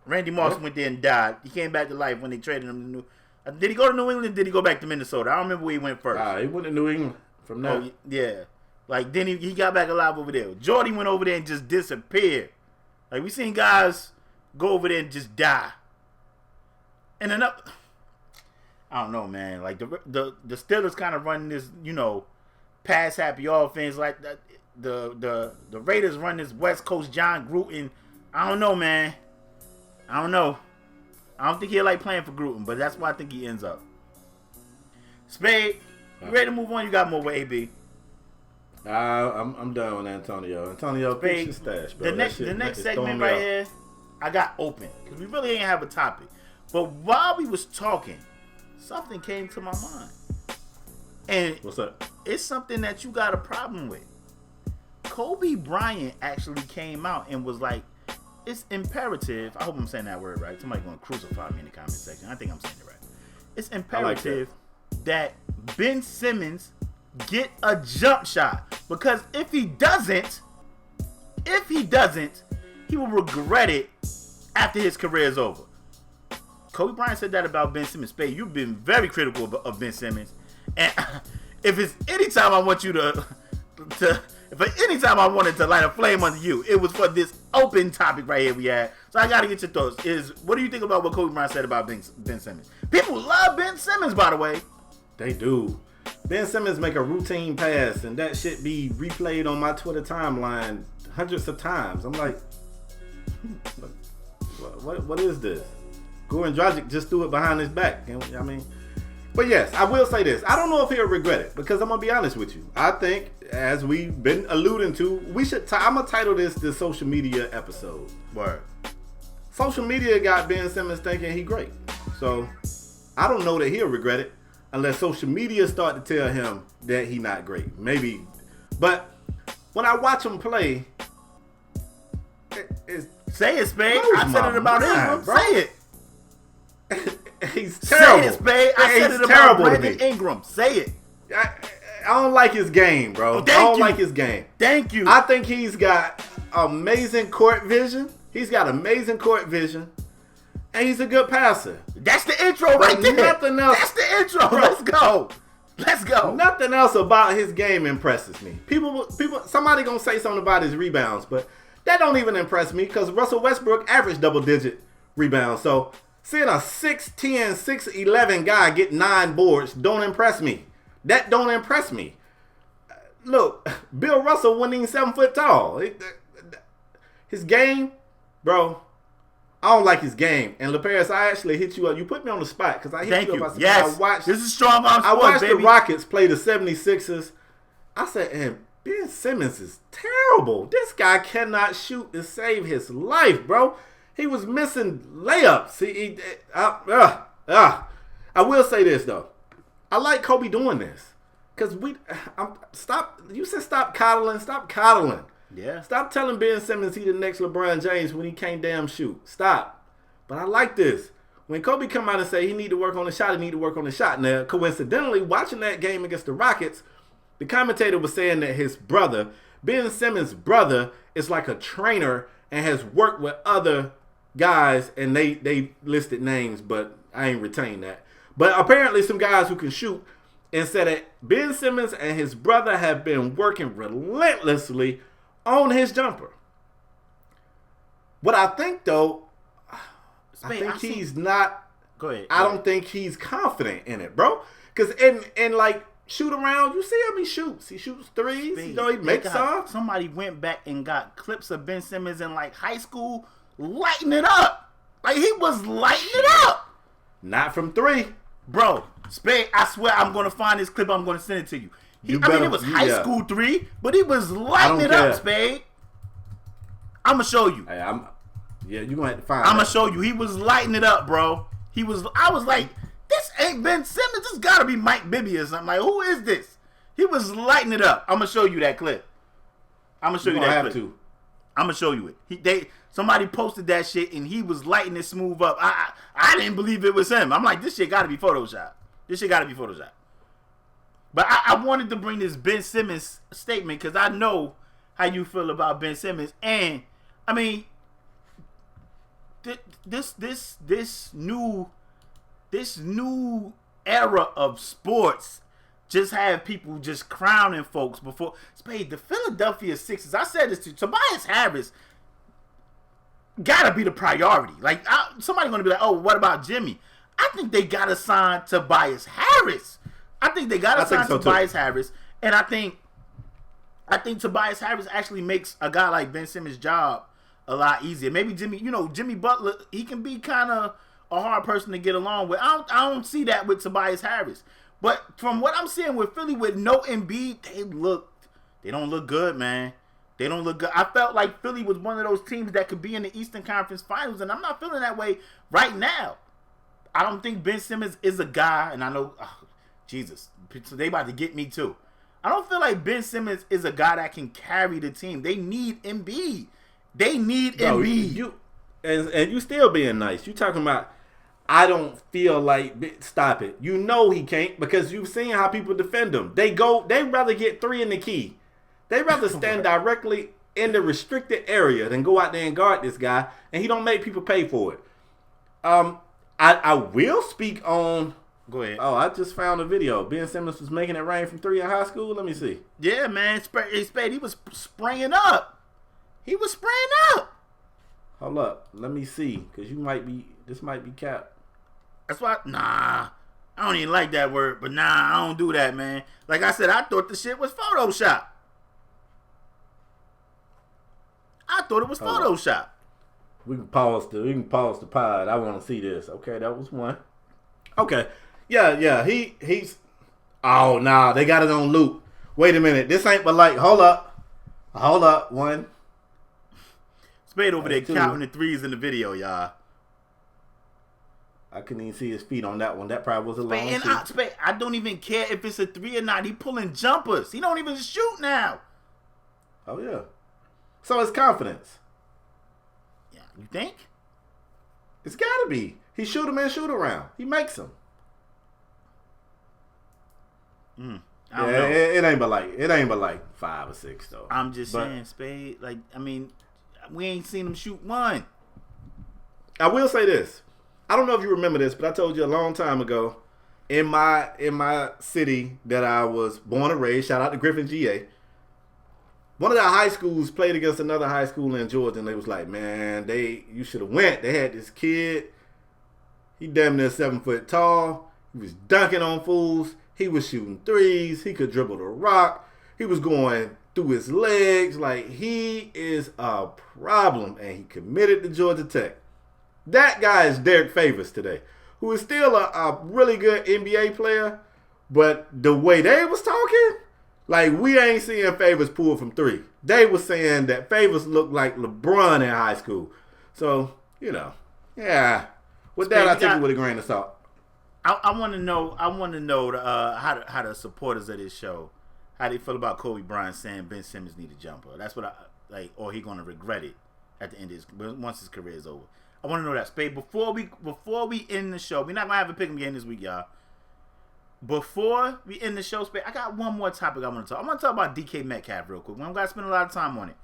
Randy Moss went there and died. He came back to life when they traded him to did he go to New England or did he go back to Minnesota? I don't remember where he went first. He went to New England from there. Oh, yeah. Like, then he got back alive over there. Jordy went over there and just disappeared. Like, we seen guys go over there and just die. And another... I don't know, man. Like the Steelers kind of run this, pass happy offense. Like that. The Raiders run this West Coast John Gruden. I don't know, man. I don't know. I don't think he'll like playing for Gruden, but that's why I think he ends up. Spade, you ready to move on? You got more with AB. I'm done with Antonio. Antonio, fix your stash, bro. The next segment right here, I got open because we really ain't have a topic. But while we was talking, something came to my mind. And what's up? It's something that you got a problem with. Kobe Bryant actually came out and was like, it's imperative. I hope I'm saying that word right. Somebody going to crucify me in the comment section. I think I'm saying it right. It's imperative that Ben Simmons get a jump shot. Because if he doesn't, he will regret it after his career is over. Kobe Bryant said that about Ben Simmons. Spade, you've been very critical of Ben Simmons. And if it's any time I want you if any time I wanted to light a flame under you, it was for this open topic right here we had. So I got to get your thoughts. What do you think about what Kobe Bryant said about Ben Simmons? People love Ben Simmons, by the way. They do. Ben Simmons make a routine pass, and that shit be replayed on my Twitter timeline hundreds of times. I'm like, what is this? Goran Dragic just threw it behind his back. I mean, but yes, I will say this. I don't know if he'll regret it because I'm gonna be honest with you. I think, as we've been alluding to, we should. I'm gonna title this the social media episode. Word. Social media got Ben Simmons thinking he great. So I don't know that he'll regret it unless social media start to tell him that he not great. Maybe, but when I watch him play, say it, Spade. I said it about Ingram. Bro. Say it. He's terrible. Say it, Spade. I said it about Brandon Ingram. Say it. I don't like his game, bro. Like his game. Thank you. I think he's got amazing court vision. And he's a good passer. That's the intro right there. Nothing else. That's the intro. Bro. Let's go. Nothing else about his game impresses me. Somebody gonna say something about his rebounds, but that don't even impress me because Russell Westbrook averaged double-digit rebounds. So seeing a 6'10", 6'11" guy get 9 boards don't impress me. That don't impress me. Look, Bill Russell wasn't even 7 foot tall. His game, bro, I don't like his game. And LaParis, I actually hit you up. You put me on the spot because I hit you up. Yes. This is strong arm sports, I watched baby. the Rockets play the 76ers. I said, Ben Simmons is terrible. This guy cannot shoot to save his life, bro. He was missing layups. I will say this, though. I like Kobe doing this. Because you said stop coddling. Stop coddling. Yeah. Stop telling Ben Simmons he the next LeBron James when he can't damn shoot. Stop. But I like this. When Kobe come out and say he need to work on the shot, Now, coincidentally, watching that game against the Rockets, the commentator was saying that his brother, Ben Simmons' brother, is like a trainer and has worked with other guys, and they listed names, but retained that. But apparently some guys who can shoot and said that Ben Simmons and his brother have been working relentlessly on his jumper. What I think though, he's not. Go ahead. I don't think he's confident in it, bro. Because in like shoot around, you see him, he shoots. He shoots threes. Spade, You know, he makes some. Somebody went back and got clips of Ben Simmons in like high school lighting it up. Like he was lighting it up. Not from three. Bro, Spade, I swear I'm going to find this clip. I'm going to send it to you. It was high school three, but he was lighting it up, Spade. I'm going to show you. Hey, you're going to have to find I'm going to show you. He was lighting it up, bro. I was like, this ain't Ben Simmons. This got to be Mike Bibby or something. Like, who is this? He was lighting it up. I'm going to show you that clip. I'm going to show you that clip. I'm going to show you it. Somebody posted that shit and he was lighting it smooth up. I didn't believe it was him. I'm like, this shit got to be Photoshop. But I wanted to bring this Ben Simmons statement because I know how you feel about Ben Simmons. And, I mean, this new era of sports just have people just crowning folks before. Spade, the Philadelphia Sixers, I said this to Tobias Harris, gotta be the priority. Like, somebody's gonna be like, oh, what about Jimmy? I think they gotta sign Tobias Harris. Tobias Harris. And I think Tobias Harris actually makes a guy like Ben Simmons' job a lot easier. Maybe Jimmy Butler, he can be kind of a hard person to get along with. I don't see that with Tobias Harris. But from what I'm seeing with Philly with no Embiid, they don't look good, man. They don't look good. I felt like Philly was one of those teams that could be in the Eastern Conference Finals, and I'm not feeling that way right now. I don't think Ben Simmons is a guy, and I know, Jesus, so they about to get me too. I don't feel like Ben Simmons is a guy that can carry the team. They need Embiid. Embiid. And you still being nice. You talking about, I don't feel like, stop it. You know he can't because you've seen how people defend him. They rather get three in the key. They rather stand directly in the restricted area than go out there and guard this guy, and he don't make people pay for it. I will speak on. Go ahead. Oh, I just found a video. Ben Simmons was making it rain from three in high school. Let me see. Yeah, man. Spade, he was spraying up. Hold up. Let me see, because this might be cap. That's why, I don't even like that word, but I don't do that, man. Like I said, I thought the shit was Photoshop. Photoshop. We can pause the pod. I want to see this. Okay, that was one. Okay. Yeah. He's. Oh nah, they got it on loop. Wait a minute. This ain't but like. Hold up. One. Spade over there counting the threes in the video, y'all. I couldn't even see his feet on that one. That probably was a long shoot. Spade, I don't even care if it's a three or not. He pulling jumpers. He don't even shoot now. Oh yeah. So it's confidence. Yeah, you think? It's gotta be. He shoot him and shoot around. He makes them. I don't know. It ain't but like 5 or 6 though. I'm just saying, Spade. Like, I mean, we ain't seen him shoot one. I will say this. I don't know if you remember this, but I told you a long time ago, in my city that I was born and raised, shout out to Griffin, GA, one of the high schools played against another high school in Georgia, and they was like, man, you should have went. They had this kid, he damn near 7 foot tall, he was dunking on fools, he was shooting threes, he could dribble the rock, he was going through his legs, like he is a problem, and he committed to Georgia Tech. That guy is Derek Favors today, who is still a really good NBA player, but the way they was talking, like we ain't seeing Favors pull from three. They was saying that Favors looked like LeBron in high school. So, yeah. With that, I take it with a grain of salt. I want to know how the supporters of this show, how they feel about Kobe Bryant saying Ben Simmons need a jumper. That's what I like, or he gonna regret it at the end of once his career is over. I want to know that. Spade, before we end the show, we're not gonna have a pick 'em game this week, y'all. Before we end the show, Spade, I got one more topic I want to talk. I want to talk about DK Metcalf real quick. We don't got to spend a lot of time on it.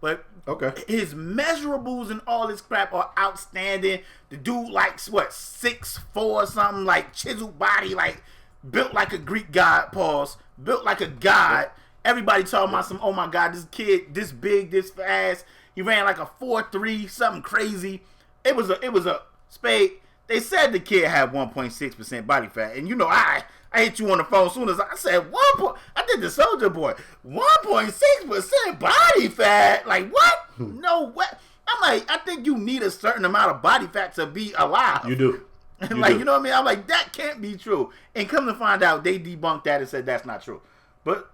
But Okay. his measurables and all this crap are outstanding. The dude, like, what, 6'4" or something, like, chiseled body, like, built like a Greek god, pause. Built like a god. Everybody talking about some, oh my God, this kid, this big, this fast. He ran like a 4.3, something crazy. It was a Spade. They said the kid had 1.6% body fat. And you know, I hit you on the phone as soon as I said I did the Soldier Boy. 1.6% body fat. Like, what? No way. I'm like, I think you need a certain amount of body fat to be alive. You do. And like, you know what I mean? I'm like, that can't be true. And come to find out, they debunked that and said that's not true. But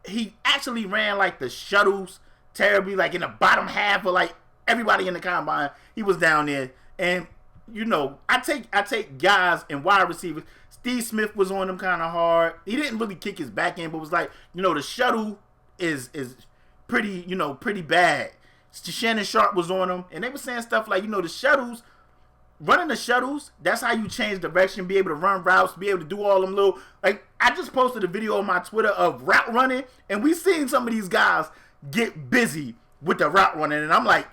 he actually ran like the shuttles terribly, like in the bottom half of like everybody in the combine. He was down there. And, you know, I take guys and wide receivers. Steve Smith was on him kind of hard. He didn't really kick his back end, but was like, you know, the shuttle is pretty, you know, pretty bad. Shannon Sharp was on him. And they were saying stuff like, you know, the shuttles, running the shuttles, that's how you change direction, be able to run routes, be able to do all them little, like, I just posted a video on my Twitter of route running, and we seen some of these guys get busy with the route running, and I'm like,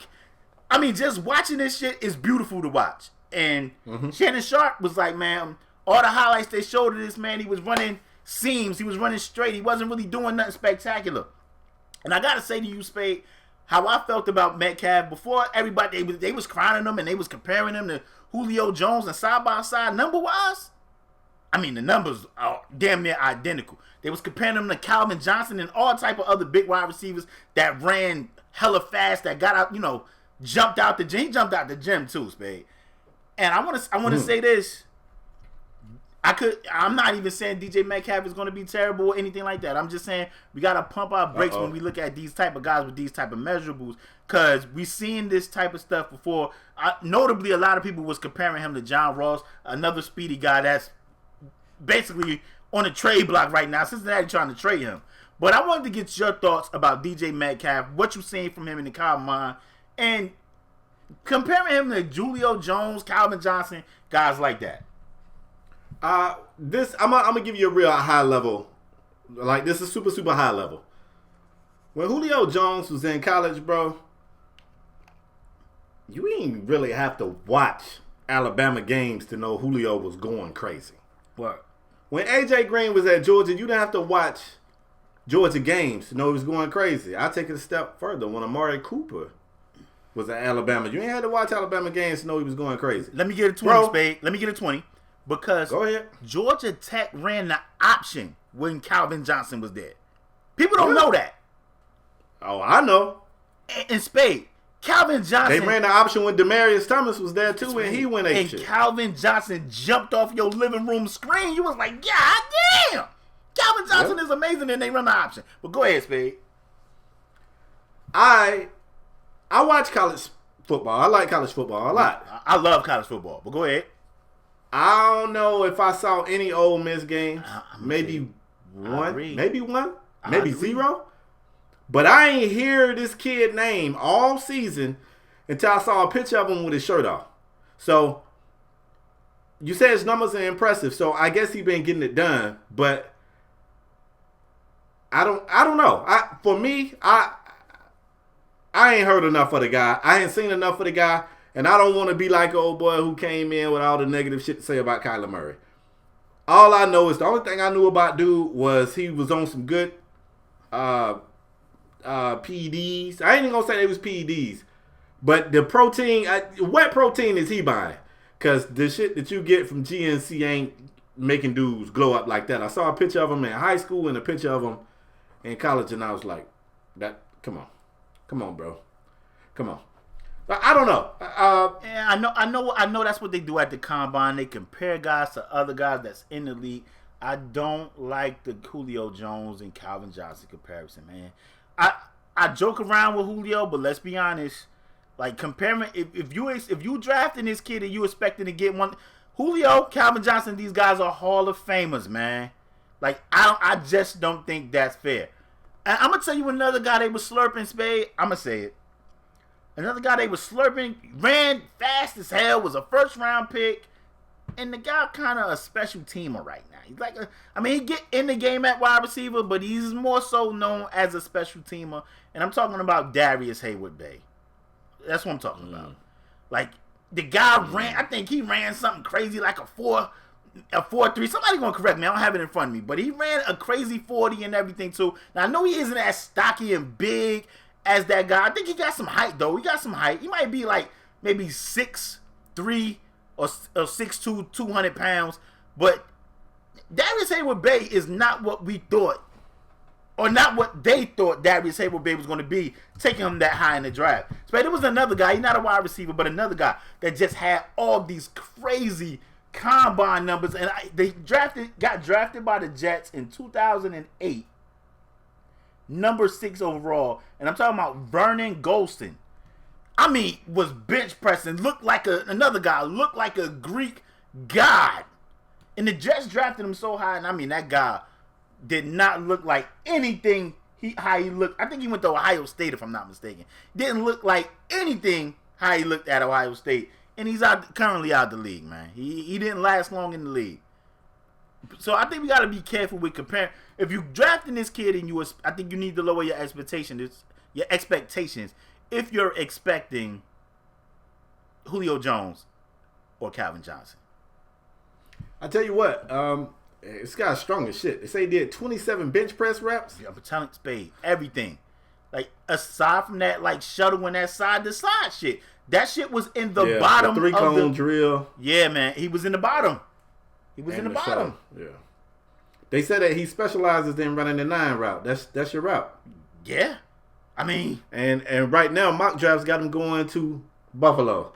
I mean, just watching this shit is beautiful to watch. And Shannon Sharp was like, man, all the highlights they showed of this, man, he was running seams, he was running straight, he wasn't really doing nothing spectacular. And I gotta say to you, Spade, how I felt about Metcalf before everybody, they was crowning him and they was comparing him to Julio Jones, and side by side, number wise, I mean the numbers are damn near identical. They was comparing him to Calvin Johnson and all type of other big wide receivers that ran hella fast, that got out, you know, jumped out the gym. He jumped out the gym too, Spade. And I want to say this. I'm not even saying DJ Metcalf is going to be terrible or anything like that. I'm just saying we got to pump our brakes when we look at these type of guys with these type of measurables, because we seen this type of stuff before. Notably, a lot of people was comparing him to John Ross, another speedy guy that's basically on a trade block right now. Cincinnati trying to trade him. But I wanted to get your thoughts about DJ Metcalf, what you've seen from him in the combine, and comparing him to Julio Jones, Calvin Johnson, guys like that. I'm gonna give you a real high level. Like, this is super, super high level. When Julio Jones was in college, bro, you ain't really have to watch Alabama games to know Julio was going crazy. What? When AJ Green was at Georgia, you didn't have to watch Georgia games to know he was going crazy. I take it a step further. When Amari Cooper was at Alabama, you ain't had to watch Alabama games to know he was going crazy. Let me get a 20, Spade. Let me get a 20. Because go ahead. Georgia Tech ran the option when Calvin Johnson was there. People don't know that. Oh, I know. And Spade, Calvin Johnson. They ran the option when Demaryius Thomas was there too, and he went and shit. Calvin Johnson jumped off your living room screen. You was like, God damn. Calvin Johnson is amazing, and they run the option. But go ahead, Spade. I watch college football. I like college football a lot. I love college football, but go ahead. I don't know if I saw any Ole Miss games. Maybe one, maybe zero. But I ain't hear this kid name all season until I saw a picture of him with his shirt off. So you said his numbers are impressive, so I guess he been getting it done. But I don't know. For me, I ain't heard enough of the guy. I ain't seen enough of the guy. And I don't want to be like an old boy who came in with all the negative shit to say about Kyler Murray. All I know is the only thing I knew about dude was he was on some good PEDs. I ain't even going to say they was PEDs. But the protein, what protein is he buying? Because the shit that you get from GNC ain't making dudes glow up like that. I saw a picture of him in high school and a picture of him in college, and I was like, come on, bro. Come on. I don't know. Yeah, I know. That's what they do at the combine. They compare guys to other guys that's in the league. I don't like the Julio Jones and Calvin Johnson comparison, man. I joke around with Julio, but let's be honest. Like, comparing, if you drafting this kid and you expecting to get one, Julio, Calvin Johnson, these guys are Hall of Famers, man. Like, I just don't think that's fair. And I'm gonna tell you another guy they was slurping, Spade. I'm gonna say it. Another guy they was slurping, ran fast as hell, was a first-round pick, And the guy kind of a special teamer right now. He's like, he get in the game at wide receiver, but he's more so known as a special teamer. And I'm talking about Darius Hayward-Bay. That's what I'm talking about. Like, the guy I think he ran something crazy like a 4.3. Somebody gonna correct me. I don't have it in front of me, but he ran a crazy 40 and everything too. Now I know he isn't as stocky and big as that guy. I think he got some height though. He got some height. He might be like maybe 6'3" or 6'2", 200 pounds. But Darius Hayward-Bay is not what we thought, or not what they thought Darius Hayward-Bay was going to be, taking him that high in the draft. So there was another guy. He's not a wide receiver, but another guy that just had all these crazy combine numbers, and they got drafted by the Jets in 2008, number 6 overall, and I'm talking about Vernon Golston. Was bench pressing, looked like another guy, looked like a Greek god, and the Jets drafted him so high, and that guy did not look like anything how he looked. I think he went to Ohio State, if I'm not mistaken. Didn't look like anything how he looked at Ohio State. And he's currently out the league, man. He didn't last long in the league. So I think we got to be careful with comparing. If you drafting this kid, I think you need to lower your expectations. If you're expecting Julio Jones or Calvin Johnson. I tell you what, this guy's strong as shit. They say he did 27 bench press reps. Yeah, I'm telling Spade, everything. Like, aside from that, like, shuttling that side-to-side shit. That shit was in the bottom the three-cone drill. Yeah, man. He was in the bottom. He was in the bottom. Yeah. They said that he specializes in running the 9 route. That's your route. Yeah. And right now, mock drafts got him going to Buffalo.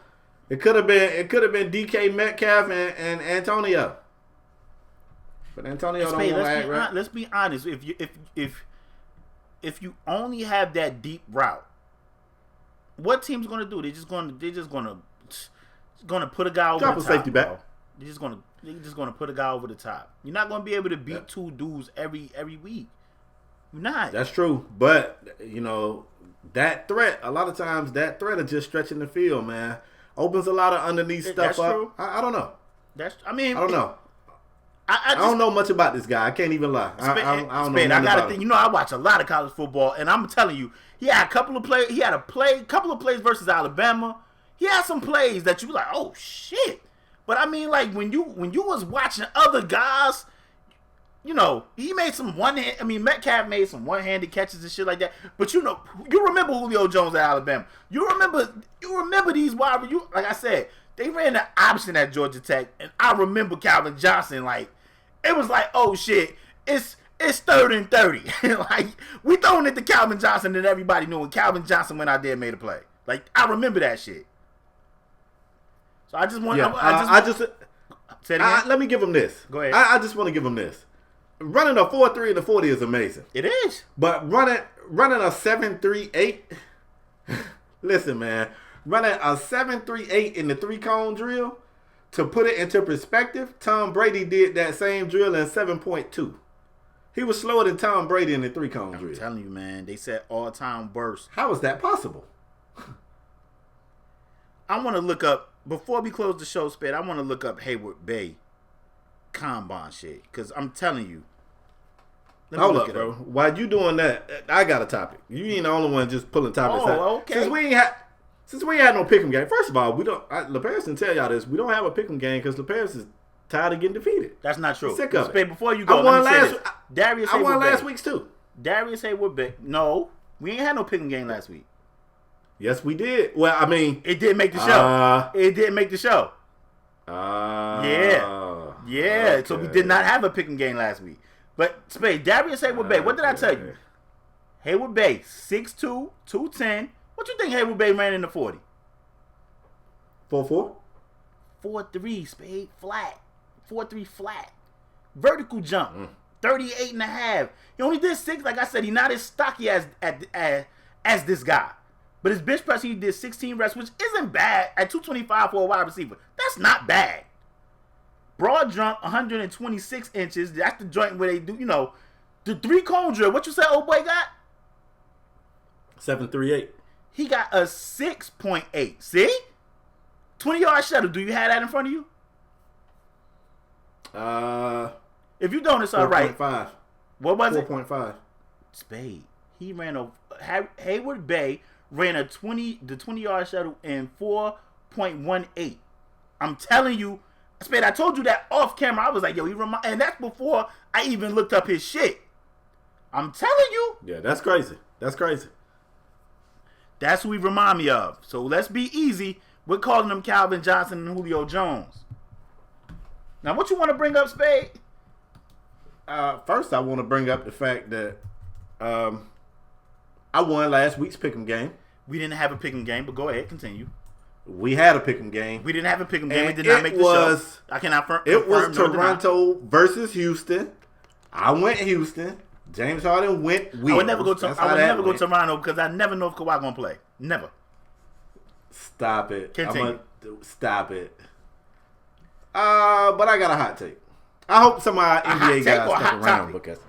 It could have been DK Metcalf and Antonio. But Antonio don't want to act right. Let's be honest. If you only have that deep route, what team's gonna do? They're just gonna put a guy over drop the a top. Safety back. They're just gonna put a guy over the top. You're not gonna be able to beat two dudes every week. You're not. That's true, but that threat. A lot of times, that threat is just stretching the field, man. Opens a lot of underneath stuff that's up. True. I don't know. I don't know. I don't know much about this guy. I can't even lie. I don't know. I gotta think. I watch a lot of college football, and I'm telling you, he had a couple of plays. He had couple of plays versus Alabama. He had some plays that you were like, oh shit. But like when you was watching other guys, he made some Metcalf made some one-handed catches and shit like that. But you remember Julio Jones at Alabama. You remember these wide. Like I said, they ran the option at Georgia Tech, and I remember Calvin Johnson. Like, it was like, oh shit, it's 3rd and 30. Like, we throwing it to Calvin Johnson, and everybody knew when Calvin Johnson went out there and made a play. Like, I remember that shit. So I just want. Let me give him this. Go ahead. I just want to give him this. Running a 4.3 in the 40 is amazing. It is. But running a 7.38. Listen, man. Running a 7.38 in the 3-cone drill, to put it into perspective, Tom Brady did that same drill in 7.2. He was slower than Tom Brady in the 3-cone drill. I'm telling you, man. They said all-time worst. How is that possible? I want to look up, before we close the show, Spade, I want to look up Hayward-Bay combine shit. Because I'm telling you. Hold up, bro. While you doing that, I got a topic. You ain't the only one just pulling topics out. Okay. Since we ain't had no pick'em game, first of all, we don't. LeParis can tell y'all this. We don't have a pick'em game because LeParis is tired of getting defeated. That's not true. Sick of it. Before you go, I won last week's too. Darius Hayward-Bay. No, we ain't had no pick'em game last week. Yes, we did. Well, it didn't make the show. It didn't make the show. Yeah. Okay. So we did not have a pick'em game last week. But Spade, Darius Hayward-Bay. What did I tell you? Hayward-Bay, 6'2", 210. What you think Hayward-Bay ran in the 40? 4.4? 4.3, Spade, flat. 4.3 flat. Vertical jump, 38.5. He only did 6. Like I said, he's not as stocky as this guy. But his bench press, he did 16 reps, which isn't bad at 225 for a wide receiver. That's not bad. Broad jump, 126 inches. That's the joint where they do, the 3-cone drill. What you say old boy got? 7.38. He got a 6.8. See? 20-yard shuttle. Do you have that in front of you? If you don't, it's all right. 4.5. What was it? 4.5. Spade. He ran a Hayward Bay ran the 20-yard shuttle in 4.18. I'm telling you, Spade. I told you that off camera. I was like, yo, and that's before I even looked up his shit. I'm telling you. Yeah, that's crazy. That's crazy. That's who he remind me of. So let's be easy. We're calling him Calvin Johnson and Julio Jones. Now, what you want to bring up, Spade? First, I want to bring up the fact that I won last week's pick'em game. We didn't have a pick'em game, but go ahead, continue. We had a pick'em game. We didn't have a pick'em game. We And did not make the show. I cannot confirm. It was nor deny. Toronto versus Houston. I went Houston. James Harden went Wheels. I would never go Toronto because I never know if Kawhi gonna play. Never. Stop it. Continue. Stop it. But I got a hot take. I hope some of our NBA guys stick around because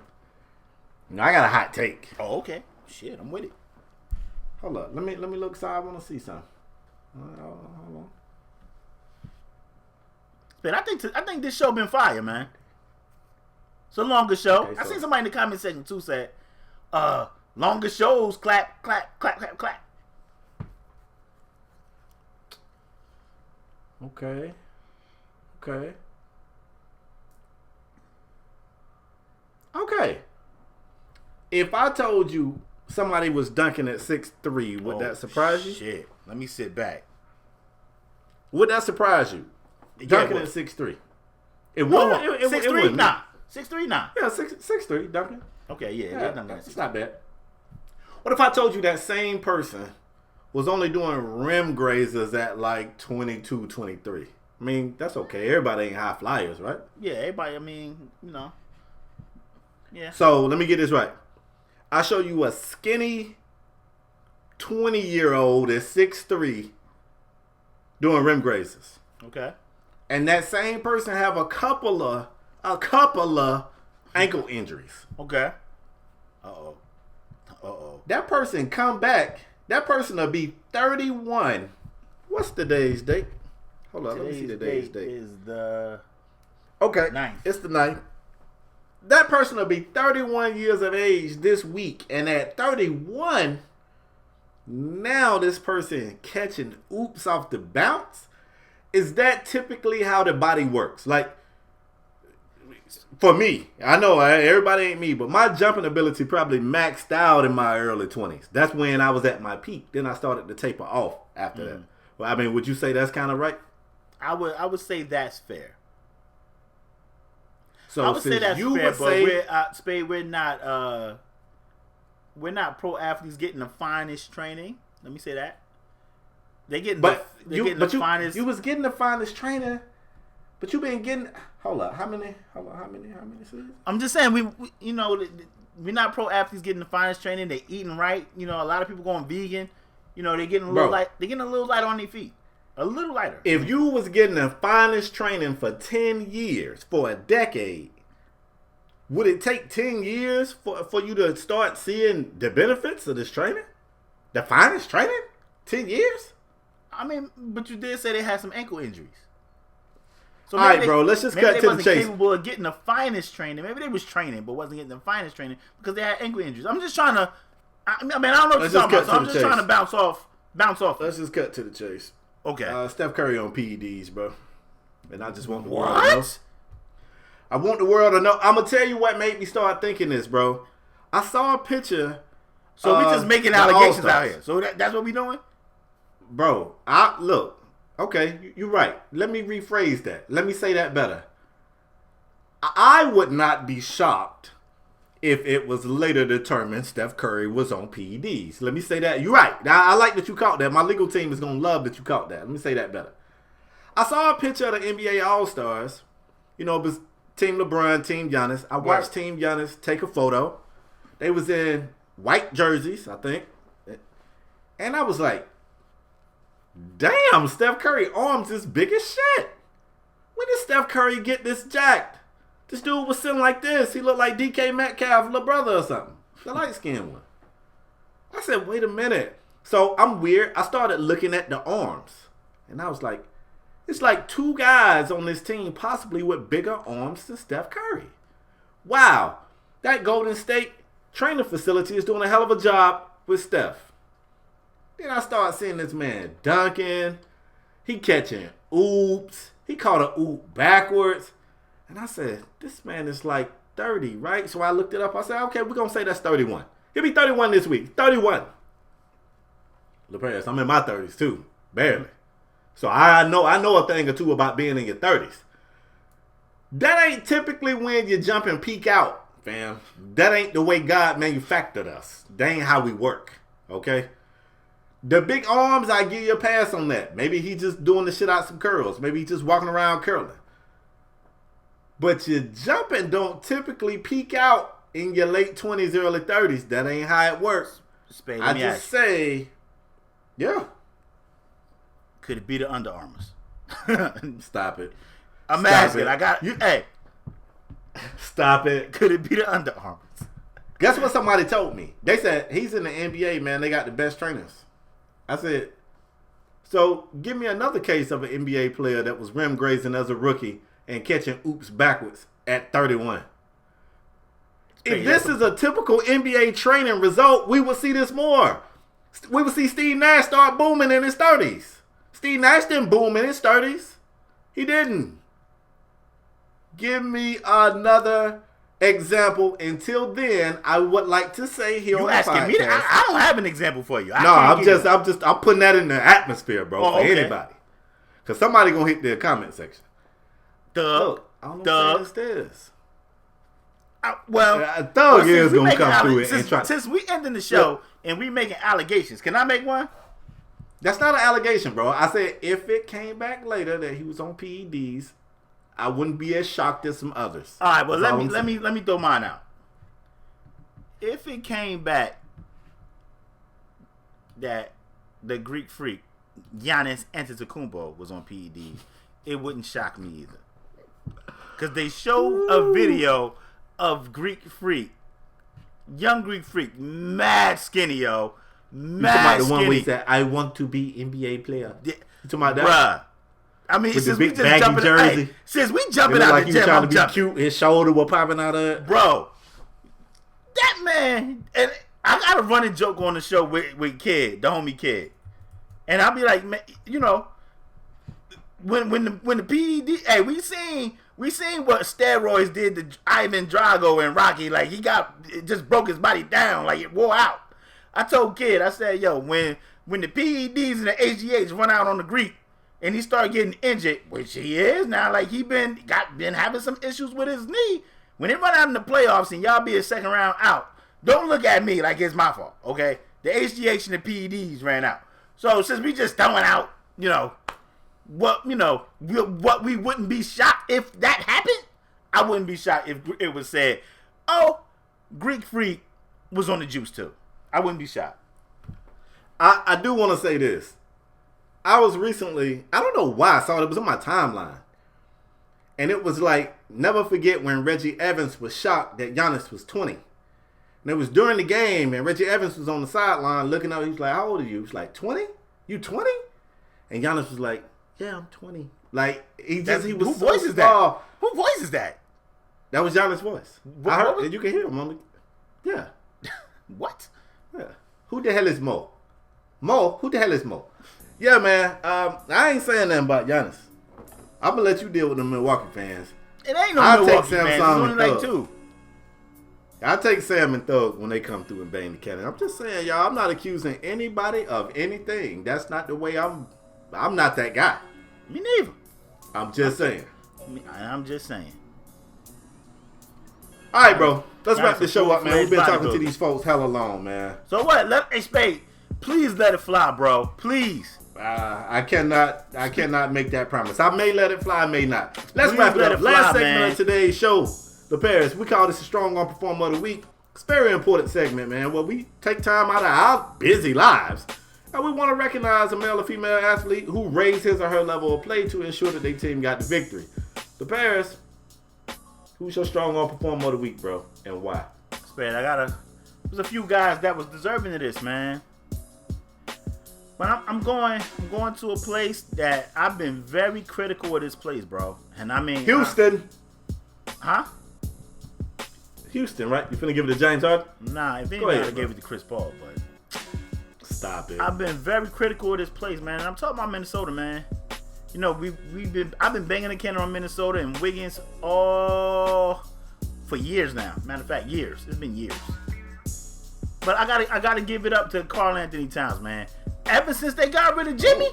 I got a hot take. Oh, okay. Shit, I'm with it. Hold up. Let me look. So I want to see something. Hold on. But I think this show been fire, man. It's a longer show. Okay, I seen somebody in the comment section too said, longer shows, clap, clap, clap, clap, clap. Okay. If I told you somebody was dunking at 6'3", would that surprise you? Shit. Let me sit back. Would that surprise you? Dunking at 6'3". It won't. 6'3", nah. 6'3", nah. Yeah, 6'3", dunking. Okay, yeah. Yeah, Dunking at it's 6'3". not bad. What if I told you that same person was only doing rim grazers at like 22, 23? I mean, that's okay. Everybody ain't high flyers, right? Yeah, everybody, I mean, you know. Yeah. So, let me get this right. I show you a skinny 20-year-old at 6'3" doing rim grazers. Okay. And that same person have a couple of ankle injuries. Okay. Uh-oh. That person come back. That person will be 31. What's today's date? Hold on, let me see today's date. Is the Okay, 9th. It's the 9th. That person will be 31 years of age this week. And at 31, now this person catching oops off the bounce. Is that typically how the body works? Like, for me, I know everybody ain't me, but my jumping ability probably maxed out in my early 20s. That's when I was at my peak. Then I started to taper off after that. Well, I mean, would you say that's kind of right? I would say that's fair. So I would say that's you fair, would but say, Spade, we're not pro athletes getting the finest training. Let me say that. They getting the finest. You was getting the finest training, but you been getting. Hold up, how many seasons? I'm just saying we're not pro athletes getting the finest training. They eating right. You know, a lot of people going vegan. You know, they getting a little light. They getting a little light on their feet. A little lighter. If you was getting the finest training for 10 years, for a decade, would it take 10 years for you to start seeing the benefits of this training? The finest training? 10 years? I mean, but you did say they had some ankle injuries. So all right, bro, let's just cut to the chase. Maybe they wasn't capable of getting the finest training. Maybe they was training, but wasn't getting the finest training because they had ankle injuries. I'm just trying to. I mean, I don't know what you're talking about. So I'm just trying to bounce off. Let's just cut to the chase. Okay. Steph Curry on PEDs, bro. And I just want the world to know. I want the world to know. I'm going to tell you what made me start thinking this, bro. I saw a picture. So we just making allegations out here. So that's what we doing? Bro, look. Okay, you're right. Let me rephrase that. Let me say that better. I would not be shocked if it was later determined Steph Curry was on PEDs. Let me say that. You're right. I like that you caught that. My legal team is going to love that you caught that. Let me say that better. I saw a picture of the NBA All-Stars. You know, it was Team LeBron, Team Giannis. I watched Team Giannis take a photo. They was in white jerseys, I think. And I was like, damn, Steph Curry arms is big as shit. When did Steph Curry get this jacked? This dude was sitting like this. He looked like DK Metcalf, little brother or something. The light-skinned one. I said, wait a minute. So I'm weird. I started looking at the arms. And I was like, It's like 2 guys on this team possibly with bigger arms than Steph Curry. Wow. That Golden State training facility is doing a hell of a job with Steph. Then I start seeing this man dunking. He catching oops. He caught a oop backwards. And I said, this man is like 30, right? So I looked it up. I said, okay, we're going to say that's 31. He'll be 31 this week. 31. LeParis, I'm in my 30s too. Barely. So I know a thing or two about being in your 30s. That ain't typically when you jump and peak out, fam. That ain't the way God manufactured us. That ain't how we work, okay? The big arms, I give you a pass on that. Maybe he just doing the shit out some curls. Maybe he just walking around curling. But your jumping don't typically peak out in your late 20s, early 30s. That ain't how it works. Spade, I just say, yeah. Could it be the Under Armours? Stop it. I'm asking. I got you. Hey, stop it. Could it be the Under Armours? Guess what somebody told me? They said, he's in the NBA, man. They got the best trainers. I said, so give me another case of an NBA player that was rim grazing as a rookie and catching oops backwards at 31. If this is a typical NBA training result, we would see this more. We would see Steve Nash start booming in his 30s. Steve Nash didn't boom in his 30s. He didn't. Give me another example. Until then, I would like to say here on the podcast. You asking me? I don't have an example for you. I'm putting that in the atmosphere, bro, for okay. anybody. Because somebody going to hit the comment section. Look, I don't know what this. Thug is going to come through it and try. Since we ending the show and we making allegations, can I make one? That's not an allegation, bro. I said if it came back later that he was on PEDs, I wouldn't be as shocked as some others. All right, well let me throw mine out. If it came back that the Greek freak Giannis Antetokounmpo was on PEDs, it wouldn't shock me either. Because they showed a video of Greek freak, young Greek freak, mad skinny, yo. Mad skinny. The one where he said, I want to be NBA player. Yeah. You talking about that? Bruh. I mean, with since we just jumping jersey. Since we jumping out like the gym, trying to be cute. His shoulder was popping out of it. Bro, that man, and I got a running joke on the show with Kid, the homie Kid. And I'll be like, man, you know, when the PED, hey, we seen what steroids did to Ivan Drago and Rocky. Like, it just broke his body down. Like, it wore out. I told Kid, I said, yo, when the PEDs and the HGH run out on the Greek and he started getting injured, which he is now, like he been having some issues with his knee. When they run out in the playoffs and y'all be a second round out, don't look at me like it's my fault, okay? The HGH and the PEDs ran out. So since we just throwing out, what we wouldn't be shocked if that happened, I wouldn't be shocked if it was said, oh, Greek freak was on the juice too. I wouldn't be shocked. I do want to say this. I was recently, I don't know why I saw it. It was on my timeline. And it was like, never forget when Reggie Evans was shocked that Giannis was 20. And it was during the game, and Reggie Evans was on the sideline looking up. He was like, how old are you? He was like, 20? You 20? And Giannis was like, yeah, I'm 20. Like, he was who so voice is that? Who voice is that? That was Giannis' voice. I heard, you can hear him. Yeah. What? Yeah. Who the hell is Mo? Mo? Who the hell is Mo? Yeah, man. I ain't saying nothing about Giannis. I'm going to let you deal with the Milwaukee fans. It ain't no Milwaukee fans. It's only like 2. I take Sam and Thug when they come through and bang the cannon. I'm just saying, y'all, I'm not accusing anybody of anything. That's not the way I'm not that guy. Me neither. I'm just saying. I'm just saying. All right, bro. Let's wrap this show up, man. We've been talking to these folks hella long, man. So what? Hey, Spade, please let it fly, bro. Please. I cannot make that promise. I may let it fly, I may not. Let's wrap it up. Last segment of today's show, the Paris. We call this a Strong Arm Performer of the Week. It's a very important segment, man, where we take time out of our busy lives and we want to recognize a male or female athlete who raised his or her level of play to ensure that their team got the victory. The Paris, who's your Strong Arm Performer of the Week, bro, and why? Spade, there's a few guys that was deserving of this, man. But I'm going to a place that I've been very critical of this place, bro. And I mean Houston. Huh? Houston, right? You finna give it to James Harden? Nah, if anybody, I gave it to Chris Paul, but stop it. I've been very critical of this place, man. And I'm talking about Minnesota, man. You know, I've been banging the can on Minnesota and Wiggins all for years now. Matter of fact, years. It's been years. But I gotta give it up to Karl Anthony Towns, man. Ever since they got rid of Jimmy,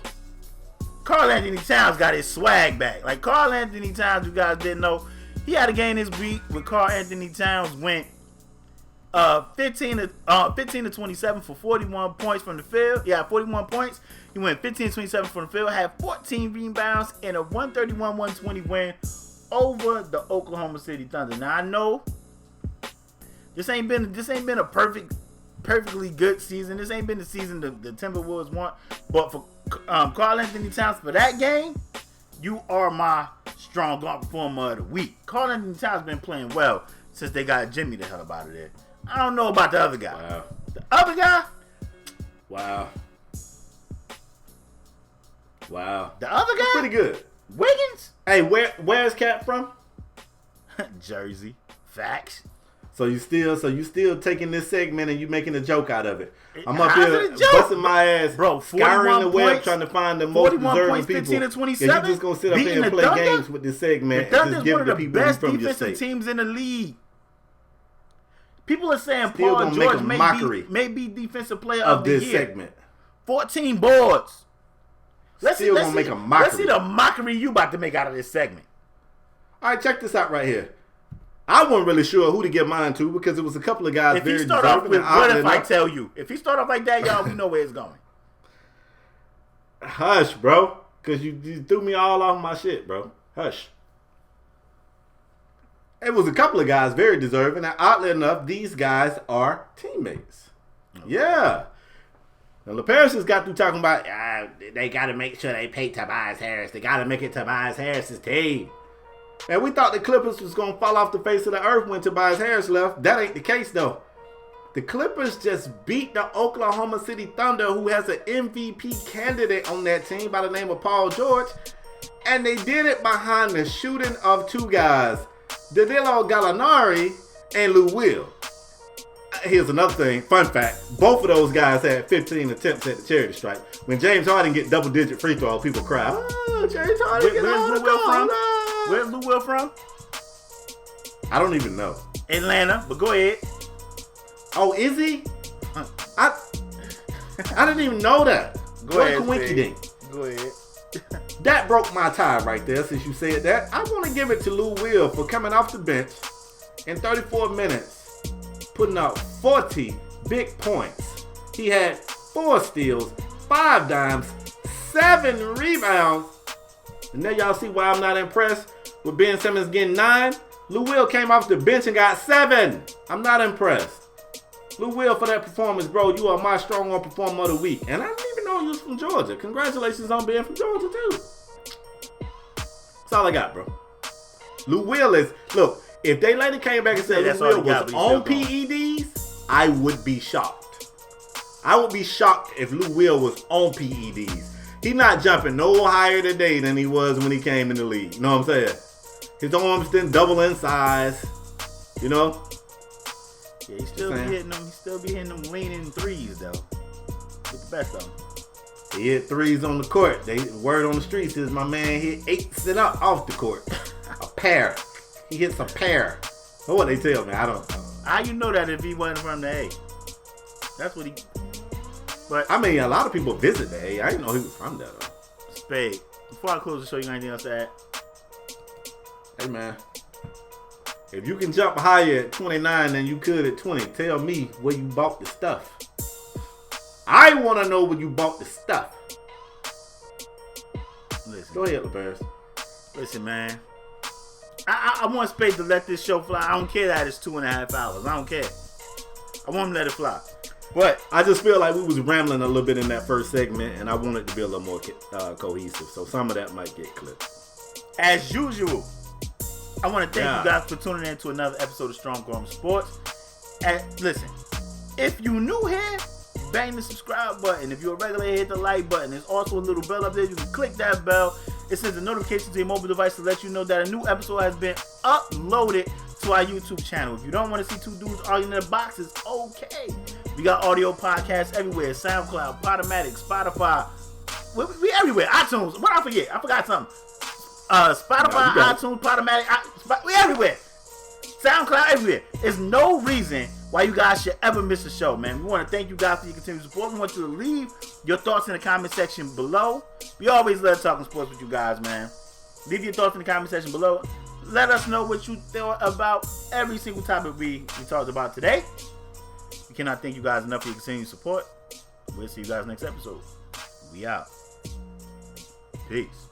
Karl Anthony Towns got his swag back. Like Karl Anthony Towns, you guys didn't know, he had a game this week where Karl Anthony Towns went 15 to 27 for 41 points from the field. Yeah, 41 points. He went 15 to 27 from the field, had 14 rebounds and a 131-120 win over the Oklahoma City Thunder. Now I know this ain't been a perfectly good season. This ain't been the season the Timberwolves want. But for Karl Anthony Towns, for that game, you are my strong arm performer of the week. Karl Anthony Towns been playing well since they got Jimmy the hell up out of there. I don't know about the other guy. Wow. The other guy? Wow. The other guy? Pretty good. Wiggins? Hey, where's Cat from? Jersey. Facts. So you still taking this segment and you making a joke out of it. I'm up How's here it a joke? busting my ass, bro, scouring the web points, trying to find the most 41 deserving points, people. 15 to 27, Yeah, you just gonna sit up here beating and the play Thunder? games with this segment The and just Thunder's give one it of to the people best from your defensive state. teams in the league. People are saying Still Paul gonna make George a mockery may be defensive player of of the this year. segment. 14 boards. Let's Still gonna make a mockery. Let's see the mockery you about to make out of this segment. All right, check this out right here. I wasn't really sure who to give mine to because it was a couple of guys If very he start off deserving with, and what oddly if I enough- tell you? If he start off like that, y'all, we know where it's going. Hush, bro. Because you threw me all off my shit, bro. Hush. It was a couple of guys very deserving, and oddly enough, these guys are teammates. Yeah. Now, LaParis has got through talking about, they got to make sure they pay Tobias Harris. They got to make it Tobias Harris's team. And we thought the Clippers was going to fall off the face of the earth when Tobias Harris left. That ain't the case, though. The Clippers just beat the Oklahoma City Thunder, who has an MVP candidate on that team by the name of Paul George. And they did it behind the shooting of two guys, Danilo Gallinari and Lou Will. Here's another thing, fun fact. Both of those guys had 15 attempts at the charity stripe. When James Harden get double-digit free throws, people cry, oh, James Harden get all the goals. Where's Lou Will from? I don't even know. Atlanta, but go ahead. Oh, is he? I didn't even know that. Go ahead, coinkydink. Go ahead. That broke my tie right there since you said that. I want to give it to Lou Will for coming off the bench in 34 minutes, putting up 40 big points. He had 4 steals, 5 dimes, 7 rebounds. And now y'all see why I'm not impressed with Ben Simmons getting 9. Lou Will came off the bench and got 7. I'm not impressed. Lou Will, for that performance, bro, you are my strong arm performer of the week. And I didn't even know you was from Georgia. Congratulations on being from Georgia, too. That's all I got, bro. Lou Will is, look, if they later came back and said Lou Will was on PEDs, I would be shocked. I would be shocked if Lou Will was on PEDs. He's not jumping no higher today than he was when he came in the league. You know what I'm saying? His arms didn't double in size. You know? Yeah, he still be hitting them. He still be hitting them leaning threes though. With the best of them. He hit 3s on the court. Word on the streets is my man hit 8s and up off the court. A pair. He hits a pair. That's what they tell me. I don't know. How you know that if he wasn't from the A? That's what he. But I mean, a lot of people visit the A. I didn't know he was from there though. Spade. Before I close the show, you got anything else to add? Hey man, if you can jump higher at 29 than you could at 20, tell me where you bought the stuff. I want to know where you bought the stuff. Listen. Go ahead, LeBaris. Listen, man. I want Spade to let this show fly. I don't care that it's 2.5 hours. I don't care. I want him to let it fly. But I just feel like we was rambling a little bit in that first segment, and I want it to be a little more cohesive. So some of that might get clipped. As usual, I want to thank you guys for tuning in to another episode of Strong Arm Sports. And listen, if you new here, bang the subscribe button. If you're a regular, hit the like button. There's also a little bell up there. You can click that bell. It sends a notification to your mobile device to let you know that a new episode has been uploaded to our YouTube channel. If you don't want to see two dudes arguing in the box, it's okay. We got audio podcasts everywhere. SoundCloud, ऊPodOmatic, Spotify. We everywhere. iTunes. What I forget? I forgot something. Spotify, iTunes, ऊPodOmatic. We everywhere. SoundCloud everywhere. There's no reason why you guys should ever miss a show, man. We want to thank you guys for your continued support. We want you to leave your thoughts in the comment section below. We always love talking sports with you guys, man. Leave your thoughts in the comment section below. Let us know what you thought about every single topic we talked about today. We cannot thank you guys enough for your continued support. We'll see you guys next episode. We out. Peace.